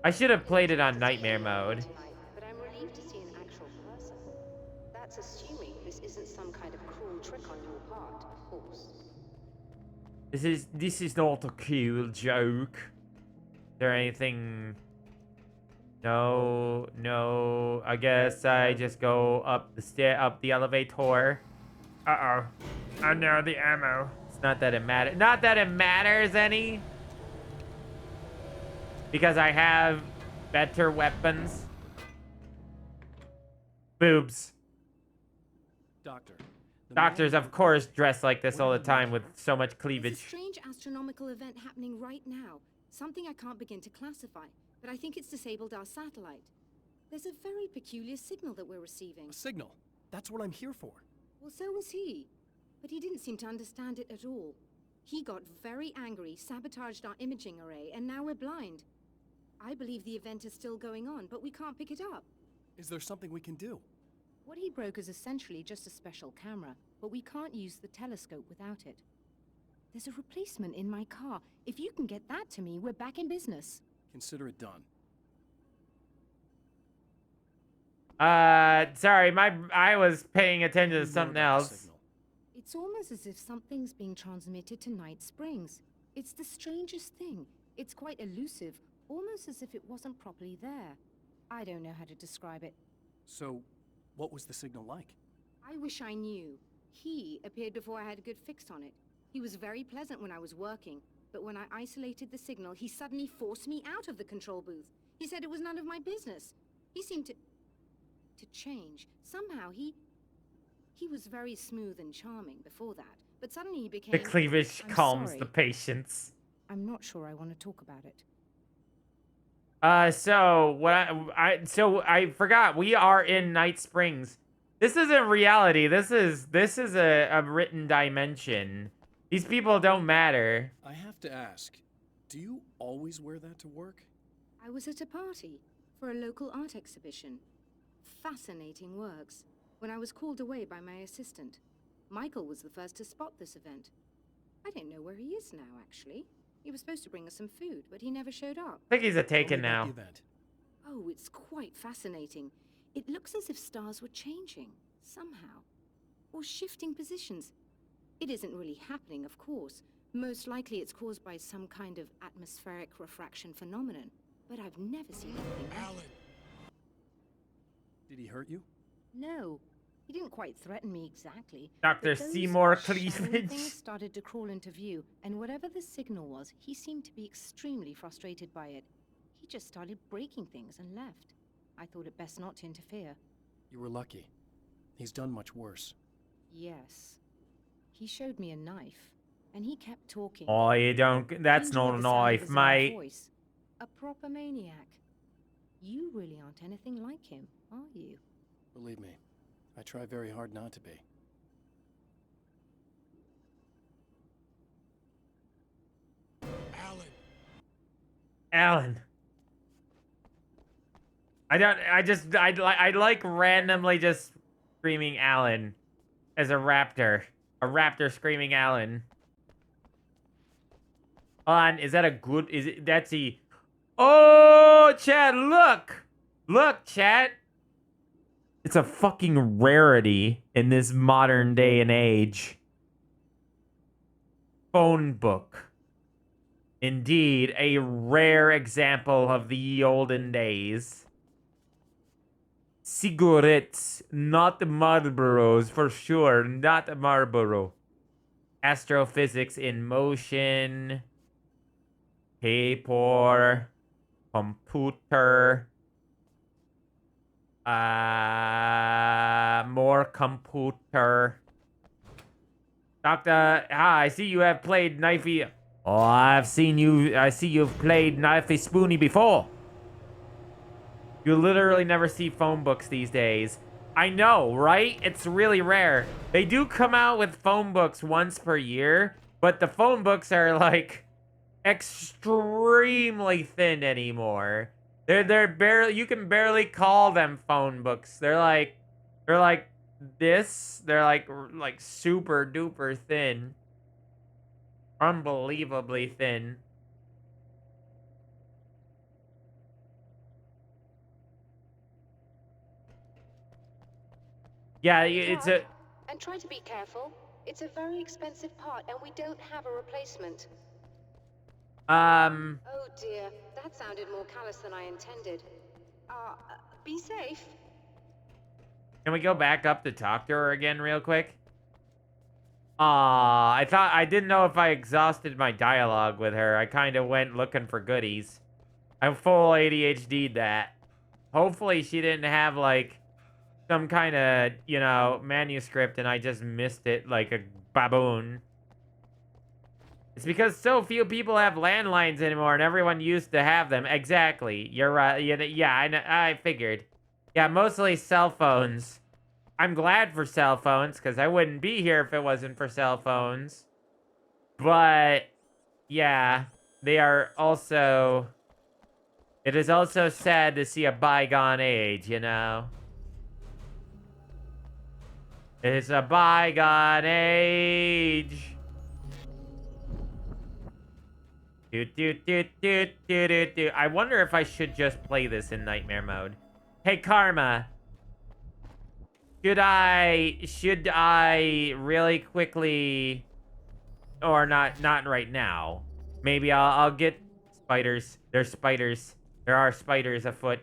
[SPEAKER 2] I should have played it on nightmare mode.
[SPEAKER 13] But I'm relieved to see an actual person. That's assuming this isn't some kind of cruel trick on your part, of course.
[SPEAKER 2] This is not a cool joke. Is there anything? No. I guess I just go up the elevator. Uh-oh. Oh no, the ammo. It's not that it matters. Not that it matters any. Because I have better weapons. Boobs. Doctors, of course, dress like this all the time with so much
[SPEAKER 14] There's a
[SPEAKER 2] cleavage.
[SPEAKER 14] strange astronomical event happening right now. Something I can't begin to classify, but I think it's disabled our satellite. There's a very peculiar signal that we're receiving.
[SPEAKER 4] A signal? That's what I'm here for.
[SPEAKER 14] Well, so was he. But he didn't seem to understand it at all. He got very angry, sabotaged our imaging array, and now we're blind. I believe the event is still going on, but we can't pick it up.
[SPEAKER 4] Is there something we can do?
[SPEAKER 14] What he broke is essentially just a special camera, but we can't use the telescope without it. There's a replacement in my car. If you can get that to me, we're back in business.
[SPEAKER 4] Consider it done.
[SPEAKER 2] Sorry, I was paying attention to something else.
[SPEAKER 14] It's almost as if something's being transmitted to Night Springs. It's the strangest thing. It's quite elusive, almost as if it wasn't properly there. I don't know how to describe it.
[SPEAKER 4] So, what was the signal like?
[SPEAKER 14] I wish I knew. He appeared before I had a good fix on it. He was very pleasant when I was working, but when I isolated the signal, he suddenly forced me out of the control booth. He said it was none of my business. He seemed to change. Somehow he was very smooth and charming before that, but suddenly he became...
[SPEAKER 2] The cleavage
[SPEAKER 14] I'm
[SPEAKER 2] calms
[SPEAKER 14] sorry.
[SPEAKER 2] the patience.
[SPEAKER 14] I'm not sure I want to talk about it.
[SPEAKER 2] So what I forgot. We are in Night Springs. This isn't reality. This is a written dimension. These people don't matter.
[SPEAKER 4] I have to ask, do you always wear that to work?
[SPEAKER 14] I was at a party for a local art exhibition. Fascinating works. When I was called away by my assistant, Michael was the first to spot this event. I don't know where he is now, actually. He was supposed to bring us some food, but he never showed up.
[SPEAKER 2] I think he's a taken now.
[SPEAKER 14] Oh, it's quite fascinating. It looks as if stars were changing, somehow. Or shifting positions. It isn't really happening, of course. Most likely it's caused by some kind of atmospheric refraction phenomenon. But I've never seen anything like it.
[SPEAKER 4] Did he hurt you?
[SPEAKER 14] No. He didn't quite threaten me exactly.
[SPEAKER 2] Dr.
[SPEAKER 14] but those
[SPEAKER 2] Seymour
[SPEAKER 14] shiny
[SPEAKER 2] Cleavage.
[SPEAKER 14] things started to crawl into view, and whatever the signal was, he seemed to be extremely frustrated by it. He just started breaking things and left. I thought it best not to interfere.
[SPEAKER 4] You were lucky. He's done much worse.
[SPEAKER 14] Yes. He showed me a knife, and he kept talking.
[SPEAKER 2] Oh, you don't. That's
[SPEAKER 14] Enjoyed
[SPEAKER 2] not a
[SPEAKER 14] the sound of
[SPEAKER 2] knife,
[SPEAKER 14] his own
[SPEAKER 2] mate.
[SPEAKER 14] voice. A proper maniac. You really aren't anything like him, are you?
[SPEAKER 4] Believe me, I try very hard not to be.
[SPEAKER 2] Alan. I like randomly just screaming Alan. as a raptor screaming Alan. Hold on, is that a good, is it, that's the, oh, Chad, look, Chad. It's a fucking rarity in this modern day and age. Phone book. Indeed, a rare example of the olden days. Cigarettes, not Marlboros, for sure, not Marlboro. Astrophysics in motion. Paper. Computer. More computer. Doctor, I see you have played Knifey. Oh, I see you've played Knifey Spoony before. You literally never see phone books these days. I know, right? It's really rare. They do come out with phone books once per year, but the phone books are like extremely thin anymore. They're barely, you can barely call them phone books. They're like this. They're like super duper thin. Unbelievably thin. Yeah, it's a...
[SPEAKER 13] And try to be careful. It's a very expensive part, and we don't have a replacement. Oh dear, that sounded more callous than I intended. Be safe.
[SPEAKER 2] Can we go back up to talk to her again real quick? I didn't know if I exhausted my dialogue with her. I kind of went looking for goodies. I full ADHD'd that. Hopefully she didn't have, like, some kind of, you know, manuscript and I just missed it like a baboon. It's because so few people have landlines anymore and everyone used to have them. Exactly. You're right. Yeah, I figured. Yeah, mostly cell phones. I'm glad for cell phones because I wouldn't be here if it wasn't for cell phones. But, yeah, they are also... It is also sad to see a bygone age, you know? It's a bygone age. I wonder if I should just play this in nightmare mode. Hey, Karma. Should I really quickly, or not right now. Maybe I'll get spiders. There's spiders. There are spiders afoot.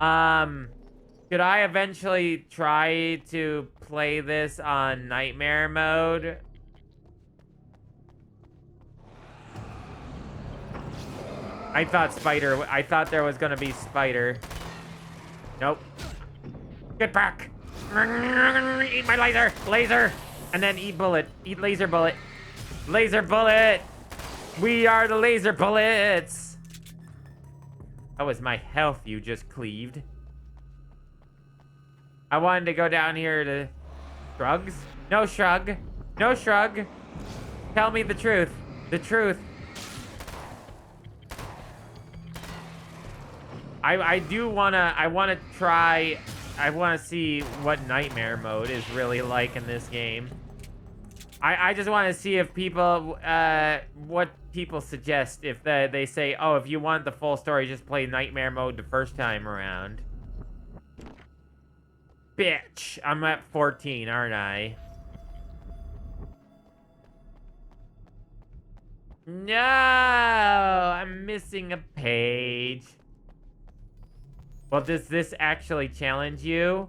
[SPEAKER 2] Should I eventually try to play this on nightmare mode? I thought there was gonna be spider. Nope. Get back! Eat my laser! Laser! And then eat bullet. Eat laser bullet. Laser bullet! We are the laser bullets! That was my health you just cleaved. I wanted to go down here to... Shrugs? No shrug. No shrug. Tell me the truth. The truth. I wanna see what nightmare mode is really like in this game. I just want to see if people, what people suggest. If they say, oh, if you want the full story, just play nightmare mode the first time around. Bitch, I'm at 14, aren't I? No, I'm missing a page. Well, does this actually challenge you?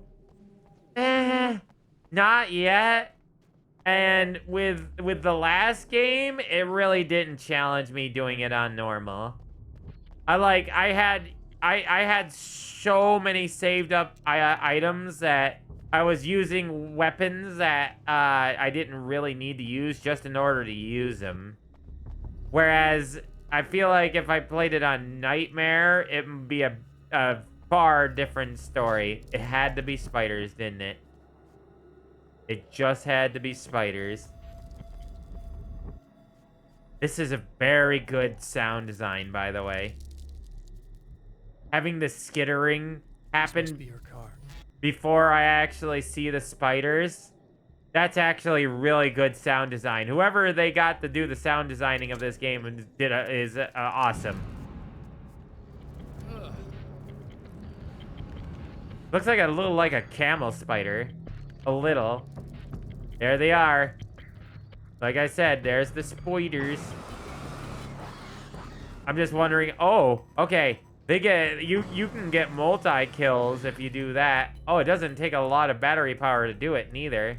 [SPEAKER 2] Not yet. And with the last game, it really didn't challenge me doing it on normal. I had so many saved up items that I was using weapons that I didn't really need to use just in order to use them. Whereas I feel like if I played it on Nightmare, it would be a far different story. It had to be spiders, didn't it? It just had to be spiders. This is a very good sound design, by the way. Having the skittering happen before I actually see the spiders That's actually really good sound design. Whoever they got to do the sound designing of this game is awesome. Looks like a little like a camel spider. A little. There they are. Like I said, there's the spiders. I'm just wondering. Oh, okay. They get you can get multi kills if you do that. Oh, it doesn't take a lot of battery power to do it neither.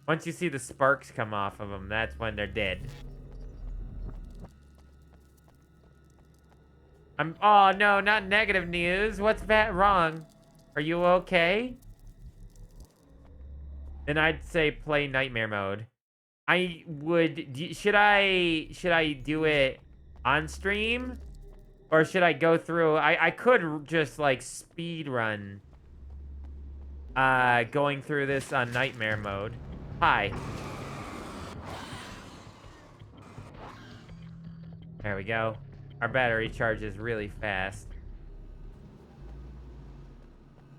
[SPEAKER 2] Once you see the sparks come off of them, that's when they're dead. Oh no, not negative news. What's wrong? Are you okay? Then I'd say play nightmare mode. I would. Should I do it on stream, or should I go through? I could just like speed run. Going through this on nightmare mode. Hi. There we go. Our battery charges really fast.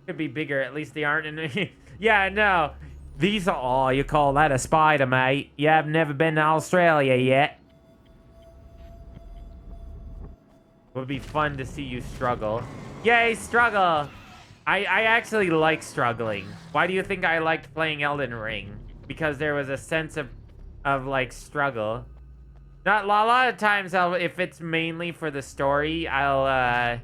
[SPEAKER 2] Could be bigger. At least they aren't in. Yeah, no. These are. Oh, you call that a spider, mate? You have never been to Australia yet. Would be fun to see you struggle. Yay, struggle! I actually like struggling. Why do you think I liked playing Elden Ring? Because there was a sense of like struggle. Not a lot of times if it's mainly for the story, I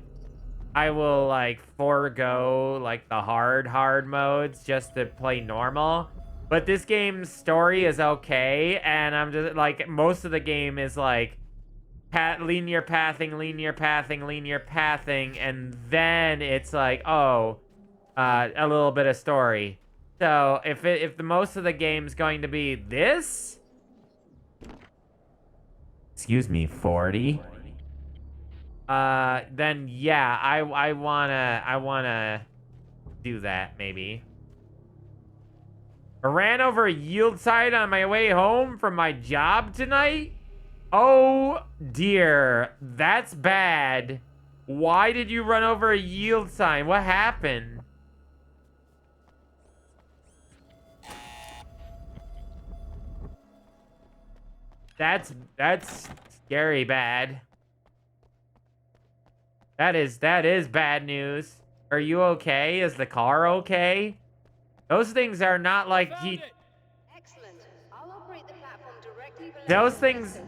[SPEAKER 2] will like forego like the hard modes just to play normal. But this game's story is okay, and I'm just like most of the game is like linear pathing, and then it's like a little bit of story. So if the most of the game's going to be this, excuse me, 40. Then yeah, I wanna do that maybe. I ran over a yield sign on my way home from my job tonight. Oh dear, that's bad. Why did you run over a yield sign? What happened? That's scary bad. That is bad news. Are you okay? Is the car okay? Those things are not like those things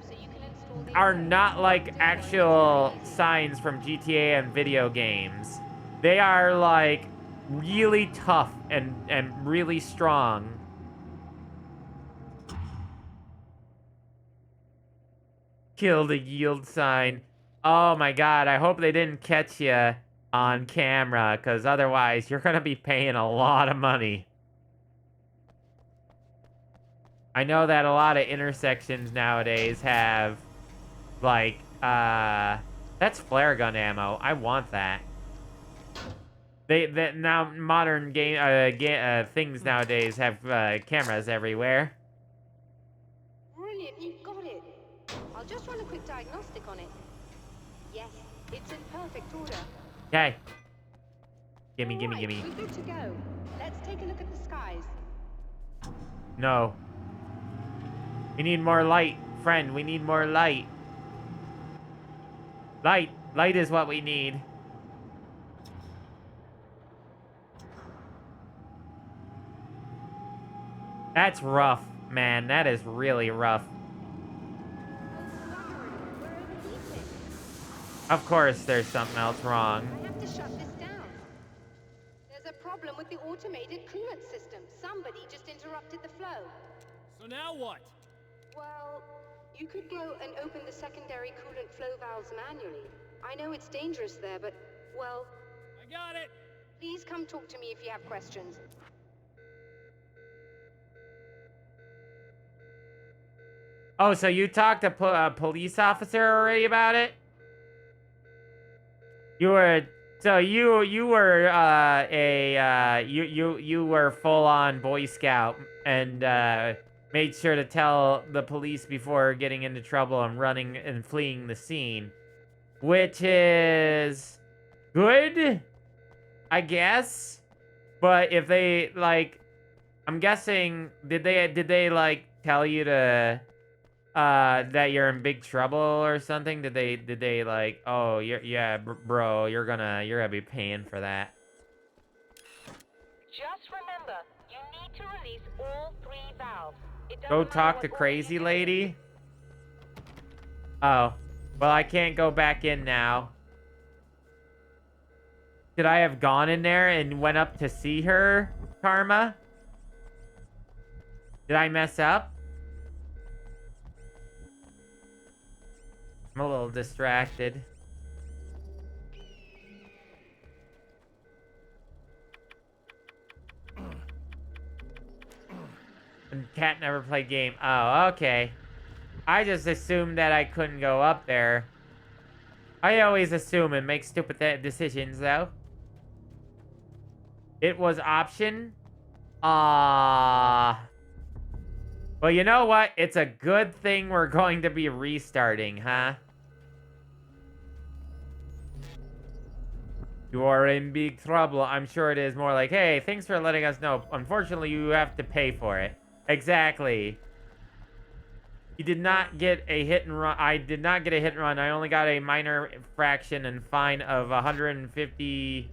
[SPEAKER 2] are not like actual signs from GTA and video games. They are like really tough and really strong. Kill the yield sign. Oh my god, I hope they didn't catch you on camera, because otherwise you're going to be paying a lot of money. I know that a lot of intersections nowadays have, like, that's flare gun ammo. I want that. Now modern things nowadays have cameras everywhere.
[SPEAKER 13] Brilliant, you got it. I'll just run a quick diagnostic on it. Yes, it's in perfect order.
[SPEAKER 2] Okay. Gimme.
[SPEAKER 13] We're good to go. Let's take a look at the skies.
[SPEAKER 2] No. We need more light, friend. We need more light. Light is what we need. That's rough, man. That is really rough. Of course there's something else wrong.
[SPEAKER 13] I have to shut this down. There's a problem with the automated coolant system. Somebody just interrupted the flow.
[SPEAKER 1] So now what?
[SPEAKER 13] Well, you could go and open the secondary coolant flow valves manually. I know it's dangerous there, but, well...
[SPEAKER 1] I got it!
[SPEAKER 13] Please come talk to me if you have questions.
[SPEAKER 2] Oh, so you talked to a police officer already about it? You were you were full on Boy Scout and made sure to tell the police before getting into trouble and running and fleeing the scene, which is good, I guess. But if they like, I'm guessing, did they like tell you to that you're in big trouble or something? Did they like, oh, bro, you're gonna be paying for that?
[SPEAKER 15] Just remember, you need to release all 3 valves.
[SPEAKER 2] Go talk to Crazy Lady? Oh. Well, I can't go back in now. Could I have gone in there and went up to see her, Karma? Did I mess up? I'm a little distracted. And Cat never played game. Oh, okay. I just assumed that I couldn't go up there. I always assume and make stupid decisions, though. It was option. Well, you know what? It's a good thing we're going to be restarting, huh? You are in big trouble. I'm sure it is more like, hey, thanks for letting us know. Unfortunately, you have to pay for it. Exactly. You did not get a hit and run. I did not get a hit and run. I only got a minor infraction and fine of $49,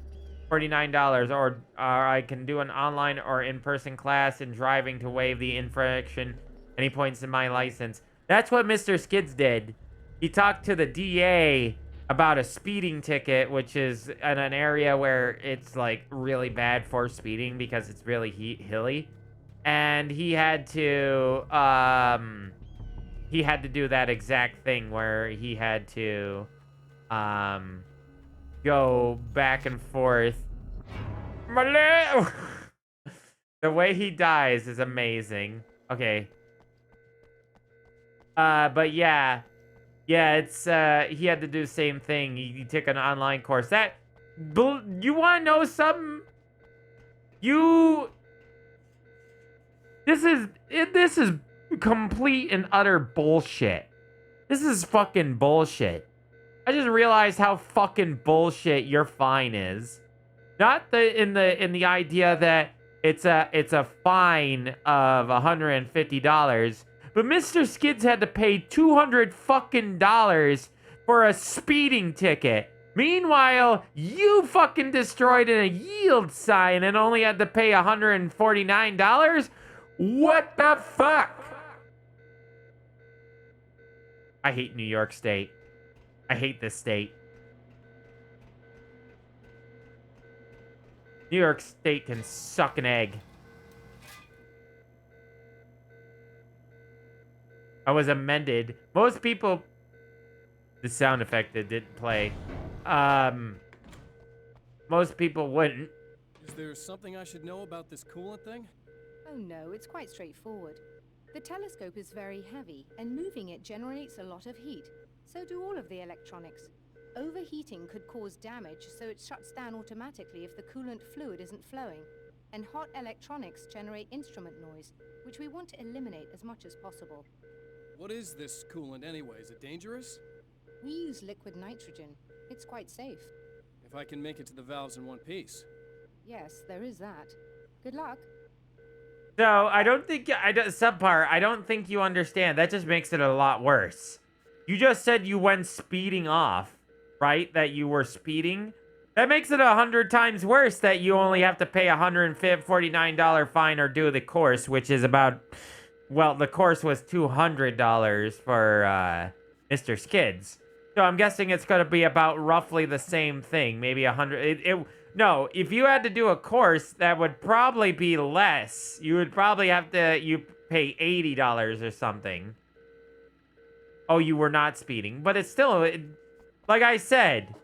[SPEAKER 2] or I can do an online or in-person class in driving to waive the infraction. Any points in my license. That's what Mr. Skids did. He talked to the DA about a speeding ticket, which is in an area where it's like really bad for speeding because it's really hilly, and he had to do that exact thing where he had to go back and forth. The way he dies is amazing. Okay. But yeah, it's he had to do the same thing. He took an online course. You want to know something? This is complete and utter bullshit. This is fucking bullshit. I just realized how fucking bullshit your fine is. Not in the idea that it's a fine of $150, but Mr. Skids had to pay $200 fucking for a speeding ticket. Meanwhile, you fucking destroyed a yield sign and only had to pay $149? What the fuck? I hate New York State. I hate this state. New York State can suck an egg. I was amended. Most people... The sound effect that didn't play. Most people wouldn't.
[SPEAKER 1] Is there something I should know about this coolant thing?
[SPEAKER 14] Oh no, it's quite straightforward. The telescope is very heavy, and moving it generates a lot of heat. So do all of the electronics. Overheating could cause damage, so it shuts down automatically if the coolant fluid isn't flowing. And hot electronics generate instrument noise, which we want to eliminate as much as possible.
[SPEAKER 1] What is this coolant anyway? Is it dangerous?
[SPEAKER 14] We use liquid nitrogen. It's quite safe.
[SPEAKER 1] If I can make it to the valves in one piece.
[SPEAKER 14] Yes, there is that. Good luck.
[SPEAKER 2] So, I don't think you understand. That just makes it a lot worse. You just said you went speeding off, right? That you were speeding. That makes it 100 times worse that you only have to pay $149 fine or do the course, which is about, well, the course was $200 for Mr. Skids. So I'm guessing it's going to be about roughly the same thing, maybe 100. No, if you had to do a course, that would probably be less. You would probably have to pay $80 or something. Oh, you were not speeding, but it's still, like I said,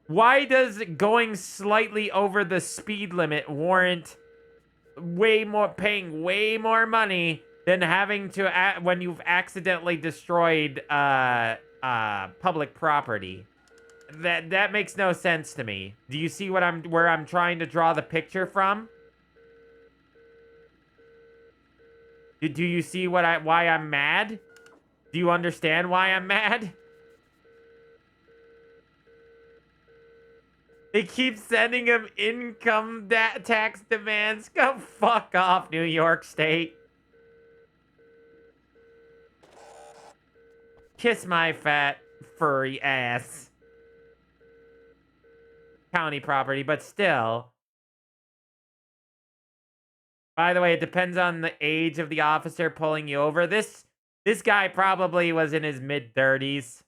[SPEAKER 2] why does going slightly over the speed limit warrant paying way more money than having to when you've accidentally destroyed public property? That makes no sense to me. Do you see where I'm trying to draw the picture from? Do you see why I'm mad? Do you understand why I'm mad? They keep sending him income tax demands. Go fuck off, New York State. Kiss my fat, furry ass. County property, but still. By the way, it depends on the age of the officer pulling you over. This guy probably was in his mid-30s.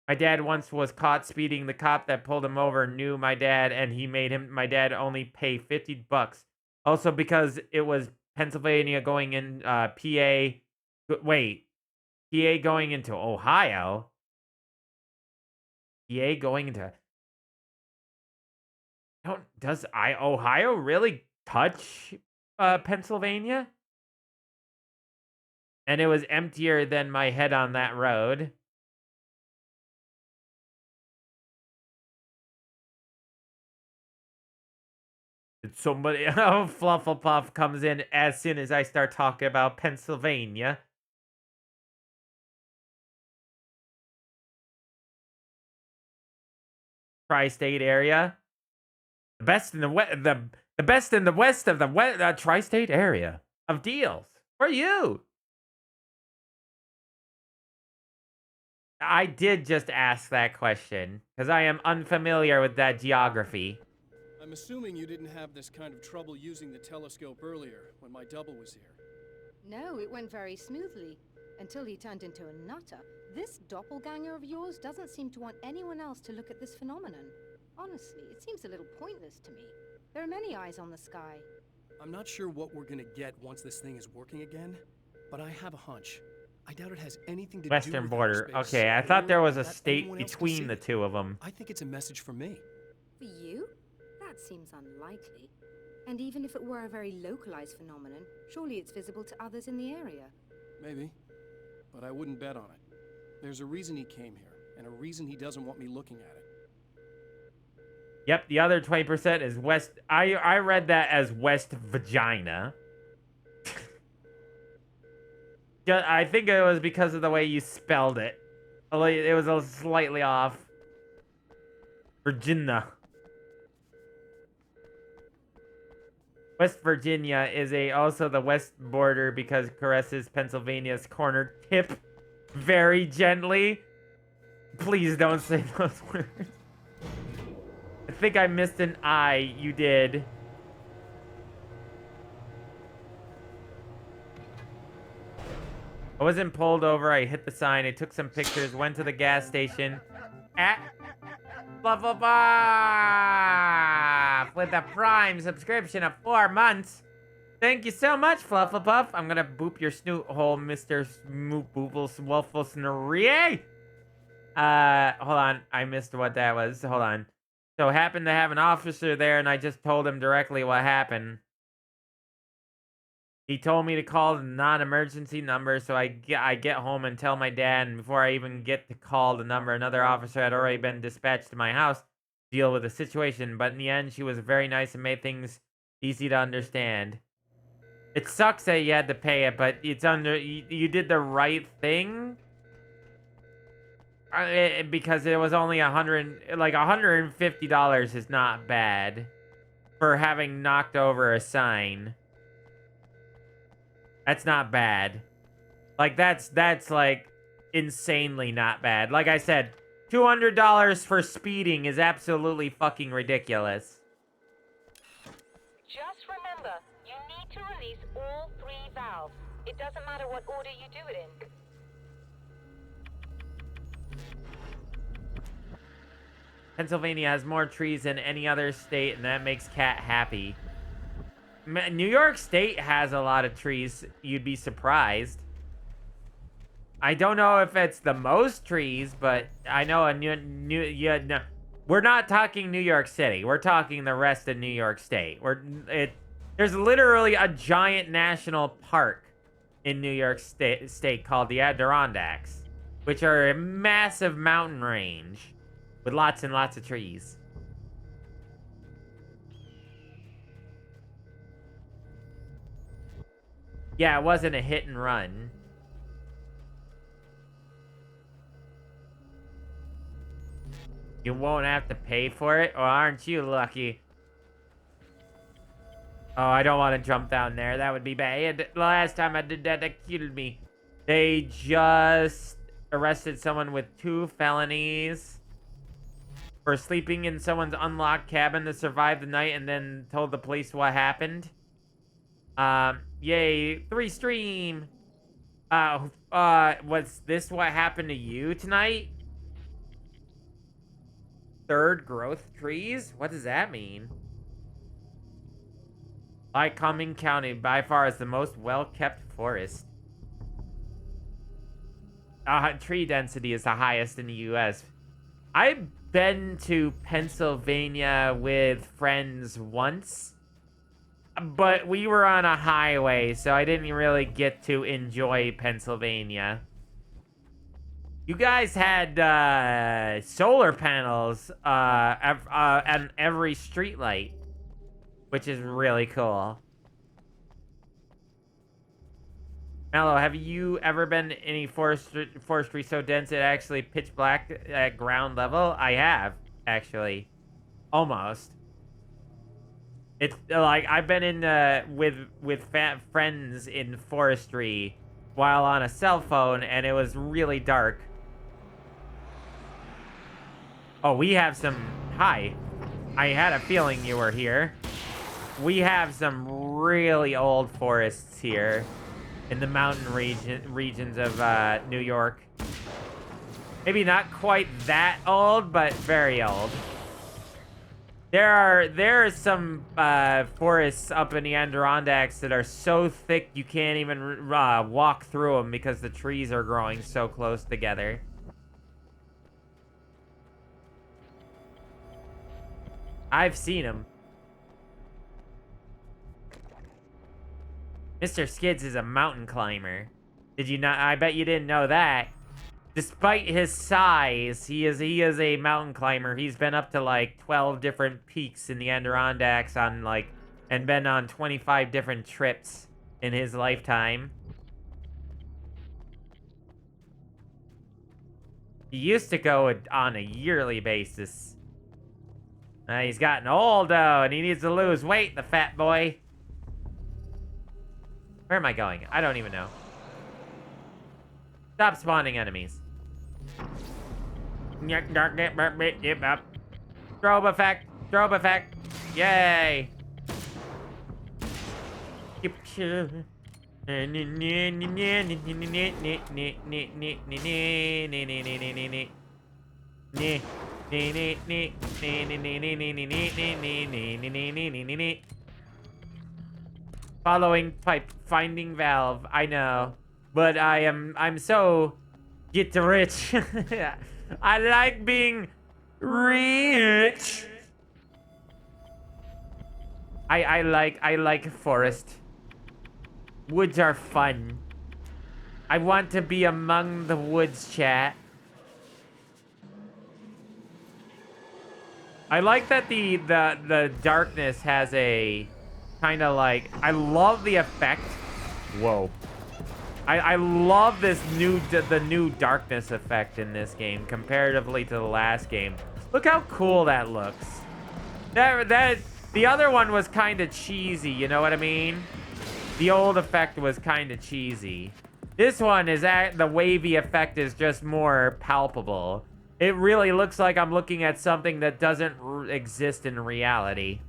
[SPEAKER 2] My dad once was caught speeding. The cop that pulled him over knew my dad, and he made my dad only pay $50. Also, because it was Pennsylvania going in PA. Wait, PA going into Ohio. PA going into. Does Ohio really touch Pennsylvania? And it was emptier than my head on that road. Somebody, Flufflepuff comes in as soon as I start talking about Pennsylvania. Tri-state area. The best in the best in the west of the tri-state area of deals. For you. I did just ask that question because I am unfamiliar with that geography.
[SPEAKER 1] I'm assuming you didn't have this kind of trouble using the telescope earlier when my double was here.
[SPEAKER 14] No, it went very smoothly. Until he turned into a nutter. This doppelganger of yours doesn't seem to want anyone else to look at this phenomenon. Honestly, it seems a little pointless to me. There are many eyes on the sky.
[SPEAKER 1] I'm not sure what we're gonna get once this thing is working again, but I have a hunch. I doubt it has anything to do with
[SPEAKER 2] Western border.
[SPEAKER 1] space,
[SPEAKER 2] Okay, I thought there was a
[SPEAKER 1] that
[SPEAKER 2] state
[SPEAKER 1] anyone else can
[SPEAKER 2] between
[SPEAKER 1] see
[SPEAKER 2] the
[SPEAKER 1] it.
[SPEAKER 2] two of them.
[SPEAKER 1] I think it's a message for me.
[SPEAKER 14] For you? That seems unlikely. And even if it were a very localized phenomenon, surely it's visible to others in the area.
[SPEAKER 1] Maybe, but I wouldn't bet on it. There's a reason he came here, and a reason he doesn't want me looking at it.
[SPEAKER 2] Yep, the other 20% is West. I read that as West Vagina. I think it was because of the way you spelled it. It was a slightly off. Virginia. West Virginia is also the west border because it caresses Pennsylvania's corner tip very gently. Please don't say those words. I think I missed an I. You did. I wasn't pulled over. I hit the sign. I took some pictures. Went to the gas station. At Flufflepuff with a Prime subscription of 4 months. Thank you so much, Flufflepuff. I'm gonna boop your snoot hole, Mr. Smoop Boofle Swuffle Snurrie. Hold on. I missed what that was. Hold on. So happened to have an officer there, and I just told him directly what happened. He told me to call the non-emergency number, so I get home and tell my dad, and before I even get to call the number, another officer had already been dispatched to my house to deal with the situation, but in the end, she was very nice and made things easy to understand. It sucks that you had to pay it, but it's you did the right thing. Because it was only $150 is not bad for having knocked over a sign. That's not bad. Like that's like insanely not bad. Like I said, $200 for speeding is absolutely fucking ridiculous.
[SPEAKER 15] Just remember, you need to release all 3 valves. It doesn't matter what order you do it in.
[SPEAKER 2] Pennsylvania has more trees than any other state, and that makes Cat happy. New York State has a lot of trees. You'd be surprised. I don't know if it's the most trees, but I know no, we're not talking New York City. We're talking the rest of New York State. There's literally a giant national park in New York State called the Adirondacks, which are a massive mountain range with lots and lots of trees. Yeah, it wasn't a hit and run. You won't have to pay for it, or aren't you lucky? Oh, I don't want to jump down there. That would be bad. Last time I did that, that killed me. They just arrested someone with 2 felonies for sleeping in someone's unlocked cabin to survive the night and then told the police what happened. Yay, 3 stream. Was this what happened to you tonight? 3rd growth trees? What does that mean? Lycoming County by far is the most well-kept forest. Tree density is the highest in the U.S. I've been to Pennsylvania with friends once, but we were on a highway, so I didn't really get to enjoy Pennsylvania. You guys had solar panels on every streetlight, which is really cool. Mallow, have you ever been in any forestry so dense it actually pitch black at ground level? I have, actually. Almost. It's like I've been in with friends in forestry while on a cell phone, and it was really dark. Oh, we have some... Hi. I had a feeling you were here. We have some really old forests here in the mountain regions of New York. Maybe not quite that old, but very old. There are some forests up in the Adirondacks that are so thick you can't even walk through them because the trees are growing so close together. I've seen them. Mr. Skids is a mountain climber. Did you not? I bet you didn't know that. Despite his size, he is a mountain climber. He's been up to like 12 different peaks in the Adirondacks and been on 25 different trips in his lifetime. He used to go on a yearly basis. He's gotten old though, and he needs to lose weight, the fat boy. Where am I going? I don't even know. Stop spawning enemies. Strobe effect. Strobe effect. Yay. Following pipe, finding valve. I know, but I'm so get rich. I like being rich. I like forest. Woods are fun. I want to be among the woods, chat. I like that the darkness has a kind of like, I love the effect. Whoa. I love this the new darkness effect in this game comparatively to the last game. Look how cool that looks. The other one was kind of cheesy, you know what I mean? The old effect was kind of cheesy. This one is the wavy effect is just more palpable. It really looks like I'm looking at something that doesn't exist in reality.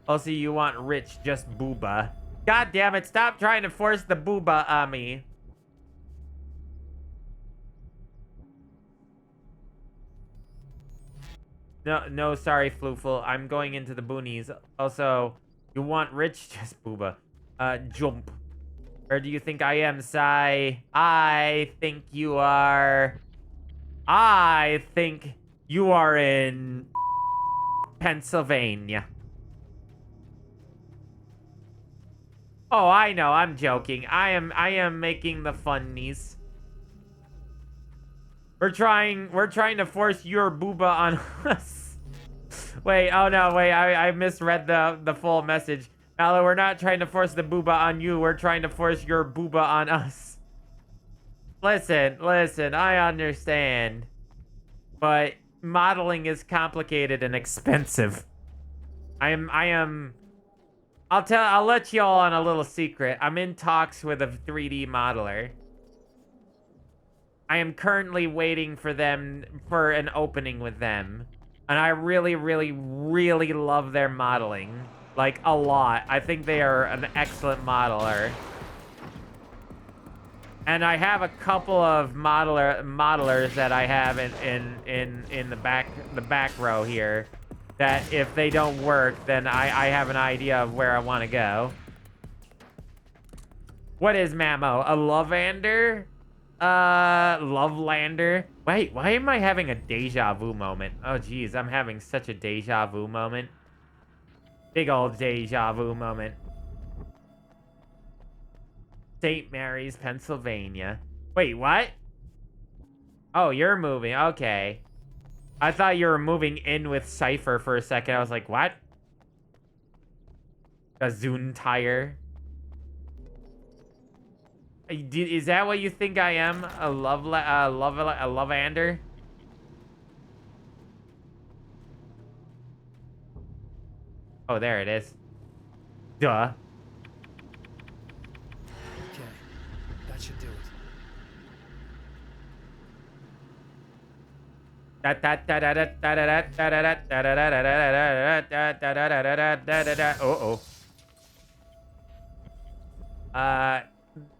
[SPEAKER 2] Also, you want rich, just booba. God damn it, stop trying to force the booba on me. No, sorry, Flooful. I'm going into the boonies. Also, you want rich, just booba. Jump. Where do you think I am, Sai? I think you are in Pennsylvania. Oh, I know. I'm joking. I am making the funnies. We're trying to force your booba on us. Wait, oh no, wait. I misread the full message. Mallow, we're not trying to force the booba on you. We're trying to force your booba on us. Listen, I understand. But modeling is complicated and expensive. I'll let y'all on a little secret. I'm in talks with a 3D modeler. I am currently waiting for an opening with them. And I really, really, really love their modeling. Like, a lot. I think they are an excellent modeler. And I have a couple of modelers that I have in the back row here. That if they don't work, then I have an idea of where I want to go. What is Mamo? A Lovander? Lovelander? Wait, why am I having a deja vu moment? Oh, geez, I'm having such a deja vu moment. Big old deja vu moment. St. Mary's, Pennsylvania. Wait, what? Oh, you're moving. Okay. I thought you were moving in with Cypher for a second. I was like, what? Gesundheit. Is that what you think I am? A Lovander? Oh, there it is. Duh.
[SPEAKER 4] Okay, that should do it.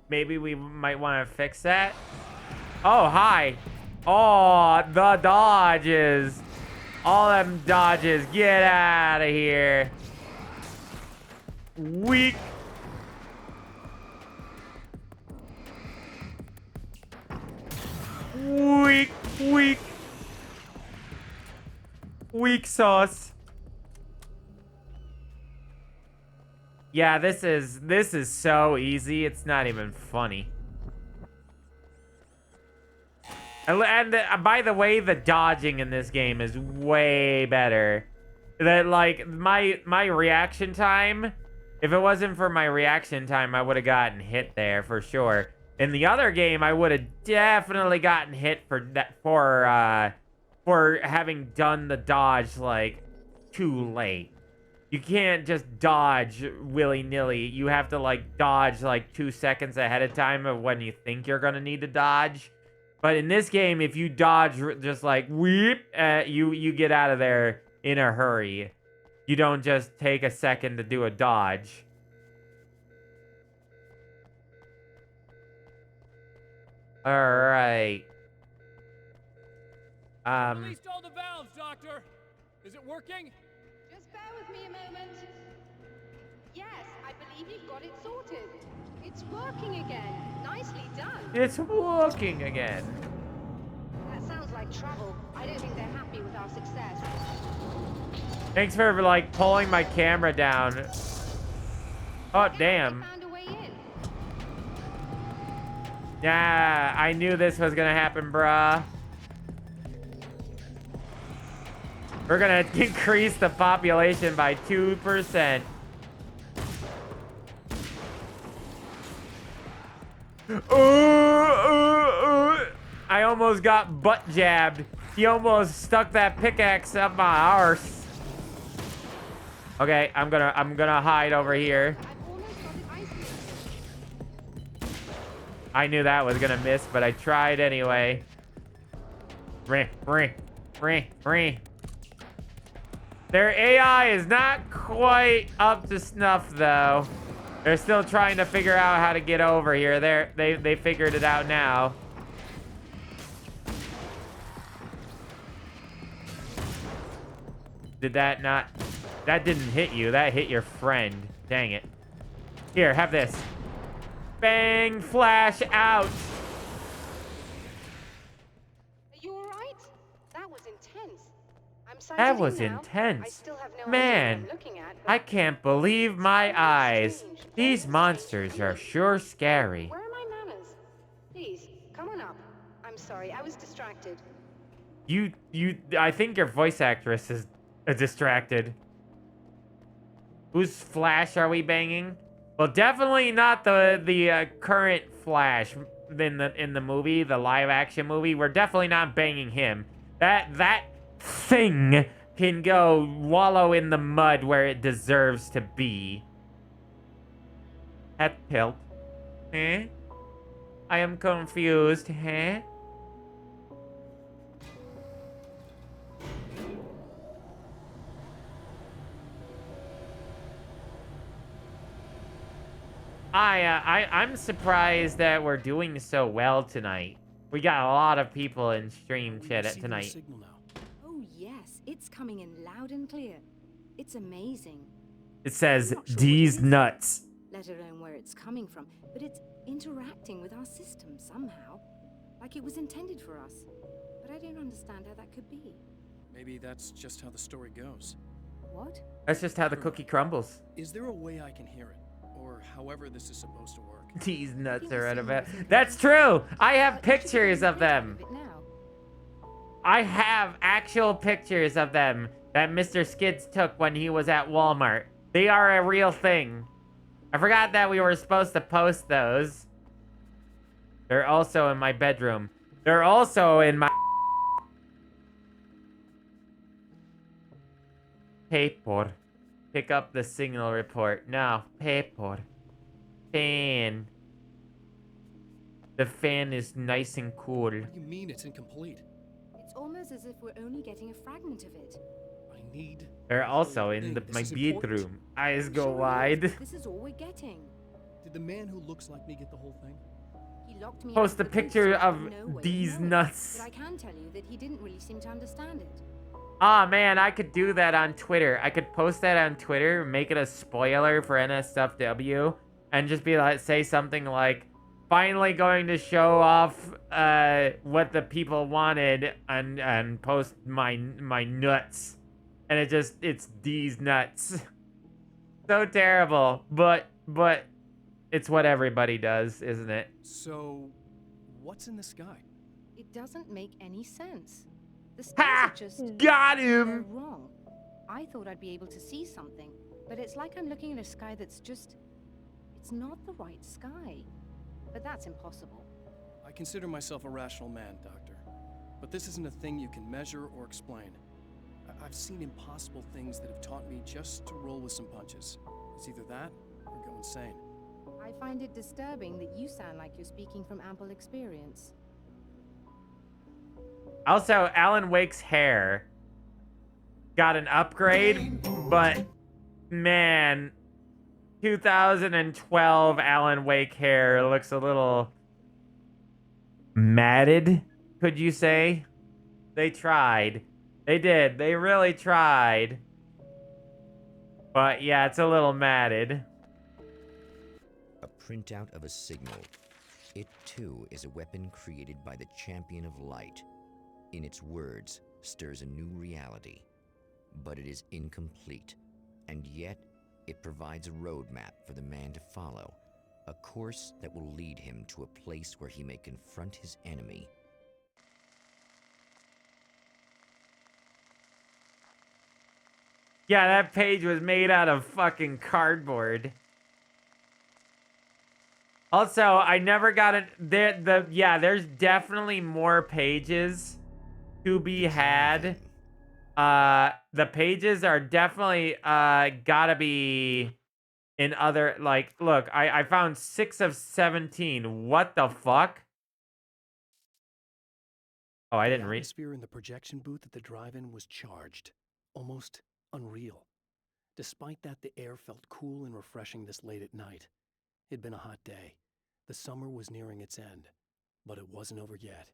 [SPEAKER 2] Maybe we might want to fix that. Oh, hi. Oh, the dodges. All them dodges. Get out of here. Weak. Weak. Weak. Weak sauce. Yeah, this is so easy. It's not even funny. And by the way, the dodging in this game is way better. That like my reaction time, if it wasn't for my reaction time, I would have gotten hit there for sure. In the other game, I would have definitely gotten hit for having done the dodge like too late. You can't just dodge willy-nilly. You have to like dodge like 2 seconds ahead of time of when you think you're gonna need to dodge. But in this game, if you dodge just like weep, you get out of there in a hurry. You don't just take a second to do a dodge. All right.
[SPEAKER 16] Released all the valves, Doctor. Is it working?
[SPEAKER 13] Just bear with me a moment. Yes, I believe you've got it sorted. It's working again. Nicely done.
[SPEAKER 2] It's working again.
[SPEAKER 13] That sounds like trouble. I don't think they're happy with our success.
[SPEAKER 2] Thanks for like pulling my camera down. Oh, damn.
[SPEAKER 13] Found a way in.
[SPEAKER 2] Yeah, I knew this was gonna happen, bruh. We're gonna increase the population by 2%. I almost got butt jabbed. He almost stuck that pickaxe up my arse. Okay, I'm gonna hide over here. I knew that was gonna miss, but I tried anyway. Their AI is not quite up to snuff, though. They're still trying to figure out how to get over here. They figured it out now. Did that not... That didn't hit you. That hit your friend. Dang it. Here, have this. Bang! Flash out!
[SPEAKER 13] Are you alright? That was intense. I'm sighted
[SPEAKER 2] That
[SPEAKER 13] in
[SPEAKER 2] was
[SPEAKER 13] now. I
[SPEAKER 2] intense.
[SPEAKER 13] still have no idea
[SPEAKER 2] Man,
[SPEAKER 13] what I'm looking at, but
[SPEAKER 2] I can't believe my eyes. These monsters are sure scary.
[SPEAKER 13] where are my manners? Please, come on up. I'm sorry, I was distracted.
[SPEAKER 2] I think your voice actress is distracted. Whose Flash are we banging? Well, definitely not the current Flash. in the movie, the live action movie. We're definitely not banging him. That thing can go wallow in the mud where it deserves to be. Het pilt. Eh? I am confused, huh? I'm surprised that we're doing so well tonight. We got a lot of people in stream chat tonight.
[SPEAKER 14] Oh yes, it's coming in loud and clear. It's amazing.
[SPEAKER 2] It says, D's nuts.
[SPEAKER 14] Let alone where it's coming from, but it's interacting with our system somehow. Like it was intended for us. But I don't understand how that could be.
[SPEAKER 1] Maybe that's just how the story goes.
[SPEAKER 14] What?
[SPEAKER 2] That's just how the cookie crumbles.
[SPEAKER 1] Is there a way I can hear it? Or however this is supposed to work?
[SPEAKER 2] These nuts are out of it. That's true. I have pictures of them. I have actual pictures of them that Mr. Skids took when he was at Walmart. They are a real thing. I forgot that we were supposed to post those. They're also in my bedroom. They're also in my paper. Pick up the signal report. No, paper. Fan. The fan is nice and cool.
[SPEAKER 1] What do you mean it's incomplete?
[SPEAKER 14] It's almost as if we're only getting a fragment of it.
[SPEAKER 1] I need...
[SPEAKER 2] They're also in my bedroom. Eyes go wide.
[SPEAKER 14] This is all we're getting.
[SPEAKER 1] Did the man who looks like me get the whole thing?
[SPEAKER 14] He locked me
[SPEAKER 2] Post
[SPEAKER 14] out
[SPEAKER 2] a
[SPEAKER 14] of the
[SPEAKER 2] picture
[SPEAKER 14] booth, so I
[SPEAKER 2] of
[SPEAKER 14] have no way
[SPEAKER 2] these
[SPEAKER 14] to know it.
[SPEAKER 2] nuts.
[SPEAKER 14] But I can tell you that he didn't really seem to understand it.
[SPEAKER 2] Ah, man, I could do that on Twitter. I could post that on Twitter, make it a spoiler for NSFW, and just be like, say something like, finally going to show off what the people wanted and post my nuts. And it's these nuts. So terrible, but it's what everybody does, isn't it?
[SPEAKER 1] So, what's in the sky?
[SPEAKER 14] It doesn't make any sense. The stars
[SPEAKER 2] Ha!
[SPEAKER 14] are just...
[SPEAKER 2] Got
[SPEAKER 14] they're
[SPEAKER 2] him!
[SPEAKER 14] wrong. I thought I'd be able to see something, but it's like I'm looking at a sky that's just... It's not the right sky. But that's impossible.
[SPEAKER 1] I consider myself a rational man, Doctor. But this isn't a thing you can measure or explain. I've seen impossible things that have taught me just to roll with some punches. It's either that or go insane.
[SPEAKER 14] I find it disturbing that you sound like you're speaking from ample experience.
[SPEAKER 2] Also, Alan Wake's hair got an upgrade, but man, 2012 Alan Wake hair looks a little matted, could you say? They tried. They did. They really tried. But yeah, it's a little matted.
[SPEAKER 7] A printout of a signal. It too is a weapon created by the Champion of Light. In its words, stirs a new reality. But it is incomplete, and yet it provides a roadmap for the man to follow, a course that will lead him to a place where he may confront his enemy.
[SPEAKER 2] Yeah, that page was made out of fucking cardboard. Also, I never got it. There's definitely more pages to be had. The pages are definitely gotta be in other, like, look, I found 6 of 17. What the fuck? Oh, I didn't read.
[SPEAKER 1] The atmosphere in the projection booth at the drive-in was charged, almost unreal. Despite that, the air felt cool and refreshing this late at night. It'd been a hot day. The summer was nearing its end, but it wasn't over yet.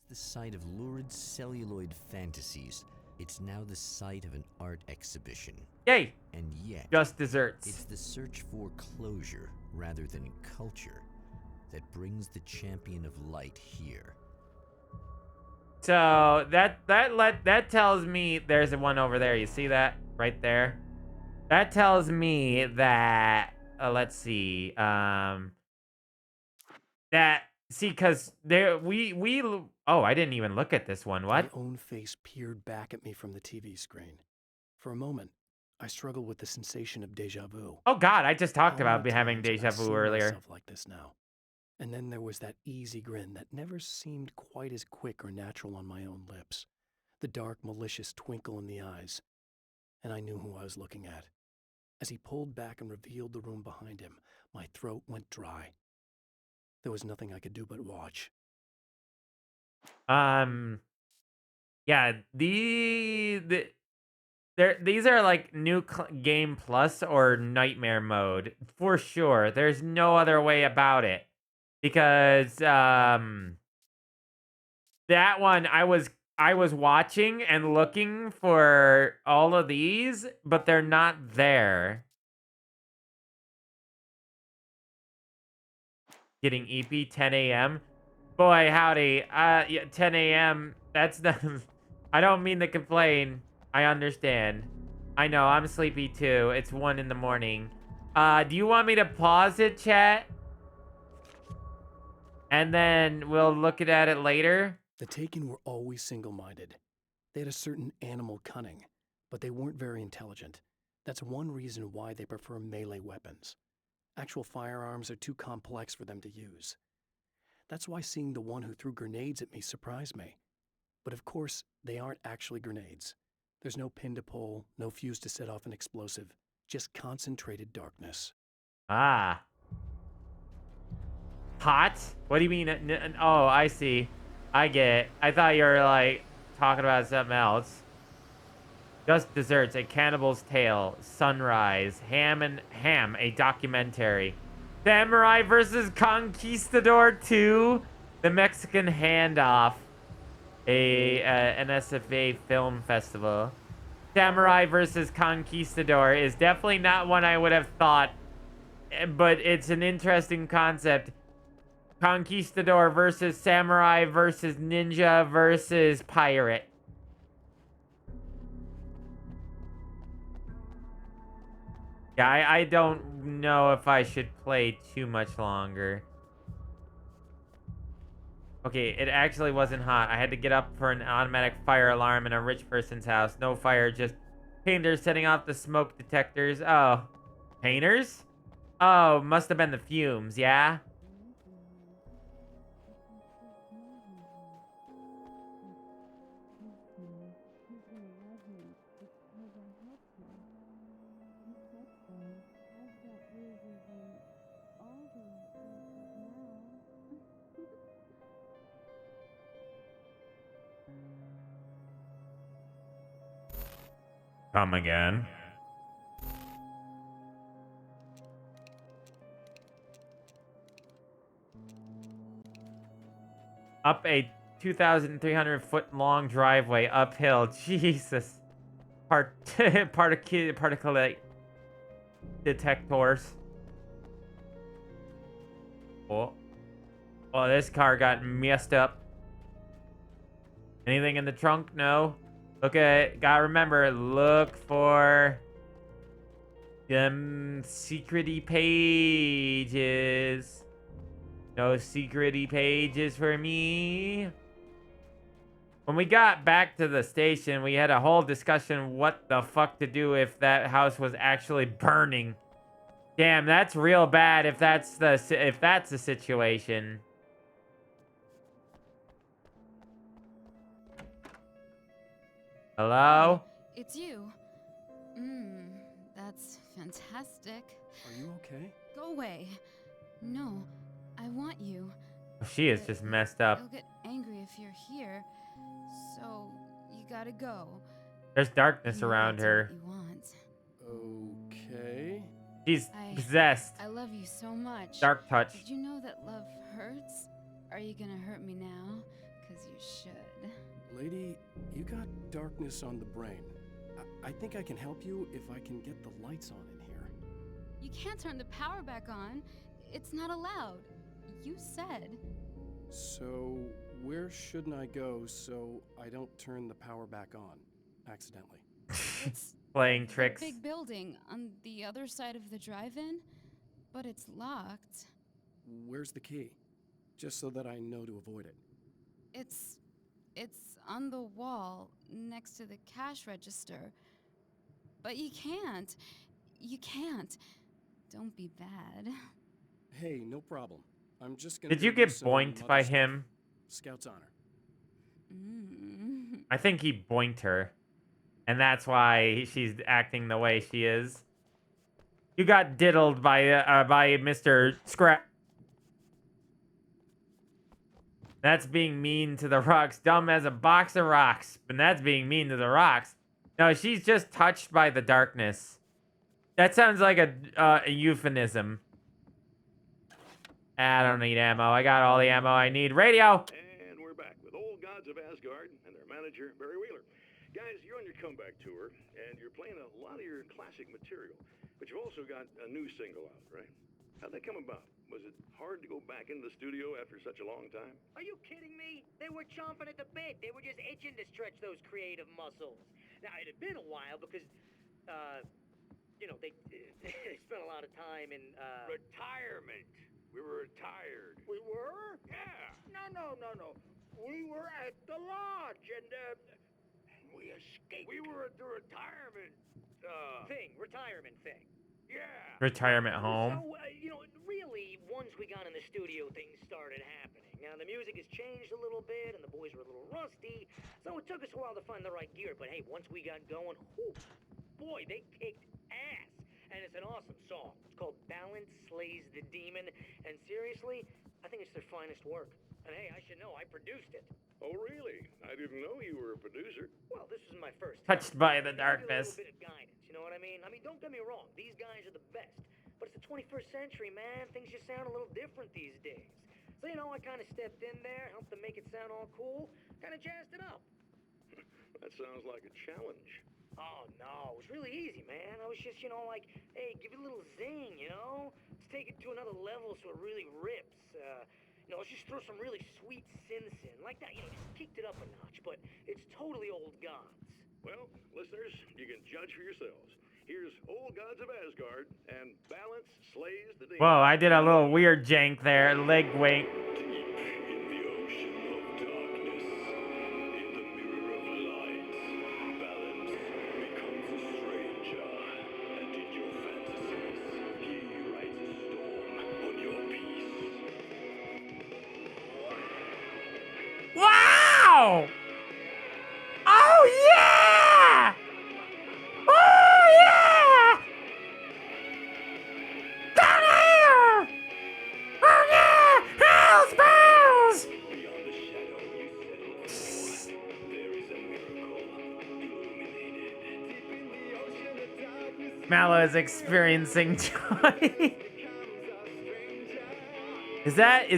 [SPEAKER 7] The site of lurid celluloid fantasies. It's now the site of an art exhibition.
[SPEAKER 2] Yay!
[SPEAKER 7] And yet,
[SPEAKER 2] just desserts.
[SPEAKER 7] It's the search for closure rather than culture that brings the Champion of Light here.
[SPEAKER 2] So that tells me there's one over there. You see that right there? That tells me that let's see. Because there oh, I didn't even look at this one. What?
[SPEAKER 1] My own face peered back at me from the TV screen. For a moment, I struggled with the sensation of deja vu.
[SPEAKER 2] Oh God, I just talked about having deja vu earlier.
[SPEAKER 1] Like this now. And then there was that easy grin that never seemed quite as quick or natural on my own lips. The dark, malicious twinkle in the eyes. And I knew who I was looking at. As he pulled back and revealed the room behind him, my throat went dry. There was nothing I could do but watch.
[SPEAKER 2] Yeah, these are like new game plus or nightmare mode for sure. There's no other way about it because that one I was watching and looking for all of these, but they're not there. Getting EP 10 a.m. Boy, howdy. Yeah, 10 a.m. That's the... I don't mean to complain. I understand. I know, I'm sleepy too. It's 1 in the morning. Do you want me to pause it, chat? And then we'll look at it later?
[SPEAKER 1] The Taken were always single-minded. They had a certain animal cunning, but they weren't very intelligent. That's one reason why they prefer melee weapons. Actual firearms are too complex for them to use. That's why seeing the one who threw grenades at me surprised me. But of course, they aren't actually grenades. There's no pin to pull, no fuse to set off an explosive, just concentrated darkness.
[SPEAKER 2] Ah. Hot? What do you mean? Oh, I see. I get it. I thought you were, like, talking about something else. Just Desserts, A Cannibal's Tale, Sunrise, Ham, a documentary. Samurai vs. Conquistador 2, The Mexican Handoff, an SFA film festival. Samurai vs. Conquistador is definitely not one I would have thought, but it's an interesting concept. Conquistador versus Samurai versus Ninja versus Pirate. Yeah, I don't know if I should play too much longer. Okay, it actually wasn't hot. I had to get up for an automatic fire alarm in a rich person's house. No fire, just painters setting off the smoke detectors. Oh, painters? Oh, must have been the fumes, yeah? Come again. Up a 2,300 foot long driveway uphill. Jesus. Particulate detectors. Oh. Oh, this car got messed up. Anything in the trunk? No. Okay, gotta remember, look for them secrety pages. No secrety pages for me. When we got back to the station, we had a whole discussion what the fuck to do if that house was actually burning. Damn, that's real bad if that's the situation. Hello?
[SPEAKER 5] It's you. That's fantastic.
[SPEAKER 1] Are you okay?
[SPEAKER 5] Go away. No, I want you.
[SPEAKER 2] She is just messed up.
[SPEAKER 5] I'll get angry if you're here. So, you gotta go.
[SPEAKER 2] There's darkness around her.
[SPEAKER 5] You want.
[SPEAKER 1] Okay.
[SPEAKER 2] She's possessed.
[SPEAKER 5] I love you so much.
[SPEAKER 2] Dark touch.
[SPEAKER 5] Did you know that love hurts? Are you gonna hurt me now? 'Cause you should.
[SPEAKER 1] Lady, you got darkness on the brain. I think I can help you if I can get the lights on in here.
[SPEAKER 5] You can't turn the power back on. It's not allowed. You said.
[SPEAKER 1] So, where shouldn't I go so I don't turn the power back on accidentally?
[SPEAKER 5] It's
[SPEAKER 2] playing tricks.
[SPEAKER 5] Big building on the other side of the drive-in, but it's locked.
[SPEAKER 1] Where's the key? Just so that I know to avoid it.
[SPEAKER 5] It's on the wall next to the cash register. But you can't. You can't. Don't be bad.
[SPEAKER 1] Hey, no problem. I'm just gonna
[SPEAKER 2] Did you
[SPEAKER 1] go
[SPEAKER 2] get
[SPEAKER 1] do some
[SPEAKER 2] boinked
[SPEAKER 1] mother
[SPEAKER 2] by
[SPEAKER 1] stuff.
[SPEAKER 2] him?
[SPEAKER 1] Scout's honor.
[SPEAKER 5] Mm.
[SPEAKER 2] I think he boinked her. And that's why she's acting the way she is. You got diddled by Mr. Scrap. That's being mean to the rocks. Dumb as a box of rocks. And that's being mean to the rocks. No, she's just touched by the darkness. That sounds like a euphemism. I don't need ammo. I got all the ammo I need. Radio!
[SPEAKER 8] And we're back with Old Gods of Asgard and their manager, Barry Wheeler. Guys, you're on your comeback tour, and you're playing a lot of your classic material. But you've also got a new single out, right? How'd that come about? Was it hard to go back into the studio after such a long time?
[SPEAKER 9] Are you kidding me? They were chomping at the bit. They were just itching to stretch those creative muscles. Now, it had been a while because, you know, they spent a lot of time in,
[SPEAKER 8] Retirement. We were retired.
[SPEAKER 12] We were?
[SPEAKER 8] Yeah.
[SPEAKER 12] No. We were at the lodge, and we escaped.
[SPEAKER 8] We were at the retirement,
[SPEAKER 9] retirement thing.
[SPEAKER 8] yeah.
[SPEAKER 2] Retirement home.
[SPEAKER 9] So, you know, really, once we got in the studio, things started happening. Now, the music has changed a little bit, and the boys were a little rusty, so it took us a while to find the right gear. But hey, once we got going, whew, boy, they kicked ass. And it's an awesome song. It's called Balance Slays the Demon, and seriously, I think it's their finest work. And hey, I should know, I produced it.
[SPEAKER 8] Oh, really? I didn't know you were a producer.
[SPEAKER 9] Well, this is my first
[SPEAKER 2] Touched
[SPEAKER 9] time.
[SPEAKER 2] by the
[SPEAKER 9] I need
[SPEAKER 2] darkness.
[SPEAKER 9] A little bit of guidance, you know what I mean? I mean, don't get me wrong, these guys are the best. But it's the 21st century, man. Things just sound a little different these days. So, you know, I kind of stepped in there, helped them make it sound all cool, kind of jazzed it up.
[SPEAKER 8] That sounds like a challenge.
[SPEAKER 9] Oh, no, it was really easy, man. I was just, you know, like, hey, give it a little zing, you know? Let's take it to another level so it really rips. You know, let's just throw some really sweet synths in. Like that, you know, just kicked it up a notch, but it's totally Old Gods.
[SPEAKER 8] Well, listeners, you can judge for yourselves. Here's Old Gods of Asgard and Balance Slays the Demon.
[SPEAKER 2] Whoa, I did a little weird jank there. Leg wink. Wow! Oh yeah! Oh yeah! Down here! Oh yeah! Hell's bells! Mallow is experiencing joy. Is that?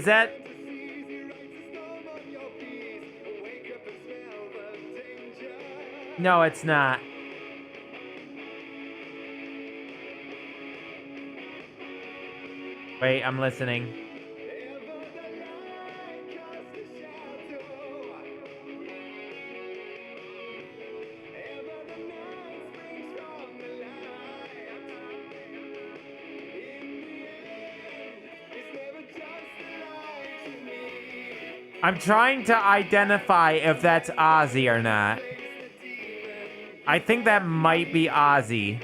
[SPEAKER 2] No, it's not. Wait, I'm listening. I'm trying to identify if that's Ozzy or not. I think that might be Ozzy.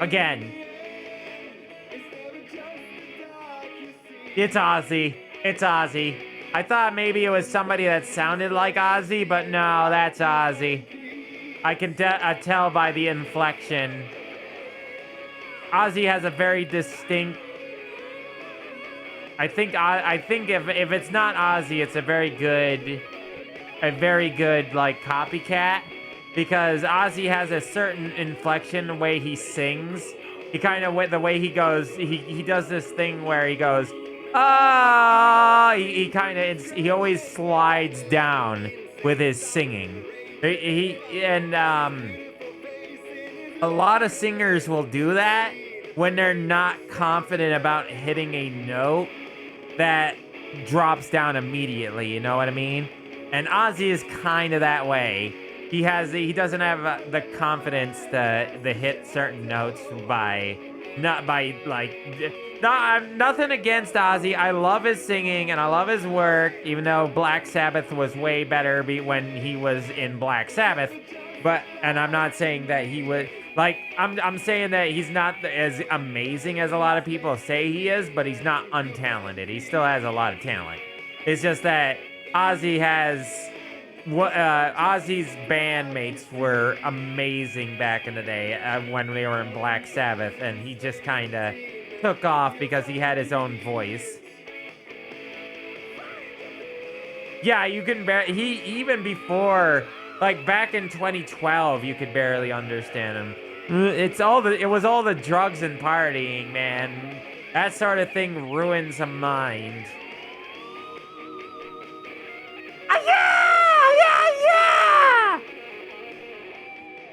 [SPEAKER 2] Again. It's Ozzy. It's Ozzy. I thought maybe it was somebody that sounded like Ozzy, but no, that's Ozzy. I can tell by the inflection. Ozzy has a very distinct... I think if it's not Ozzy, it's a very good like copycat, because Ozzy has a certain inflection the way he sings. He kind of, the way he goes, he does this thing where he goes, ah, he always slides down with his singing. A lot of singers will do that when they're not confident about hitting a note that drops down immediately, you know what I mean? And Ozzy is kind of that way. He doesn't have the confidence to hit certain notes nothing against Ozzy. I love his singing and I love his work, even though Black Sabbath was way better when he was in Black Sabbath. And I'm not saying that he would, Like, I'm saying that he's not as amazing as a lot of people say he is, but he's not untalented. He still has a lot of talent. It's just that Ozzy has... Ozzy's bandmates were amazing back in the day when they were in Black Sabbath, and he just kind of took off because he had his own voice. Yeah, you can even before, like back in 2012, you could barely understand him. It was all the drugs and partying, man. That sort of thing ruins a mind.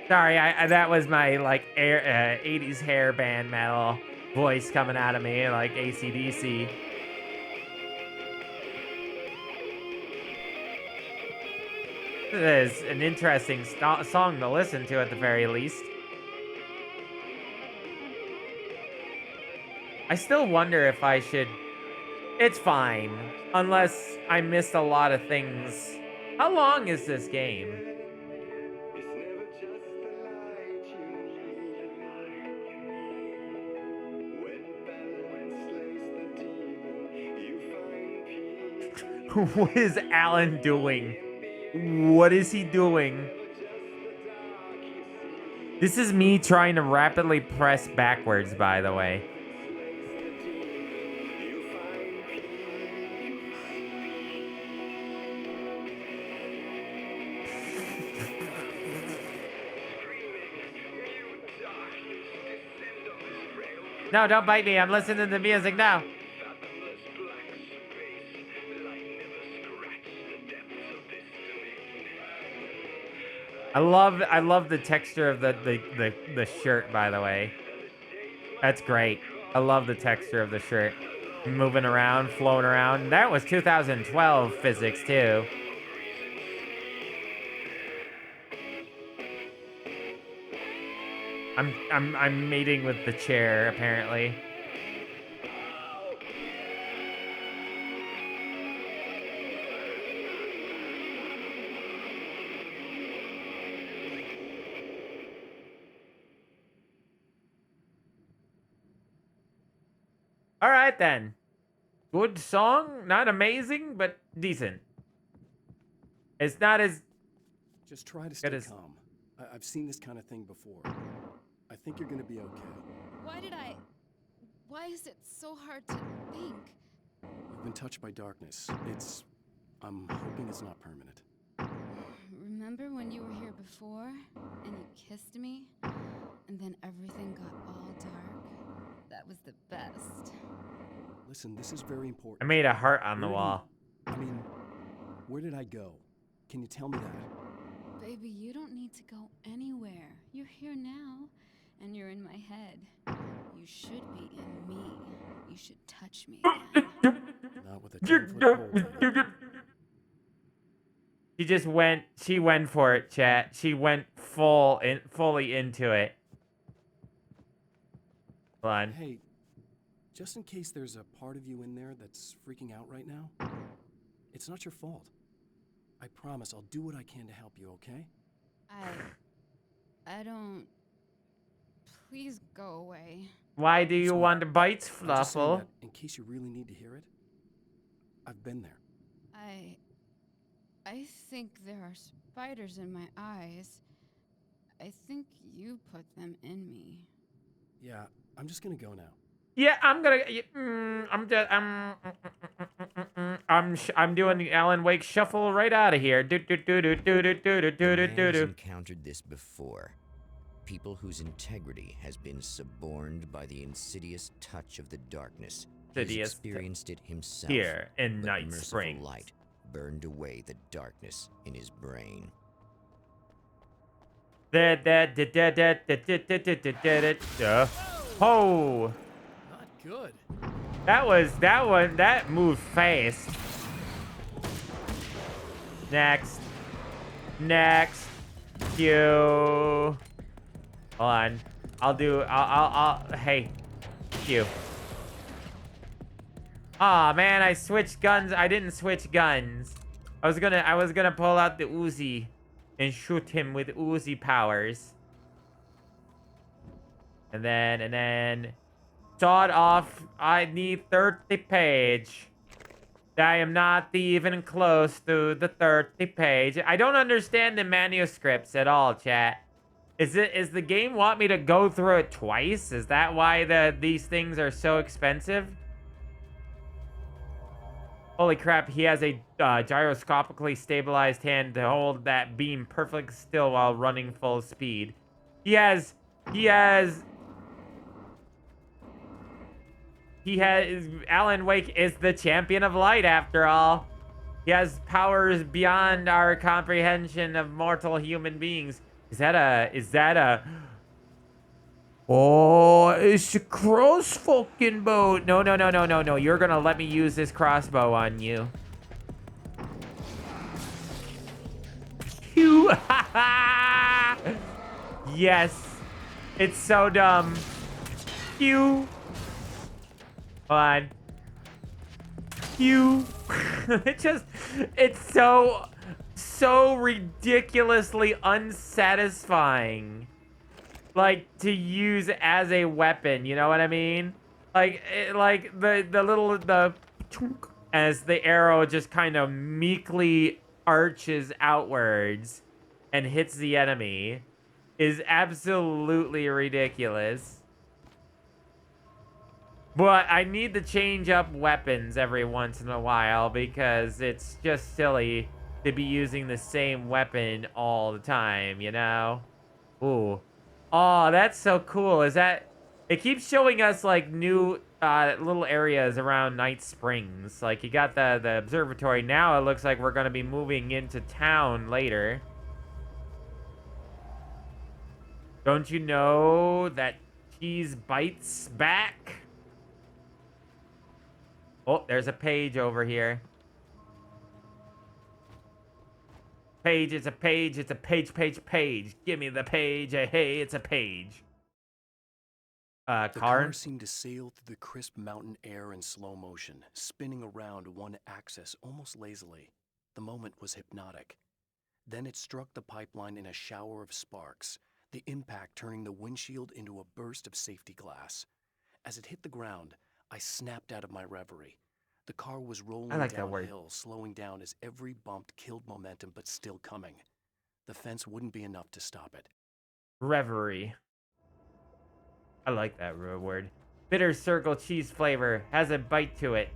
[SPEAKER 2] Sorry, that was my like 80s hair band metal voice coming out of me, like AC/DC. This is an interesting song to listen to at the very least. I still wonder if I should... It's fine, unless I missed a lot of things. How long is this game? What is Alan doing? What is he doing? This is me trying to rapidly press backwards, by the way. No, don't bite me. I'm listening to the music now. I love the texture of the shirt, by the way. That's great. I love the texture of the shirt. Moving around, floating around. That was 2012 physics too. I'm mating with the chair, apparently. All right, then. Good song. Not amazing, but decent. It's not as...
[SPEAKER 1] Just try to stay calm. I've seen this kind of thing before. I think you're gonna be okay.
[SPEAKER 5] Why is it so hard to think?
[SPEAKER 1] You've been touched by darkness. I'm hoping it's not permanent.
[SPEAKER 5] Remember when you were here before, and you kissed me, and then everything got all dark? That was the best.
[SPEAKER 1] Listen, this is very important.
[SPEAKER 2] I made a heart on the wall.
[SPEAKER 1] I mean, where did I go? Can you tell me that?
[SPEAKER 5] Baby, you don't need to go anywhere. You're here now, and you're in my head. You should be in me. You should touch me again.
[SPEAKER 1] Not with a 10-foot pole.
[SPEAKER 2] She went for it, chat. She went fully into it. Hold on.
[SPEAKER 1] Hey, just in case there's a part of you in there that's freaking out right now, it's not your fault. I promise I'll do what I can to help you, okay?
[SPEAKER 5] I don't... Please go away.
[SPEAKER 2] Why do you want bites,
[SPEAKER 1] I'm just saying
[SPEAKER 2] Fluffle?
[SPEAKER 1] that in case you really need to hear it, I've been there.
[SPEAKER 5] I think there are spiders in my eyes. I think you put them in me.
[SPEAKER 1] Yeah, I'm just gonna go now.
[SPEAKER 2] Yeah, I'm gonna. I'm doing the Alan Wake shuffle right out of here.
[SPEAKER 7] Man's encountered this before. People whose integrity has been suborned by the insidious touch of the darkness. He's experienced it himself.
[SPEAKER 2] Here in
[SPEAKER 7] but
[SPEAKER 2] Night
[SPEAKER 7] merciful
[SPEAKER 2] Springs.
[SPEAKER 7] light burned away the darkness in his brain.
[SPEAKER 2] Oh.
[SPEAKER 1] Not good.
[SPEAKER 2] That moved fast. Next. You. Hold on. Hey. You. Aw, man, I switched guns. I didn't switch guns. I was gonna pull out the Uzi and shoot him with Uzi powers. And then sawed off. I need 30 page. I am not even close to the 30 page. I don't understand the manuscripts at all, chat. Is the game want me to go through it twice? Is that why these things are so expensive? Holy crap, he has a gyroscopically stabilized hand to hold that beam perfectly still while running full speed. Alan Wake is the champion of light after all. He has powers beyond our comprehension of mortal human beings. Is that a... Oh, it's a cross fucking bow. No. You're gonna let me use this crossbow on you. You. Yes. It's so dumb. You. Hold on. You. It's so ridiculously unsatisfying. Like, to use as a weapon, you know what I mean? Like the as the arrow just kind of meekly arches outwards and hits the enemy is absolutely ridiculous. But I need to change up weapons every once in a while because it's just silly to be using the same weapon all the time, you know? Ooh. Oh, that's so cool. Is that... It keeps showing us, like, new little areas around Night Springs. Like, you got the observatory. Now it looks like we're going to be moving into town later. Don't you know that cheese bites back? Oh, there's a page over here. Page, it's a page, it's a page. Give me the page, hey, it's a page.
[SPEAKER 1] The car seemed to sail through the crisp mountain air in slow motion, spinning around one axis almost lazily. The moment was hypnotic. Then it struck the pipeline in a shower of sparks, the impact turning the windshield into a burst of safety glass. As it hit the ground, I snapped out of my reverie. The car was rolling downhill, slowing down as every bump killed momentum, but still coming. The fence wouldn't be enough to stop it.
[SPEAKER 2] Reverie. I like that word. Bitter circle cheese flavor. Has a bite to it.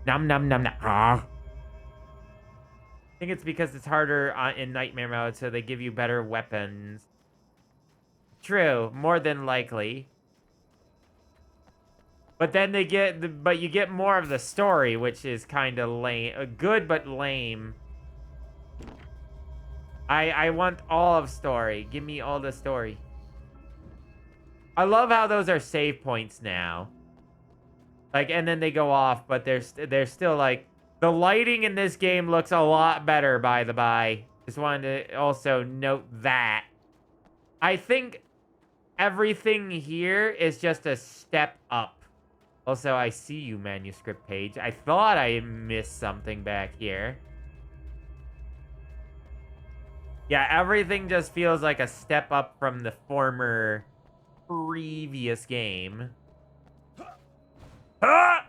[SPEAKER 2] Nom nom nom nom. Ah. I think it's because it's harder in Nightmare mode, so they give you better weapons. True. More than likely. But then you get more of the story, which is kind of lame. Good, but lame. I want all of story. Give me all the story. I love how those are save points now. Like, and then they go off, but they're still like... The lighting in this game looks a lot better, by the by. Just wanted to also note that. I think everything here is just a step up. Also, I see you, manuscript page. I thought I missed something back here. Yeah, everything just feels like a step up from the former previous game. Ah!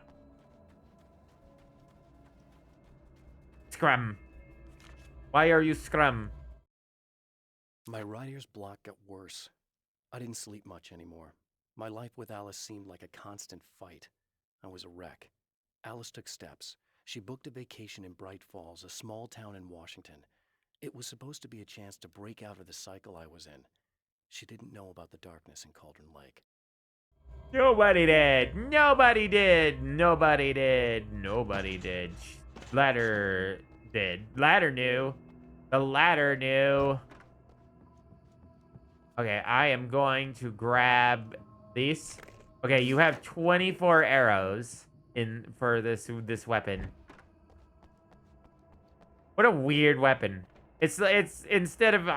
[SPEAKER 2] Scrum. Why are you scrum?
[SPEAKER 1] My writer's block got worse. I didn't sleep much anymore. My life with Alice seemed like a constant fight. I was a wreck. Alice took steps. She booked a vacation in Bright Falls, a small town in Washington. It was supposed to be a chance to break out of the cycle I was in. She didn't know about the darkness in Cauldron Lake.
[SPEAKER 2] Nobody did. Nobody did. Nobody did. Nobody did. Ladder did. Ladder knew. The ladder knew. Okay, I am going to grab these. Okay, you have 24 arrows for this weapon. What a weird weapon. It's instead of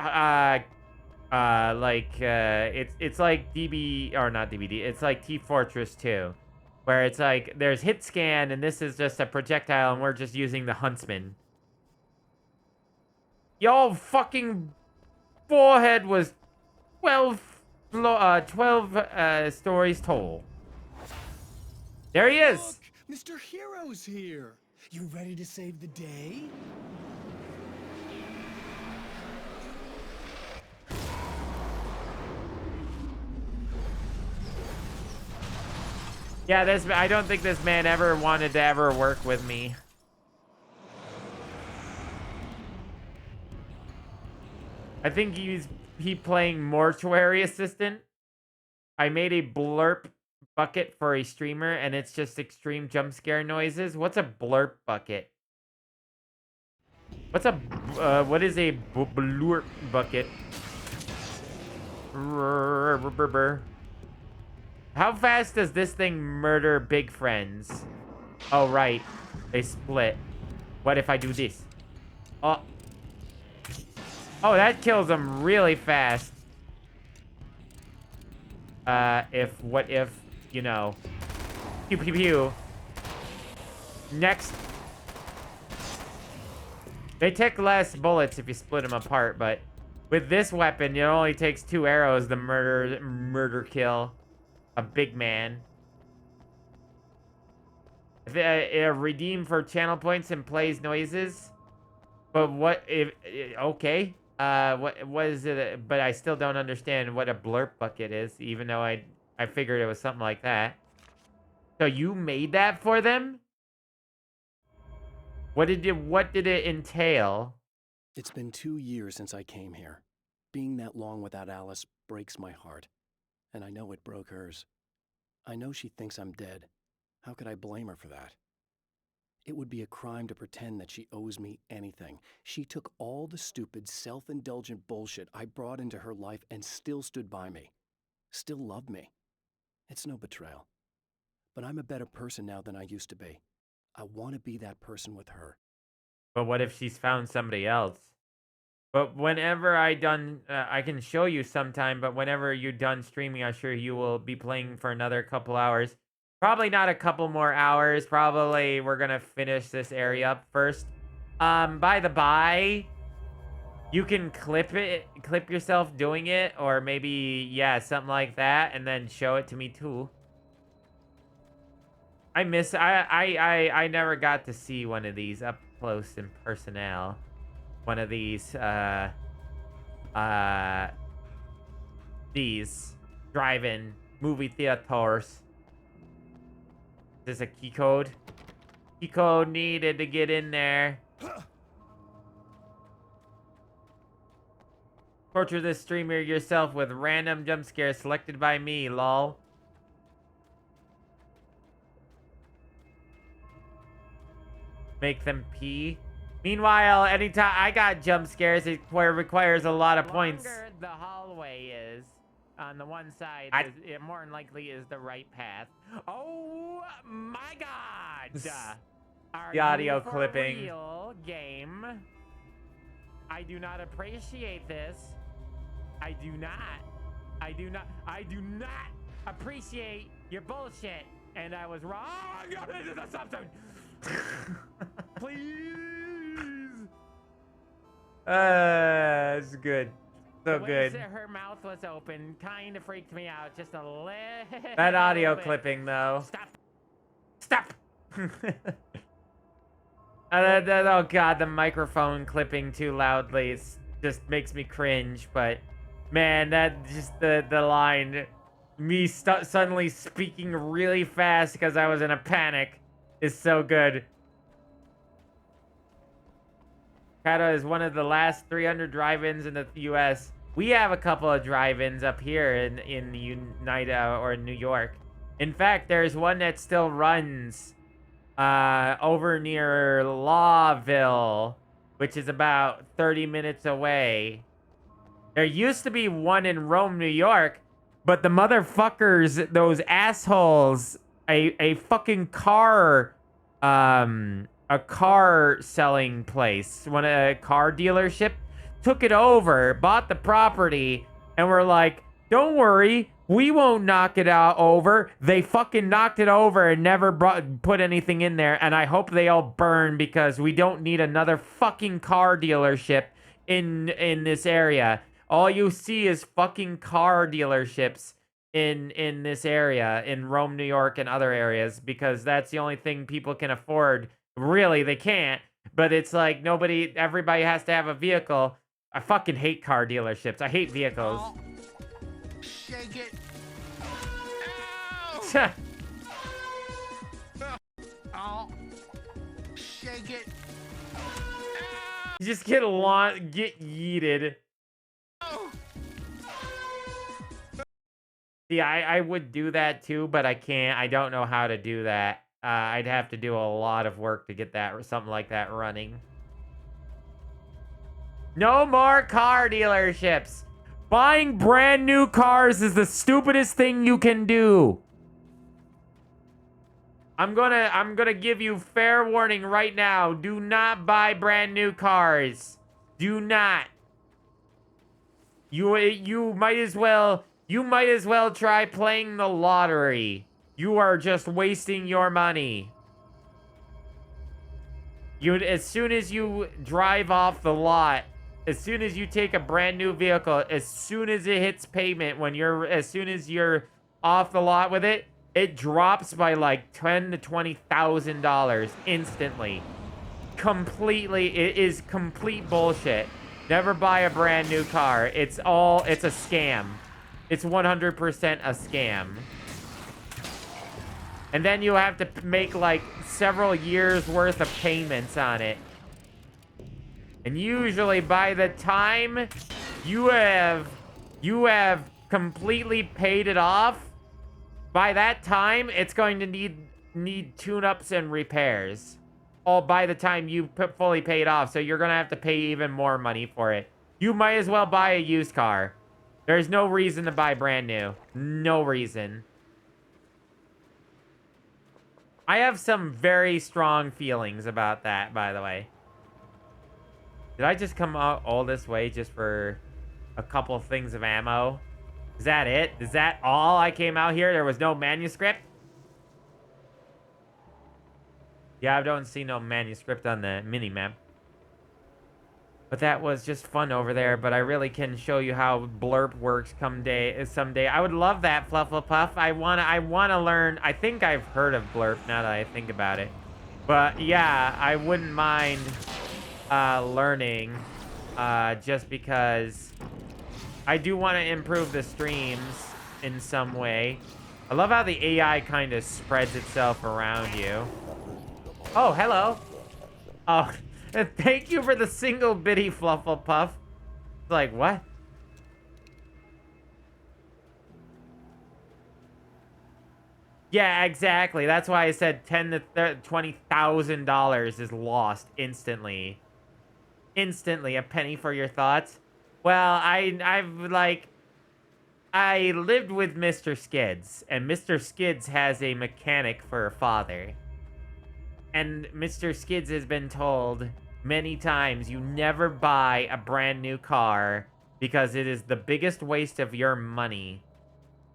[SPEAKER 2] it's like DB or not DBD. It's like T-Fortress 2, where it's like there's hit scan and this is just a projectile and we're just using the huntsman. Y'all fucking forehead was 12 12 stories tall. There he is.
[SPEAKER 4] Look, Mr. Hero's here. You ready to save the day?
[SPEAKER 2] Yeah, I don't think this man ever wanted to ever work with me. I think he playing mortuary assistant. I made a blurp bucket for a streamer, and it's just extreme jump scare noises. What's a blurp bucket? What is a blurp bucket? How fast does this thing murder big friends? Oh, right. They split. What if I do this? Oh. Oh, that kills them really fast. What if, you know. Pew, pew, pew. Next. They take less bullets if you split them apart, but with this weapon, it only takes 2 arrows to murder kill a big man. Redeem for channel points and plays noises. But what if, okay. What is it? But I still don't understand what a blurp bucket is, even though I figured it was something like that. So you made that for them? What did it entail?
[SPEAKER 1] It's been 2 years since I came here. Being that long without Alice breaks my heart. And I know it broke hers. I know she thinks I'm dead. How could I blame her for that? It would be a crime to pretend that she owes me anything. She took all the stupid, self-indulgent bullshit I brought into her life and still stood by me. Still loved me. It's no betrayal. But I'm a better person now than I used to be. I want to be that person with her.
[SPEAKER 2] But what if she's found somebody else? But whenever I can show you sometime, but whenever you're done streaming, I'm sure you will be playing for another couple hours. Probably not a couple more hours. Probably we're going to finish this area up first. By the by, you can clip yourself doing it, or maybe, yeah, something like that, and then show it to me too. I never got to see one of these up close and personal. One of these drive-in movie theaters. Is this a key code? Key code needed to get in there. Torture this streamer yourself with random jump scares selected by me, lol. Make them pee. Meanwhile, anytime I got jump scares, it requires a lot of points. The longer the hallway is on the one side, it more than likely is the right path. Oh my god! The audio clipping. Real game. I do not appreciate this. I do not appreciate your bullshit. And I was wrong. Please. It's good. So good. Her mouth was open. Kind of freaked me out. Just a little. That audio clipping, though. Stop. Oh god, the microphone clipping too loudly just makes me cringe. But man, that just the line, me suddenly speaking really fast because I was in a panic, is so good. Kata is one of the last 300 drive-ins in the U.S. We have a couple of drive-ins up here in United or New York. In fact, there's one that still runs over near Lawville, which is about 30 minutes away. There used to be one in Rome, New York, but the motherfuckers, those assholes, a fucking car, a car selling place, a car dealership, took it over, bought the property, and were like, don't worry, we won't knock it over. They fucking knocked it over and never put anything in there, and I hope they all burn because we don't need another fucking car dealership in this area. all you see is fucking car dealerships in this area, in Rome, New York, and other areas, because that's the only thing people can afford. Really, they can't. But it's like everybody has to have a vehicle. I fucking hate car dealerships. I hate vehicles.
[SPEAKER 17] Oh. Shake it. Oh. Shake it.
[SPEAKER 2] You just get yeeted. See, I would do that too, but I can't. I don't know how to do that. I'd have to do a lot of work to get something like that running. No more car dealerships. Buying brand new cars is the stupidest thing you can do. I'm gonna give you fair warning right now. Do not buy brand new cars. Do not. You might as well try playing the lottery. You are just wasting your money. As soon as you drive off the lot, as soon as you take a brand new vehicle, as soon as it hits pavement, as soon as you're off the lot with it, it drops by like $10,000 to $20,000 instantly. Completely, it is complete bullshit. Never buy a brand new car. It's a scam. It's 100% a scam. And then you have to make like several years worth of payments on it. And usually by the time you have completely paid it off, by that time it's going to need tune-ups and repairs. All by the time you fully paid off, so you're gonna have to pay even more money for it. You might as well buy a used car. There's no reason to buy brand new. No reason. I have some very strong feelings about that, by the way. Did I just come out all this way just for a couple things of ammo? Is that it? Is that all I came out here? There was no manuscript? Yeah, I don't see no manuscript on the mini-map. But that was just fun over there, but I really can show you how Blurp works someday. I would love that, Flufflepuff. I wanna learn. I think I've heard of Blurp now that I think about it. But yeah, I wouldn't mind learning just because I do want to improve the streams in some way. I love how the AI kind of spreads itself around you. Oh, hello. Oh, thank you for the single bitty Flufflepuff. Like, what? Yeah, exactly. That's why I said $10,000 to $20,000 is lost instantly. Instantly. A penny for your thoughts. Well, I lived with Mr. Skids, and Mr. Skids has a mechanic for a father. And Mr. Skids has been told many times, you never buy a brand new car because it is the biggest waste of your money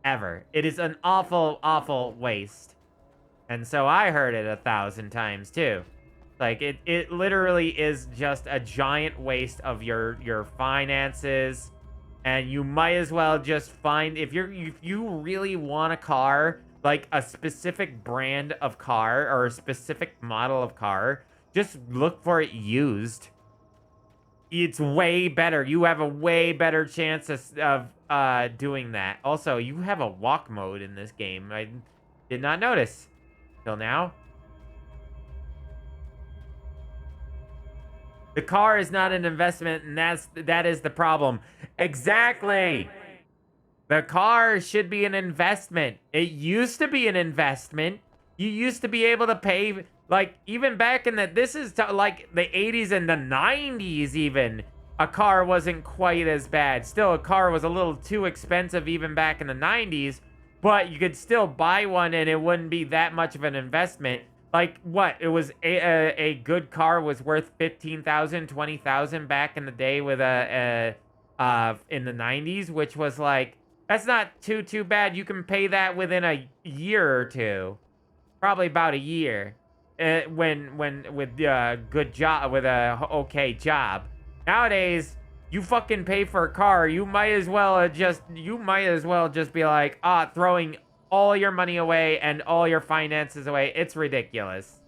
[SPEAKER 2] ever. It is an awful, awful waste. And so I heard it 1,000 times too. Like, it literally is just a giant waste of your finances. And you might as well just find, if you really want a car, like a specific brand of car or a specific model of car, just look for it used. It's way better. You have a way better chance of doing that. Also, you have a walk mode in this game. I did not notice till now. The car is not an investment, and that is the problem. Exactly. The car should be an investment. It used to be an investment. You used to be able to pay, like, even back in this is like the 80s and the 90s even, a car wasn't quite as bad. Still, a car was a little too expensive even back in the 90s, but you could still buy one and it wouldn't be that much of an investment. Like, what? It was a good car was worth $15,000, $20,000 back in the day with in the 90s, which was like, that's not too bad. You can pay that within a year or two. Probably about a year. When with a good job, with a okay job. Nowadays, You fucking pay for a car. You might as well just be like, throwing all your money away and all your finances away. It's ridiculous.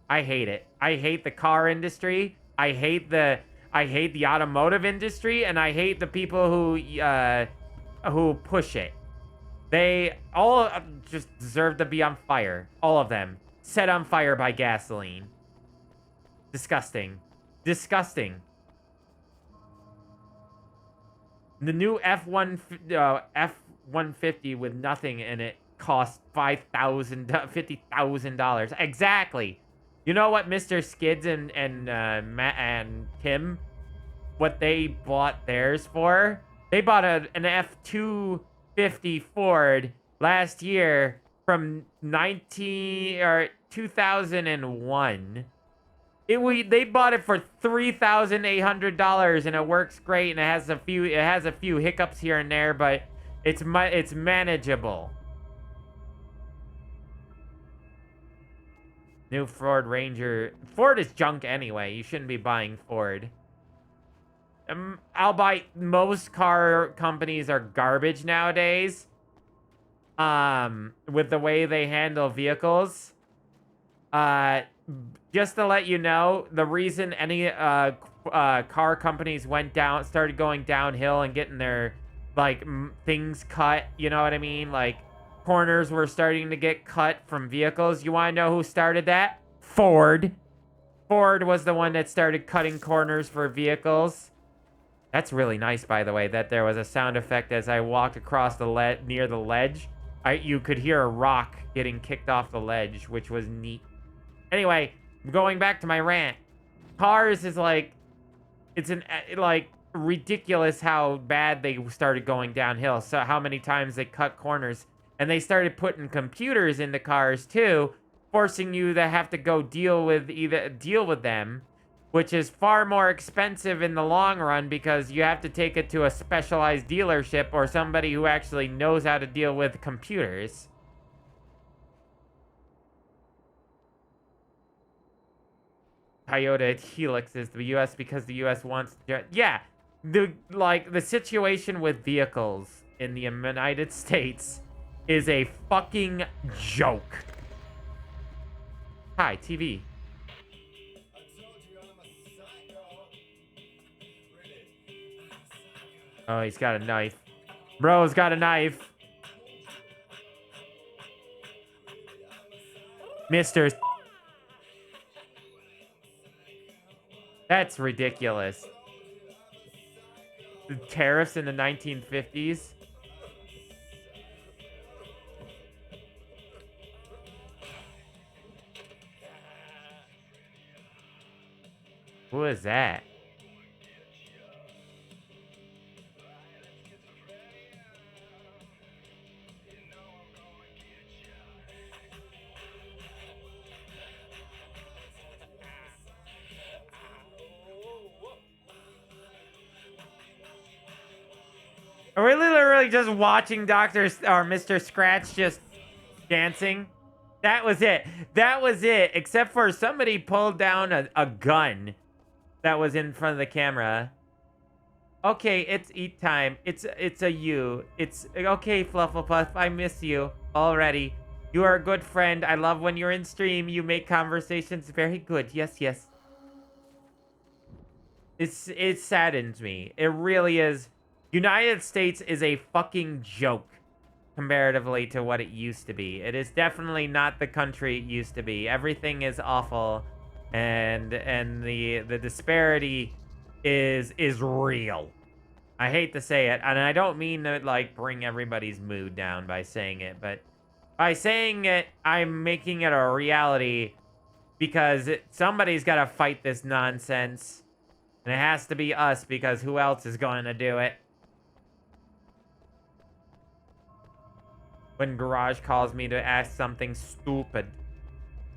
[SPEAKER 2] I hate it. I hate the car industry. I hate the automotive industry, and I hate the people who push it. They all just deserve to be on fire. All of them. Set on fire by gasoline. Disgusting. Disgusting. The new F-150 with nothing in it cost $50,000. Exactly. You know what Mr. Skids and Matt and Tim, what they bought theirs for? They bought an F-250 Ford last year from 2001. They bought it for $3,800, and it works great, and it has a few hiccups here and there, but it's manageable. New Ford Ranger. Ford is junk anyway. You shouldn't be buying Ford. Most car companies are garbage nowadays. With the way they handle vehicles. Just to let you know, the reason any car companies started going downhill and getting their things cut, you know what I mean? Like corners were starting to get cut from vehicles. You want to know who started that? Ford. Ford was the one that started cutting corners for vehicles. That's really nice, by the way, that there was a sound effect as I walked across near the ledge. You could hear a rock getting kicked off the ledge, which was neat. Anyway, going back to my rant. Cars is it's ridiculous how bad they started going downhill. So how many times they cut corners. And they started putting computers in the cars too, forcing you to have to go deal with them, which is far more expensive in the long run because you have to take it to a specialized dealership or somebody who actually knows how to deal with computers. Toyota Helix is the U.S. because the U.S. wants to... Yeah, the situation with vehicles in the United States is a fucking joke. Hi, TV. Oh, he's got a knife. Bro's got a knife. Mr. That's ridiculous. The tariffs in the 1950s. Who is that? Are we literally just watching Mr. Scratch just dancing? That was it. That was it. Except for somebody pulled down a gun that was in front of the camera. Okay, it's eat time. It's a you. It's okay, Flufflepuff. I miss you already. You are a good friend. I love when you're in stream. You make conversations very good. Yes, yes. It saddens me. It really is. United States is a fucking joke comparatively to what it used to be. It is definitely not the country it used to be. Everything is awful, and the disparity is real. I hate to say it, and I don't mean to bring everybody's mood down by saying it, but by saying it, I'm making it a reality because somebody's got to fight this nonsense, and it has to be us because who else is going to do it? When Garage calls me to ask something stupid.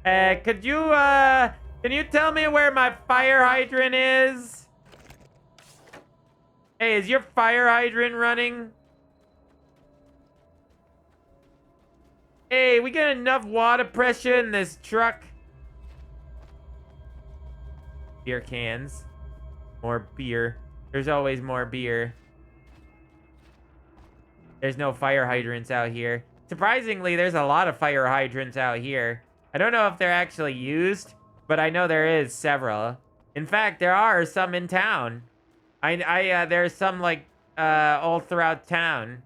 [SPEAKER 2] Can you tell me where my fire hydrant is? Hey, is your fire hydrant running? Hey, we got enough water pressure in this truck. Beer cans. More beer. There's always more beer. There's no fire hydrants out here. Surprisingly, there's a lot of fire hydrants out here. I don't know if they're actually used, but I know there is several. In fact, there are some in town. There's some like all throughout town.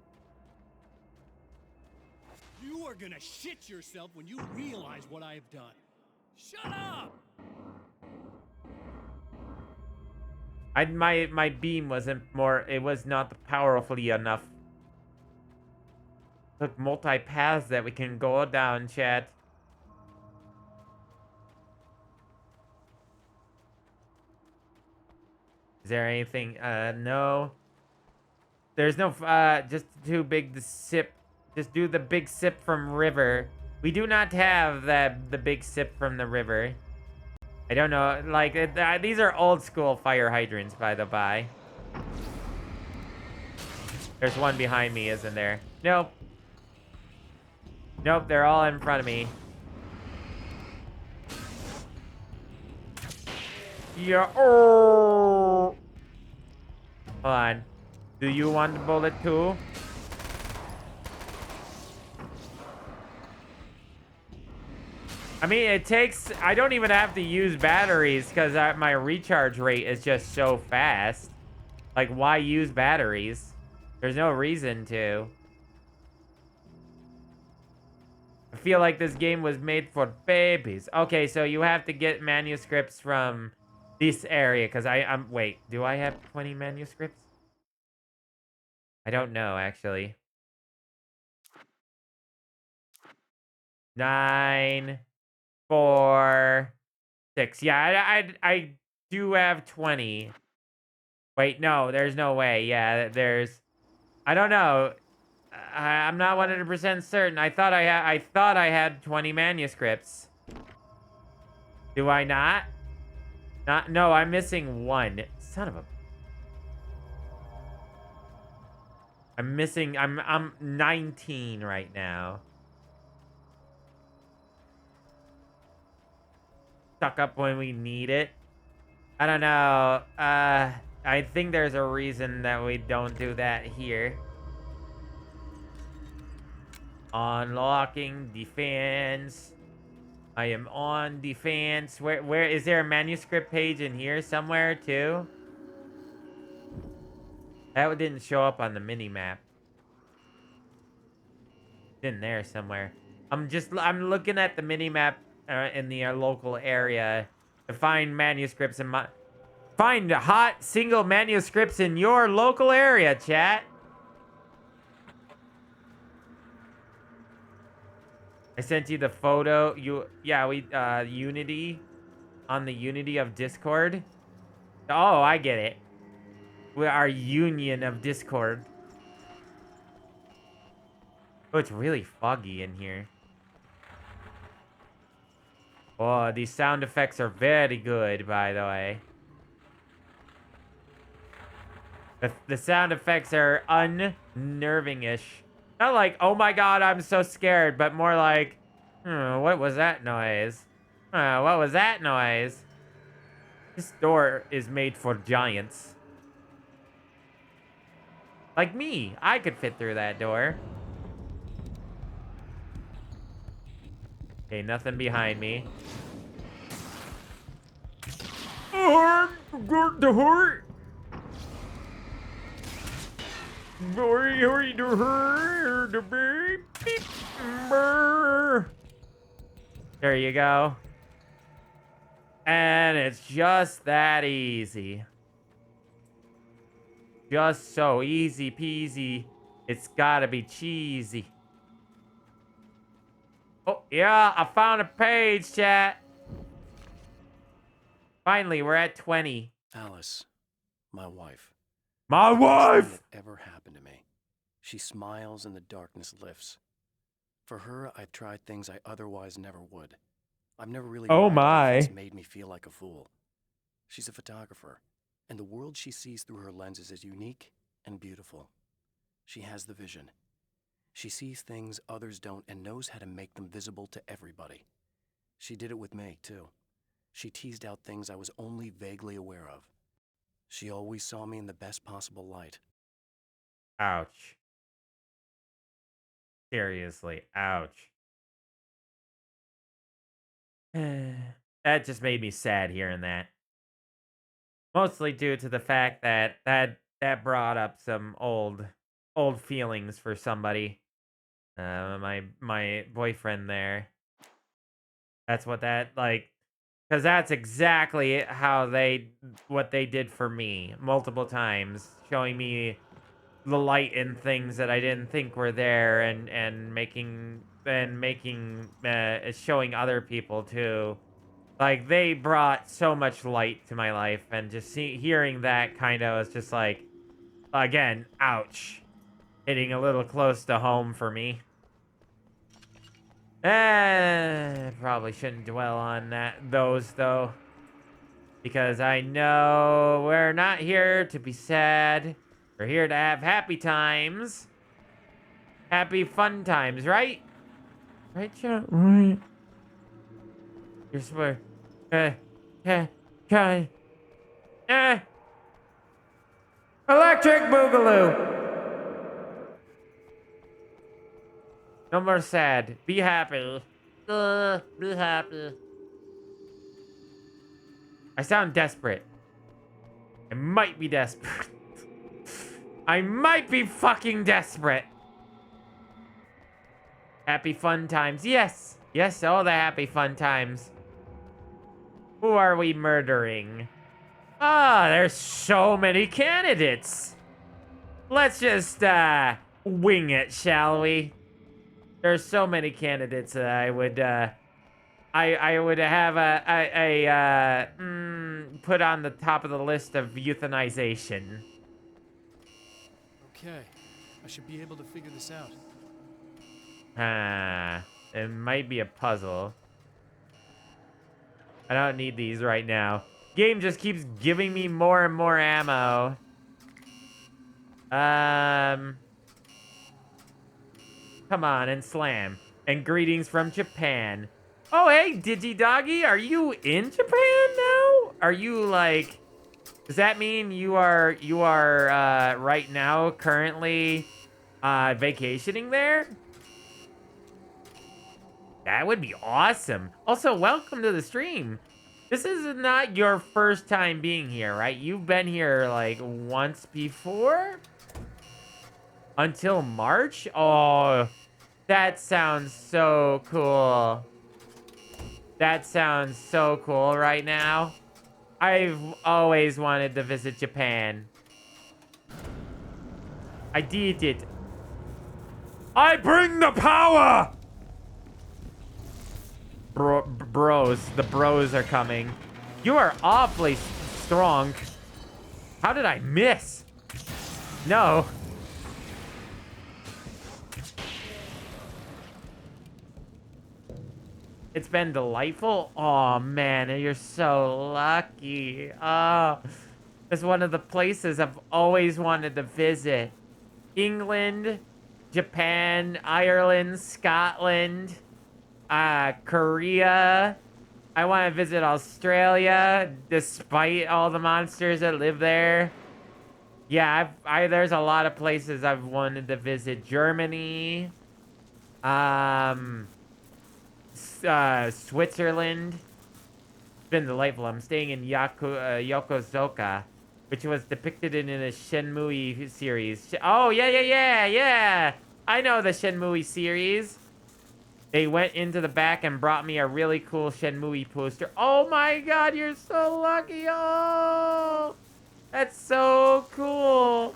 [SPEAKER 16] You are gonna shit yourself when you realize what I have done. Shut up!
[SPEAKER 2] My beam wasn't more. It was not powerfully enough. Look, multi paths that we can go down, chat. Is there anything? No. There's no. Just too big to sip. Just do the big sip from river. We do not have the big sip from the river. I don't know. Like these are old school fire hydrants, by the by. There's one behind me, isn't there? Nope. Nope, they're all in front of me. Yeah. Oh. Hold on. Do you want the bullet too? I mean, it takes... I don't even have to use batteries because my recharge rate is just so fast. Like, why use batteries? There's no reason to. I feel like this game was made for babies. Okay, so you have to get manuscripts from this area because I'm... Wait, do I have 20 manuscripts? I don't know, actually. 9... 4, 6. Yeah, I do have 20. Wait, no, there's no way. Yeah, there's... I don't know. I'm not 100% certain. I thought I had 20 manuscripts. Do I not? No, I'm missing 1. Son of a... I'm missing... I'm 19 right now. Stuck up when we need it. I don't know. I think there's a reason that we don't do that here. Unlocking defense. I am on defense. Where is there a manuscript page in here somewhere too? That didn't show up on the mini map. It's in there somewhere. I'm looking at the mini map in the local area to find manuscripts in my... Find hot single manuscripts in your local area, chat. I sent you the photo. Unity. On the Unity of Discord. Oh, I get it. We are union of Discord. Oh, it's really foggy in here. Oh, these sound effects are very good, by the way. The sound effects are unnerving-ish. Not like, oh my god, I'm so scared, but more like, what was that noise? What was that noise? This door is made for giants. Like me, I could fit through that door. Okay, nothing behind me. The heart. There you go. And it's just that easy. Just so easy peasy. It's gotta be cheesy. Oh, yeah, I found a page, chat. Finally, we're at 20.
[SPEAKER 1] Alice, my wife.
[SPEAKER 2] My wife!
[SPEAKER 1] That ever happened to me. She smiles and the darkness lifts. For her, I've tried things I otherwise never would. I've never really...
[SPEAKER 2] Oh my.
[SPEAKER 1] It's made me feel like a fool. She's a photographer, and the world she sees through her lenses is unique and beautiful. She has the vision. She sees things others don't and knows how to make them visible to everybody. She did it with me, too. She teased out things I was only vaguely aware of.
[SPEAKER 4] She always saw me in the best possible light.
[SPEAKER 2] Ouch. Seriously, ouch. That just made me sad hearing that. Mostly due to the fact that brought up some old feelings for somebody. My boyfriend there. That's what that like, because that's exactly what they did for me multiple times, showing me the light in things that I didn't think were there, and showing other people too. Like, they brought so much light to my life, and just hearing that kind of was just like, again, ouch. Hitting a little close to home for me. Probably shouldn't dwell on those though. Because I know we're not here to be sad. We're here to have happy times. Happy fun times, right? Right, Joe? Right. You swear. Electric Boogaloo! No more sad. Be happy. Be happy. I sound desperate. I might be desperate. I might be fucking desperate. Happy fun times. Yes. Yes, all the happy fun times. Who are we murdering? Ah, there's so many candidates. Let's just wing it, shall we? There's so many candidates that I would have put on the top of the list of euthanization.
[SPEAKER 16] Okay, I should be able to figure this out.
[SPEAKER 2] It might be a puzzle. I don't need these right now. Game just keeps giving me more and more ammo. Come on and slam. And greetings from Japan. Oh, hey, Digidoggy, are you in Japan now? Are you like... Does that mean you are right now currently vacationing there? That would be awesome. Also, welcome to the stream. This is not your first time being here, right? You've been here like once before? Until March? Oh, that sounds so cool. That sounds so cool right now. I've always wanted to visit Japan. I did it. I bring the power! Bros, the bros are coming. You are awfully strong. How did I miss? No. It's been delightful. Oh man, you're so lucky. Oh, it's one of the places I've always wanted to visit. England, Japan, Ireland, Scotland, Korea. I want to visit Australia, despite all the monsters that live there. Yeah, there's a lot of places I've wanted to visit. Germany, Switzerland. It's been delightful. I'm staying in Yokosuka, which was depicted in a Shenmue series. Oh, yeah. I know the Shenmue series. They went into the back and brought me a really cool Shenmue poster. Oh my god, you're so lucky. Oh, that's so cool.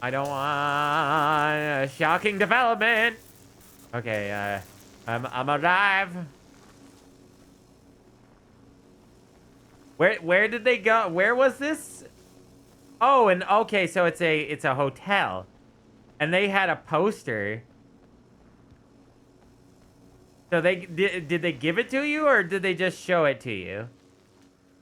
[SPEAKER 2] I don't want a shocking development. Okay, I'm alive. Where did they go? Where was this? Oh, and okay, so it's a hotel. And they had a poster. So did they give it to you, or did they just show it to you?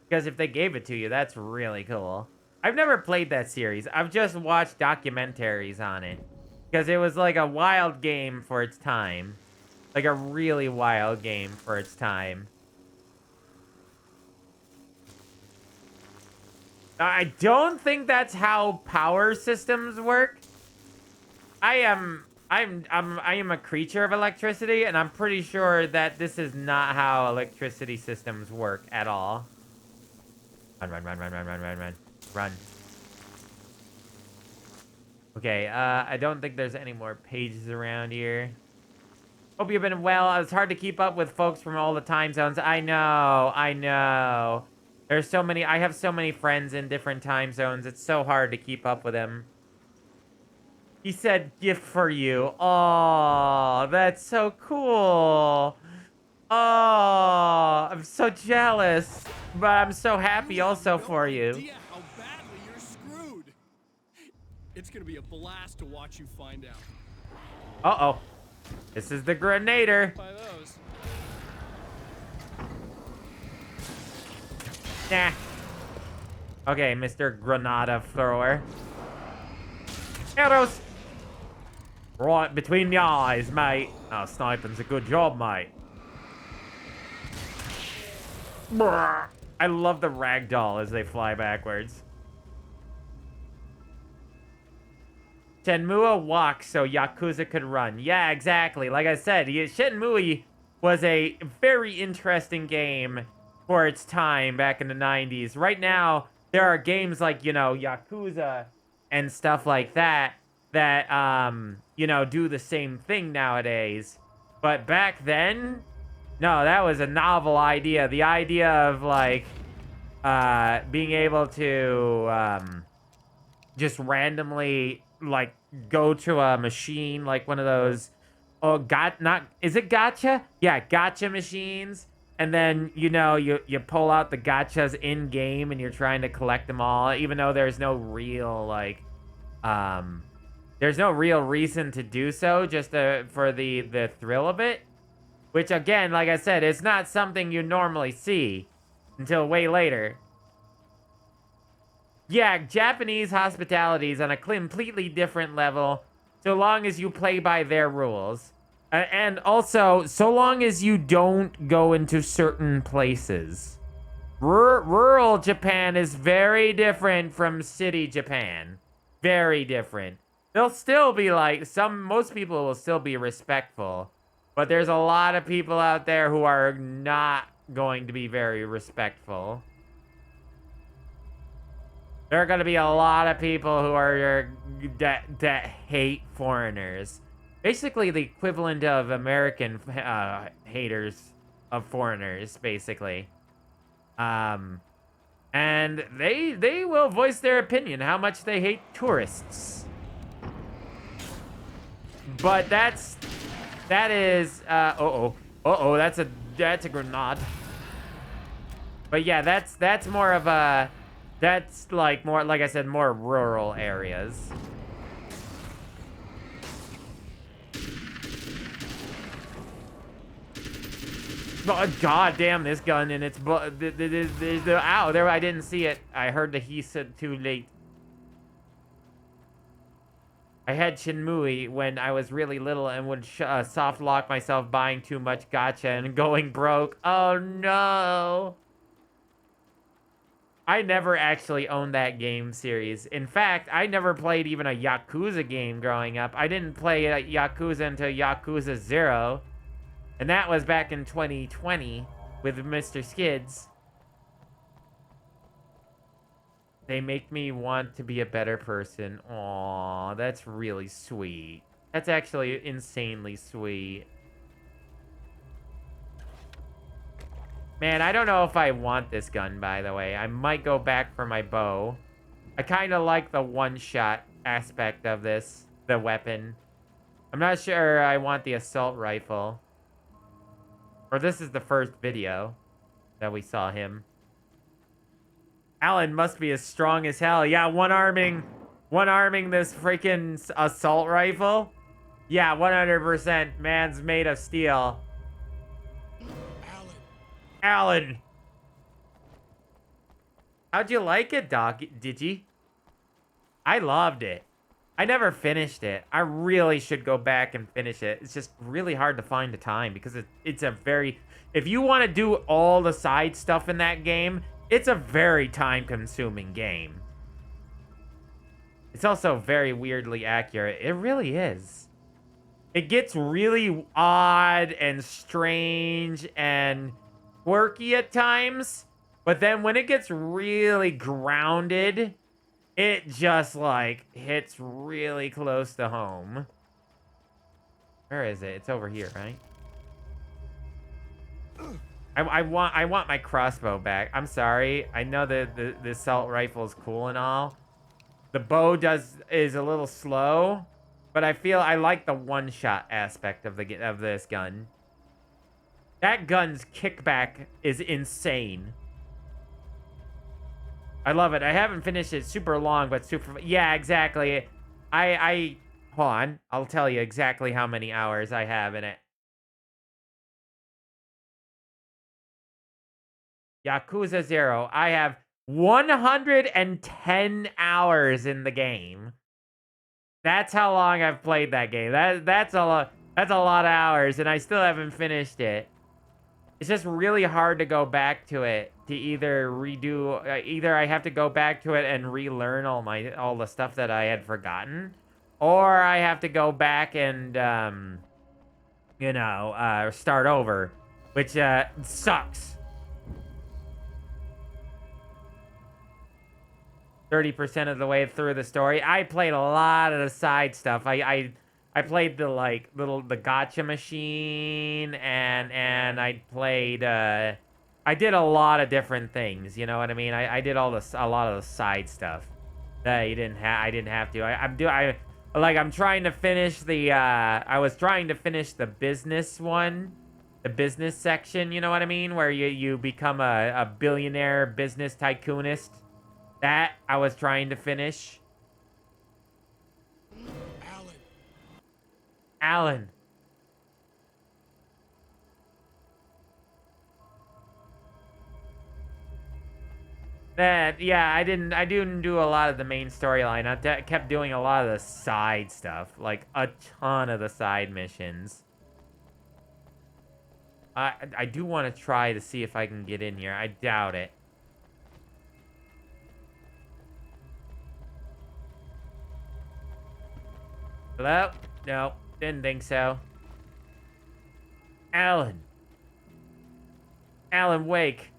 [SPEAKER 2] Because if they gave it to you, that's really cool. I've never played that series. I've just watched documentaries on it. Because it was like a wild game for its time. Like a really wild game for its time. I don't think that's how power systems work. I am a creature of electricity, and I'm pretty sure that this is not how electricity systems work at all. Run. Okay, I don't think there's any more pages around here. Hope you've been well. It's hard to keep up with folks from all the time zones. I know. There's so many, I have so many friends in different time zones. It's so hard to keep up with them. He said gift for you. Oh, that's so cool. Oh, I'm so jealous. But I'm so happy also for you.
[SPEAKER 16] Idea how badly you're screwed. It's gonna be a blast to watch you find out.
[SPEAKER 2] Uh-oh. This is the Grenader.
[SPEAKER 16] By those.
[SPEAKER 2] Nah. Okay, Mr. Granada Thrower. Arrows! Right between the eyes, mate. Oh, sniping's a good job, mate. Brr. I love the ragdoll as they fly backwards. Shenmue walks so Yakuza could run. Yeah, exactly. Like I said, Shenmue was a very interesting game for its time back in the 90s. Right now, there are games like, you know, Yakuza and stuff like that that, you know, do the same thing nowadays. But back then, no, that was a novel idea. The idea of, like, being able to just randomly, like, go to a machine, like one of those, is it gacha? Yeah, gacha machines. And then, you know, you pull out the gachas in-game and you're trying to collect them all, even though there's no real, like, there's no real reason to do so, just for the thrill of it. Which, again, like I said, it's not something you normally see until way later. Yeah, Japanese hospitality is on a completely different level, so long as you play by their rules. And also, so long as you don't go into certain places. Rural Japan is very different from city Japan. Very different. They'll still be like, most people will still be respectful. But there's a lot of people out there who are not going to be very respectful. There are going to be a lot of people who are that hate foreigners. Basically the equivalent of American haters of foreigners, basically. And they will voice their opinion how much they hate tourists. But that is that's a grenade. But yeah, that's more of a, that's like more, like I said, more rural areas. Oh, God damn, this gun and its ow, there, I didn't see it. I heard that he said too late. I had Shenmue when I was really little and would soft lock myself buying too much gacha and going broke. Oh no. I never actually owned that game series. In fact, I never played even a Yakuza game growing up. I didn't play Yakuza until Yakuza 0. And that was back in 2020 with Mr. Skids. They make me want to be a better person. Aw, that's really sweet. That's actually insanely sweet. Man, I don't know if I want this gun, by the way. I might go back for my bow. I kind of like the one-shot aspect of this, the weapon. I'm not sure I want the assault rifle. Or this is the first video that we saw him. Alan must be as strong as hell. Yeah, one-arming this freaking assault rifle. Yeah, 100%. Man's made of steel. Alan. How'd you like it, Doc? Did you? I loved it. I never finished it. I really should go back and finish it. It's just really hard to find the time because it's a very... If you want to do all the side stuff in that game, It's a very time-consuming game. It's also very weirdly accurate. It really is. It gets really odd and strange and quirky at times, but then when it gets really grounded, it just like hits really close to home. Where is it? It's over here, right? I want my crossbow back. I'm sorry. I know the assault rifle is cool and all. The bow is a little slow, but I feel I like the one-shot aspect of this gun. That gun's kickback is insane. I love it. I haven't finished it super long, but super... Yeah, exactly. Hold on. I'll tell you exactly how many hours I have in it. Yakuza 0. I have 110 hours in the game. That's how long I've played that game. That's a lot of hours, and I still haven't finished it. It's just really hard to go back to it to either redo. Either I have to go back to it and relearn all the stuff that I had forgotten, or I have to go back and start over, which sucks. 30% of the way through the story. I played a lot of the side stuff. I played the the gotcha machine and I played I did a lot of different things, you know what I mean? I did a lot of the side stuff that I didn't have to. I'm trying to finish the I was trying to finish the business one, the business section, you know what I mean, where you become a billionaire business tycoonist. That I was trying to finish. Alan. I didn't do a lot of the main storyline. I kept doing a lot of the side stuff, like a ton of the side missions. I do want to try to see if I can get in here. I doubt it. Hello? No, didn't think so. Alan. Alan, wake.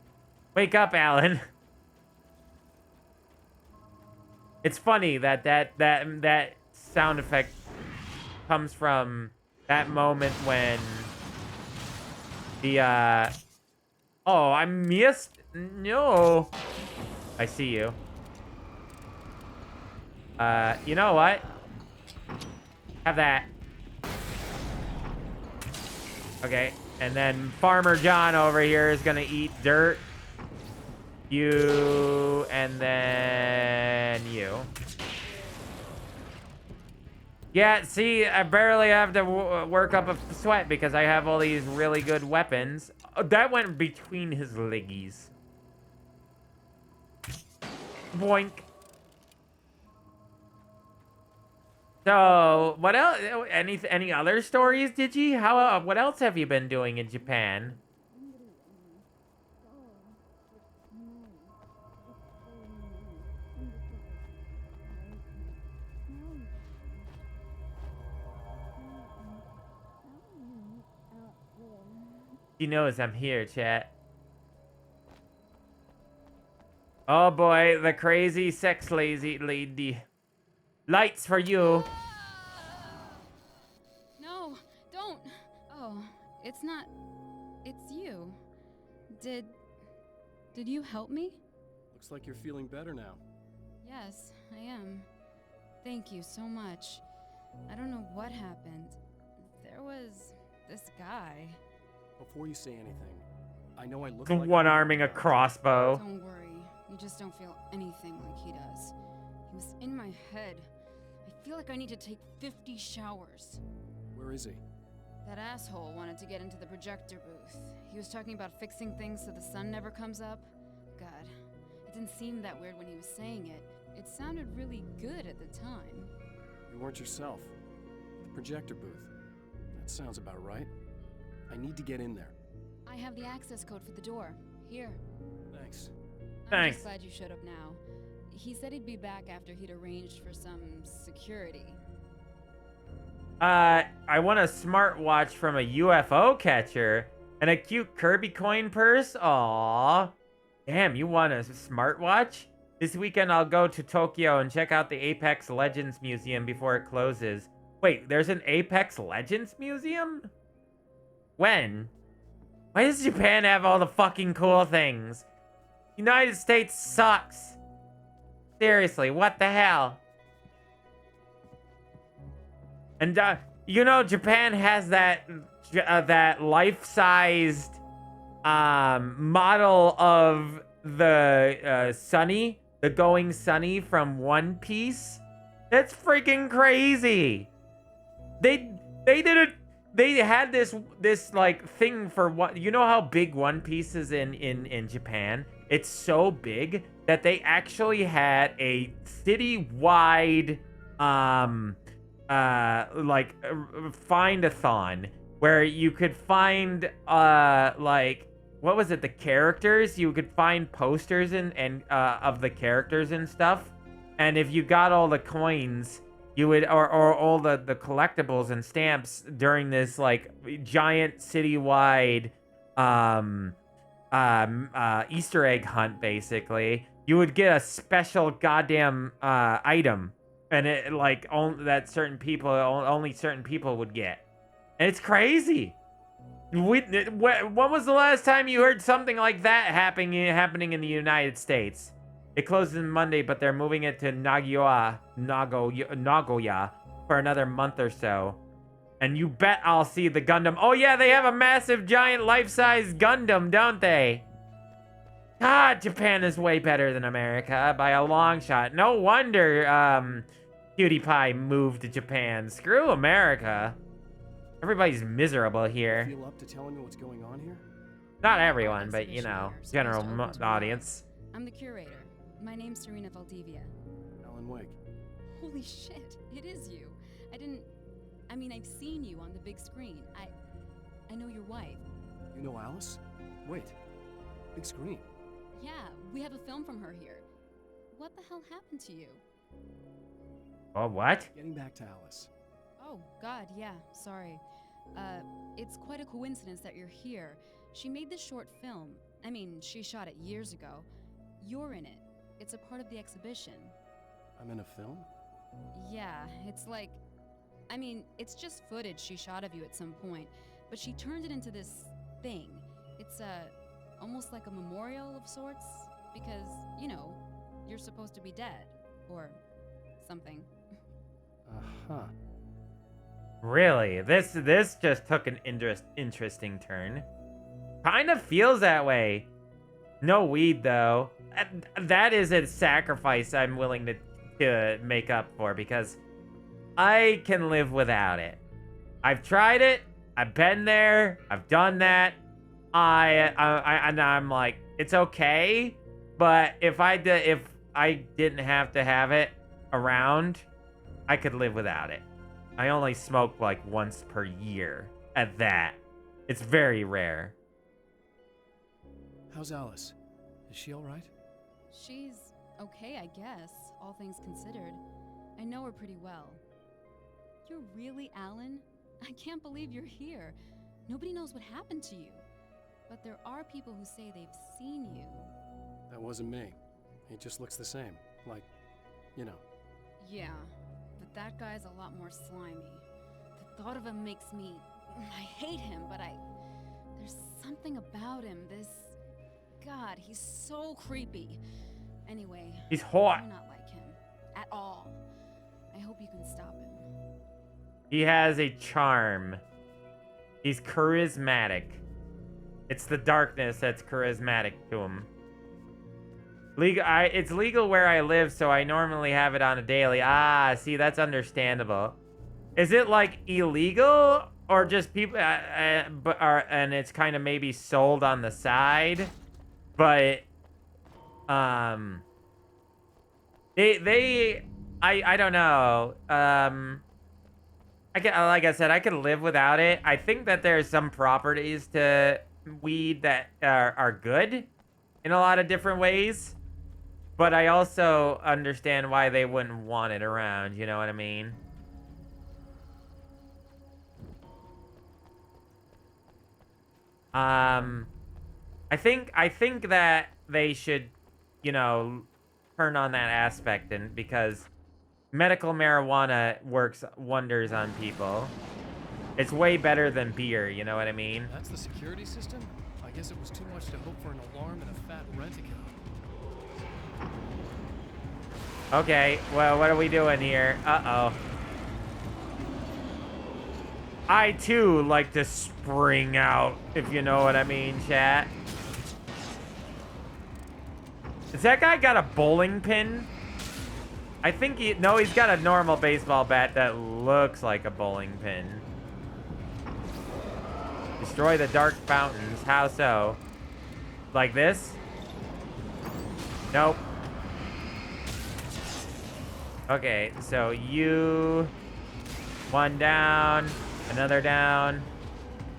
[SPEAKER 2] Wake up, Alan. It's funny that sound effect comes from that moment when the oh, I missed. No. I see you. You know what? Have that. Okay, and then Farmer John over here is gonna eat dirt. You, and then you. Yeah, see, I barely have to work up a sweat because I have all these really good weapons. Oh, that went between his leggies. Boink. So, what else? Any other stories, Digi? What else have you been doing in Japan? He knows I'm here, chat. Oh boy, the crazy sex lazy lady. Lights for you.
[SPEAKER 5] No, don't. Oh, it's not. It's you. Did you help me?
[SPEAKER 16] Looks like you're feeling better now.
[SPEAKER 5] Yes, I am. Thank you so much. I don't know what happened. There was this guy.
[SPEAKER 16] Before you say anything, I know I look like
[SPEAKER 2] One-arming a crossbow.
[SPEAKER 5] Don't worry. You just don't feel anything like he does. He was in my head. I feel like I need to take 50 showers.
[SPEAKER 16] Where is he?
[SPEAKER 5] That asshole wanted to get into the projector booth. He was talking about fixing things so the sun never comes up. God, it didn't seem that weird when he was saying it. It sounded really good at the time.
[SPEAKER 16] You weren't yourself. The projector booth. That sounds about right. I need to get in there.
[SPEAKER 5] I have the access code for the door. Here.
[SPEAKER 16] Thanks.
[SPEAKER 5] I'm
[SPEAKER 2] Thanks.
[SPEAKER 5] just glad you showed up now. He said he'd be back after he'd arranged for some security.
[SPEAKER 2] I want a smartwatch from a UFO catcher and a cute Kirby coin purse. Aww. Damn, you want a smartwatch? This weekend I'll go to Tokyo and check out the Apex Legends Museum before it closes. Wait, there's an Apex Legends Museum? When? Why does Japan have all the fucking cool things? United States sucks. Seriously, what the hell? And, you know, Japan has that life-sized, model of the, Sunny, the Going Sunny from One Piece. That's freaking crazy. They had this like thing for what, you know how big One Piece is in Japan? It's so big that they actually had a city-wide, find-a-thon where you could find, like, what was it, the characters? You could find posters and of the characters and stuff. And if you got all the coins, you would, or all the collectibles and stamps during this, like, giant citywide, Easter egg hunt, basically, you would get a special goddamn, item. And it, like, only certain people would get. And it's crazy. When was the last time you heard something like that happening in the United States? It closes on Monday, but they're moving it to Nagoya for another month or so. And you bet I'll see the Gundam. Oh yeah, they have a massive, giant, life-size Gundam, don't they? God, Japan is way better than America by a long shot. No wonder, Cutie Pie moved to Japan. Screw America. Everybody's miserable here.
[SPEAKER 1] Feel up to telling me what's going on here?
[SPEAKER 2] Not everyone, but, you know, general audience.
[SPEAKER 5] I'm the curator. My name's Serena Valdivia.
[SPEAKER 1] Alan Wake.
[SPEAKER 5] Holy shit, it is you. I've seen you on the big screen. I know your wife.
[SPEAKER 1] You know Alice? Wait. Big screen.
[SPEAKER 5] Yeah, we have a film from her here. What the hell happened to you?
[SPEAKER 2] Oh, what?
[SPEAKER 1] Getting back to Alice.
[SPEAKER 5] Oh, God, yeah, sorry. It's quite a coincidence that you're here. She made this short film. She shot it years ago. You're in it. It's a part of the exhibition.
[SPEAKER 1] I'm in a film?
[SPEAKER 5] Yeah, it's like... it's just footage she shot of you at some point, but she turned it into this thing. It's, almost like a memorial of sorts, because, you know, you're supposed to be dead. Or something.
[SPEAKER 1] Uh-huh.
[SPEAKER 2] Really? This just took an interesting turn. Kind of feels that way. No weed, though. That is a sacrifice I'm willing to make up for, because I can live without it. I've tried it. I've been there. I've done that. And I'm like, it's okay. But if I didn't have to have it around, I could live without it. I only smoke like once per year at that. It's very rare.
[SPEAKER 1] How's Alice? Is she all right?
[SPEAKER 5] She's okay, I guess, all things considered. I know her pretty well. You're really Alan? I can't believe you're here. Nobody knows what happened to you. But there are people who say they've seen you.
[SPEAKER 1] That wasn't me. He just looks the same. Like, you know.
[SPEAKER 5] Yeah, but that guy's a lot more slimy. The thought of him makes me... I hate him, but there's something about him, this... God, he's so creepy. Anyway...
[SPEAKER 2] He's hot.
[SPEAKER 5] I'm not like him. At all. I hope you can stop him.
[SPEAKER 2] He has a charm. He's charismatic. It's the darkness that's charismatic to him. It's legal where I live, so I normally have it on a daily. Ah, see, that's understandable. Is it like illegal, or just people? And it's kind of maybe sold on the side, but I don't know. Like I said, I could live without it. I think that there's some properties to weed that are good. in a lot of different ways. But I also understand why they wouldn't want it around, you know what I mean? I think that they should, you know, turn on that aspect, and because medical marijuana works wonders on people. It's way better than beer, you know what I mean?
[SPEAKER 4] That's the security system? I guess it was too much to hope for an alarm and a fat rent-a-car.
[SPEAKER 2] Okay, well, what are we doing here? Uh-oh. I, too, like to spring out, if you know what I mean, chat. Has that guy got a bowling pin? I think no, he's got a normal baseball bat that looks like a bowling pin. Destroy the dark fountains. How so? Like this? Nope. Okay, so you... One down. Another down.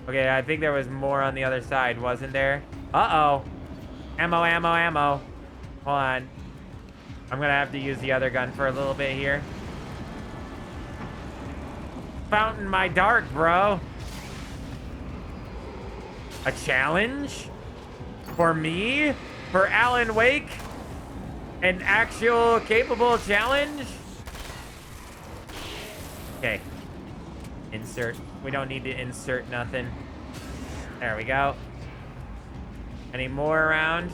[SPEAKER 2] Okay, I think there was more on the other side, wasn't there? Uh-oh. Ammo, ammo, ammo. Hold on. I'm gonna have to use the other gun for a little bit here. Fountain my dark, bro. A challenge? For me? For Alan Wake? An actual capable challenge? Okay. Insert. We don't need to insert nothing. There we go. Any more around?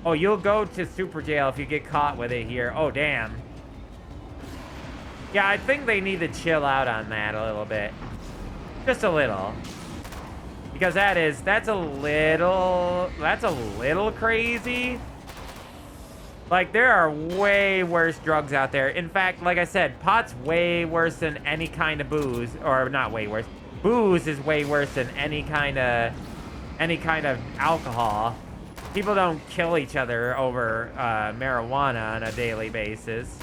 [SPEAKER 2] Oh, you'll go to super jail if you get caught with it here. Oh, damn. Yeah, I think they need to chill out on that a little bit. Just a little. Because that's a little crazy. Like, there are way worse drugs out there. In fact, like I said, pot's way worse than any kind of booze. Or, not way worse. Booze is way worse than any kind of alcohol. People don't kill each other over marijuana on a daily basis.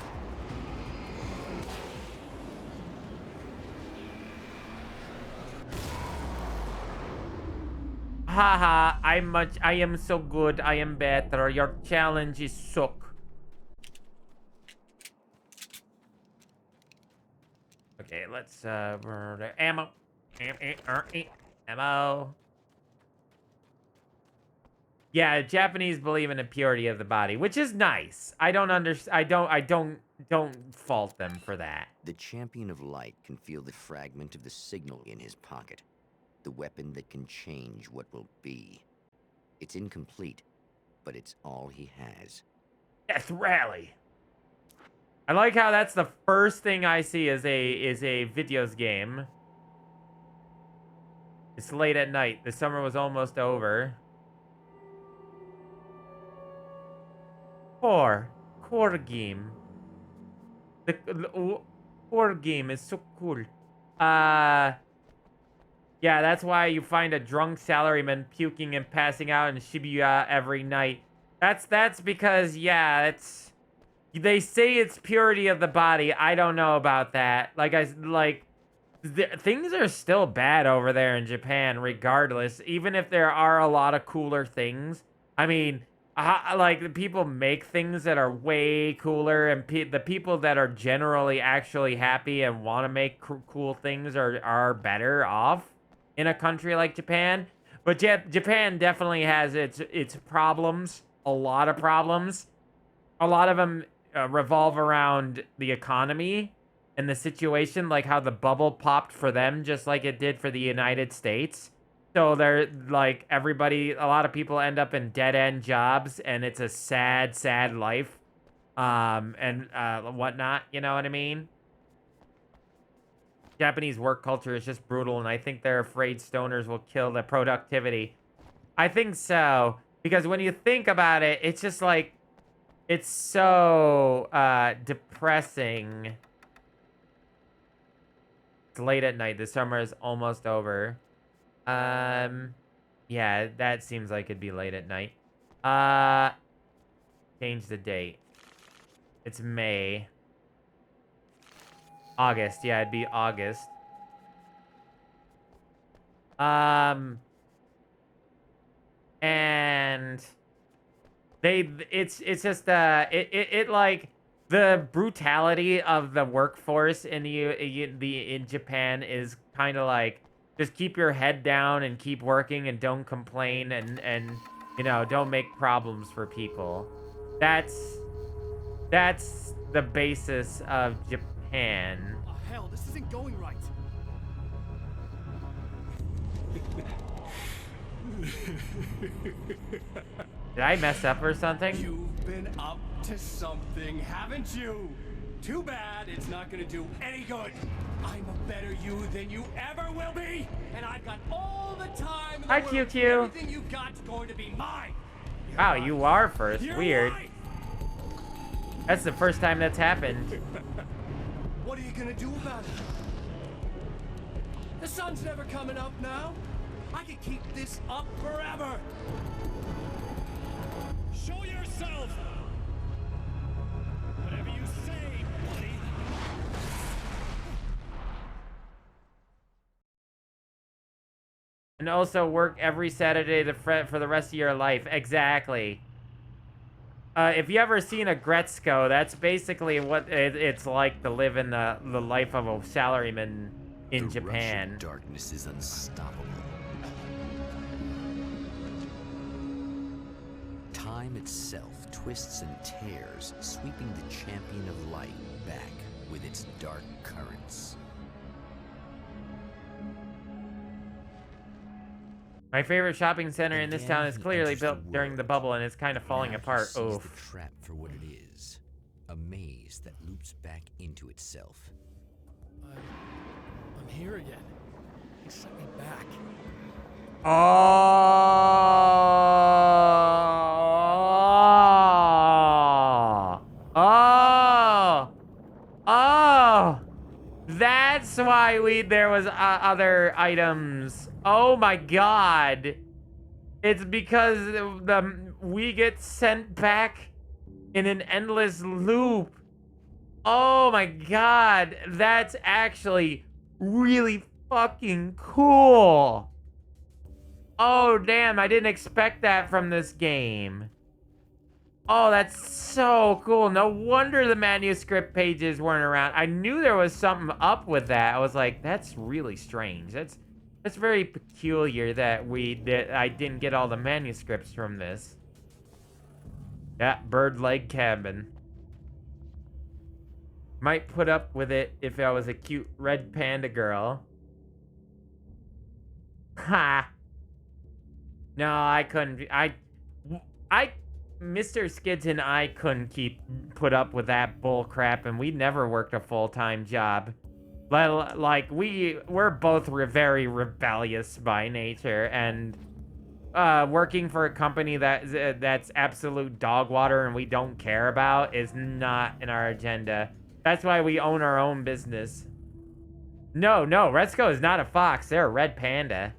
[SPEAKER 2] Haha, I am so good, I am better. Your challenge is suck. Okay, let's ammo. Ammo. Yeah, Japanese believe in the purity of the body, which is nice. I don't fault them for that.
[SPEAKER 7] The Champion of Light can feel the fragment of the signal in his pocket. The weapon that can change what will be. It's incomplete, but it's all he has.
[SPEAKER 2] Death Rally. I like how that's the first thing I see is a videos game. It's late at night. The summer was almost over. Core game. The core game is so cool. Yeah, that's why you find a drunk salaryman puking and passing out in Shibuya every night. That's because, yeah, they say it's purity of the body. I don't know about that. Things are still bad over there in Japan, regardless. Even if there are a lot of cooler things. I mean, like, people make things that are way cooler, and the people that are generally actually happy and want to make cool things are better off in a country like Japan. But Japan definitely has its problems, a lot of problems. A lot of them revolve around the economy and the situation, like how the bubble popped for them just like it did for the United States. So they're like, a lot of people end up in dead-end jobs, and it's a sad, sad life, and whatnot, you know what I mean? Japanese work culture is just brutal, and I think they're afraid stoners will kill the productivity. I think so, because when you think about it, it's just like, it's so depressing. It's late at night. The summer is almost over. Yeah, that seems like it'd be late at night. Change the date. It's May. August. Yeah, it'd be August. And and it's just it like the brutality of the workforce in in Japan is kind of like just keep your head down and keep working and don't complain and you know, don't make problems for people. That's the basis of Japan.
[SPEAKER 16] Oh, hell, this isn't going right.
[SPEAKER 2] Did I mess up or something?
[SPEAKER 16] You've been up to something, haven't you? Too bad it's not gonna do any good. I'm a better you than you ever will be, and I've got all the time in the
[SPEAKER 2] Hi,
[SPEAKER 16] world.
[SPEAKER 2] QQ.
[SPEAKER 16] Everything you've got's going to be mine.
[SPEAKER 2] Wow, you are first.
[SPEAKER 16] You're
[SPEAKER 2] Weird.
[SPEAKER 16] right.
[SPEAKER 2] That's the first time that's happened.
[SPEAKER 16] What are you gonna do about it? The sun's never coming up now. I can keep this up forever. Show yourself. Whatever you say, buddy.
[SPEAKER 2] And also work every Saturday for the rest of your life. Exactly. If you ever seen a Gretzko, that's basically what it's like to live in the life of a salaryman in Japan.
[SPEAKER 7] Rush of darkness is unstoppable. Time itself twists and tears, sweeping the champion of light back with its dark currents.
[SPEAKER 2] My favorite shopping center in this
[SPEAKER 7] Again,
[SPEAKER 2] town is
[SPEAKER 7] he
[SPEAKER 2] clearly
[SPEAKER 7] enters the
[SPEAKER 2] built during the
[SPEAKER 7] world.
[SPEAKER 2] bubble and it's kind of falling
[SPEAKER 7] Now he
[SPEAKER 2] apart.
[SPEAKER 7] sees
[SPEAKER 2] Oof.
[SPEAKER 7] the trap for what it is. A maze that loops back into itself.
[SPEAKER 4] I'm here again. They sent me back.
[SPEAKER 2] Oh, that's why there was other items. Oh my god. It's because we get sent back in an endless loop. Oh my god, that's actually really fucking cool. Oh damn, I didn't expect that from this game. Oh, that's so cool. No wonder the manuscript pages weren't around. I knew there was something up with that. I was like, that's really strange. That's very peculiar that I didn't get all the manuscripts from this. That bird leg cabin. Might put up with it if I was a cute red panda girl. Ha! No, I couldn't. Mr. Skids and I couldn't put up with that bull crap, and we never worked a full-time job. Like we're both very rebellious by nature, and working for a company that's absolute dog water and we don't care about is not in our agenda. That's why we own our own business. No, Retzko is not a fox. They're a red panda.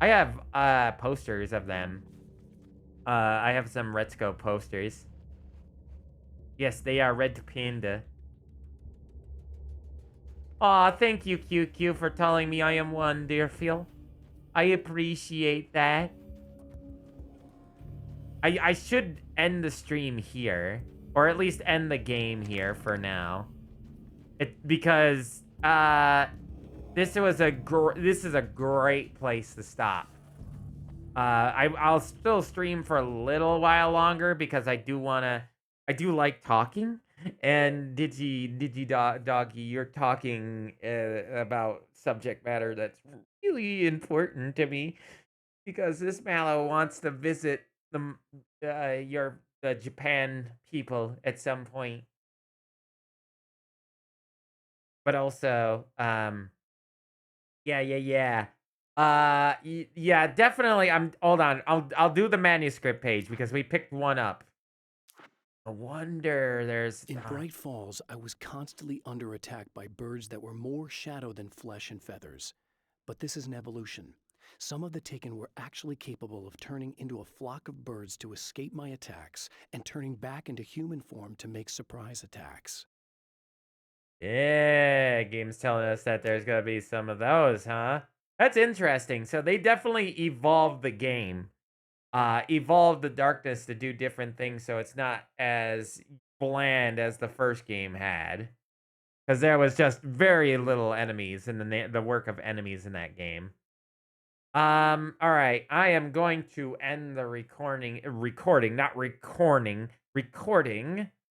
[SPEAKER 2] I have posters of them. I have some Retzko posters. Yes, they are red panda. Aw, thank you, QQ, for telling me I am wonderful. I appreciate that. I should end the stream here. Or at least end the game here for now. Because this is a great place to stop. I'll still stream for a little while longer because I do like talking. And Doggy, you're talking about subject matter that's really important to me because this Mallow wants to visit the Japan people at some point. But also, yeah, definitely. Hold on. I'll do the manuscript page because we picked one up. No wonder there's...
[SPEAKER 1] In Bright Falls, I was constantly under attack by birds that were more shadow than flesh and feathers. But this is an evolution. Some of the Taken were actually capable of turning into a flock of birds to escape my attacks and turning back into human form to make surprise attacks.
[SPEAKER 2] Yeah, game's telling us that there's gonna be some of those, huh? That's interesting. So they definitely evolved the game. evolved the darkness to do different things, so it's not as bland as the first game had. Because there was just very little enemies in the work of enemies in that game. All right. I am going to end the recording.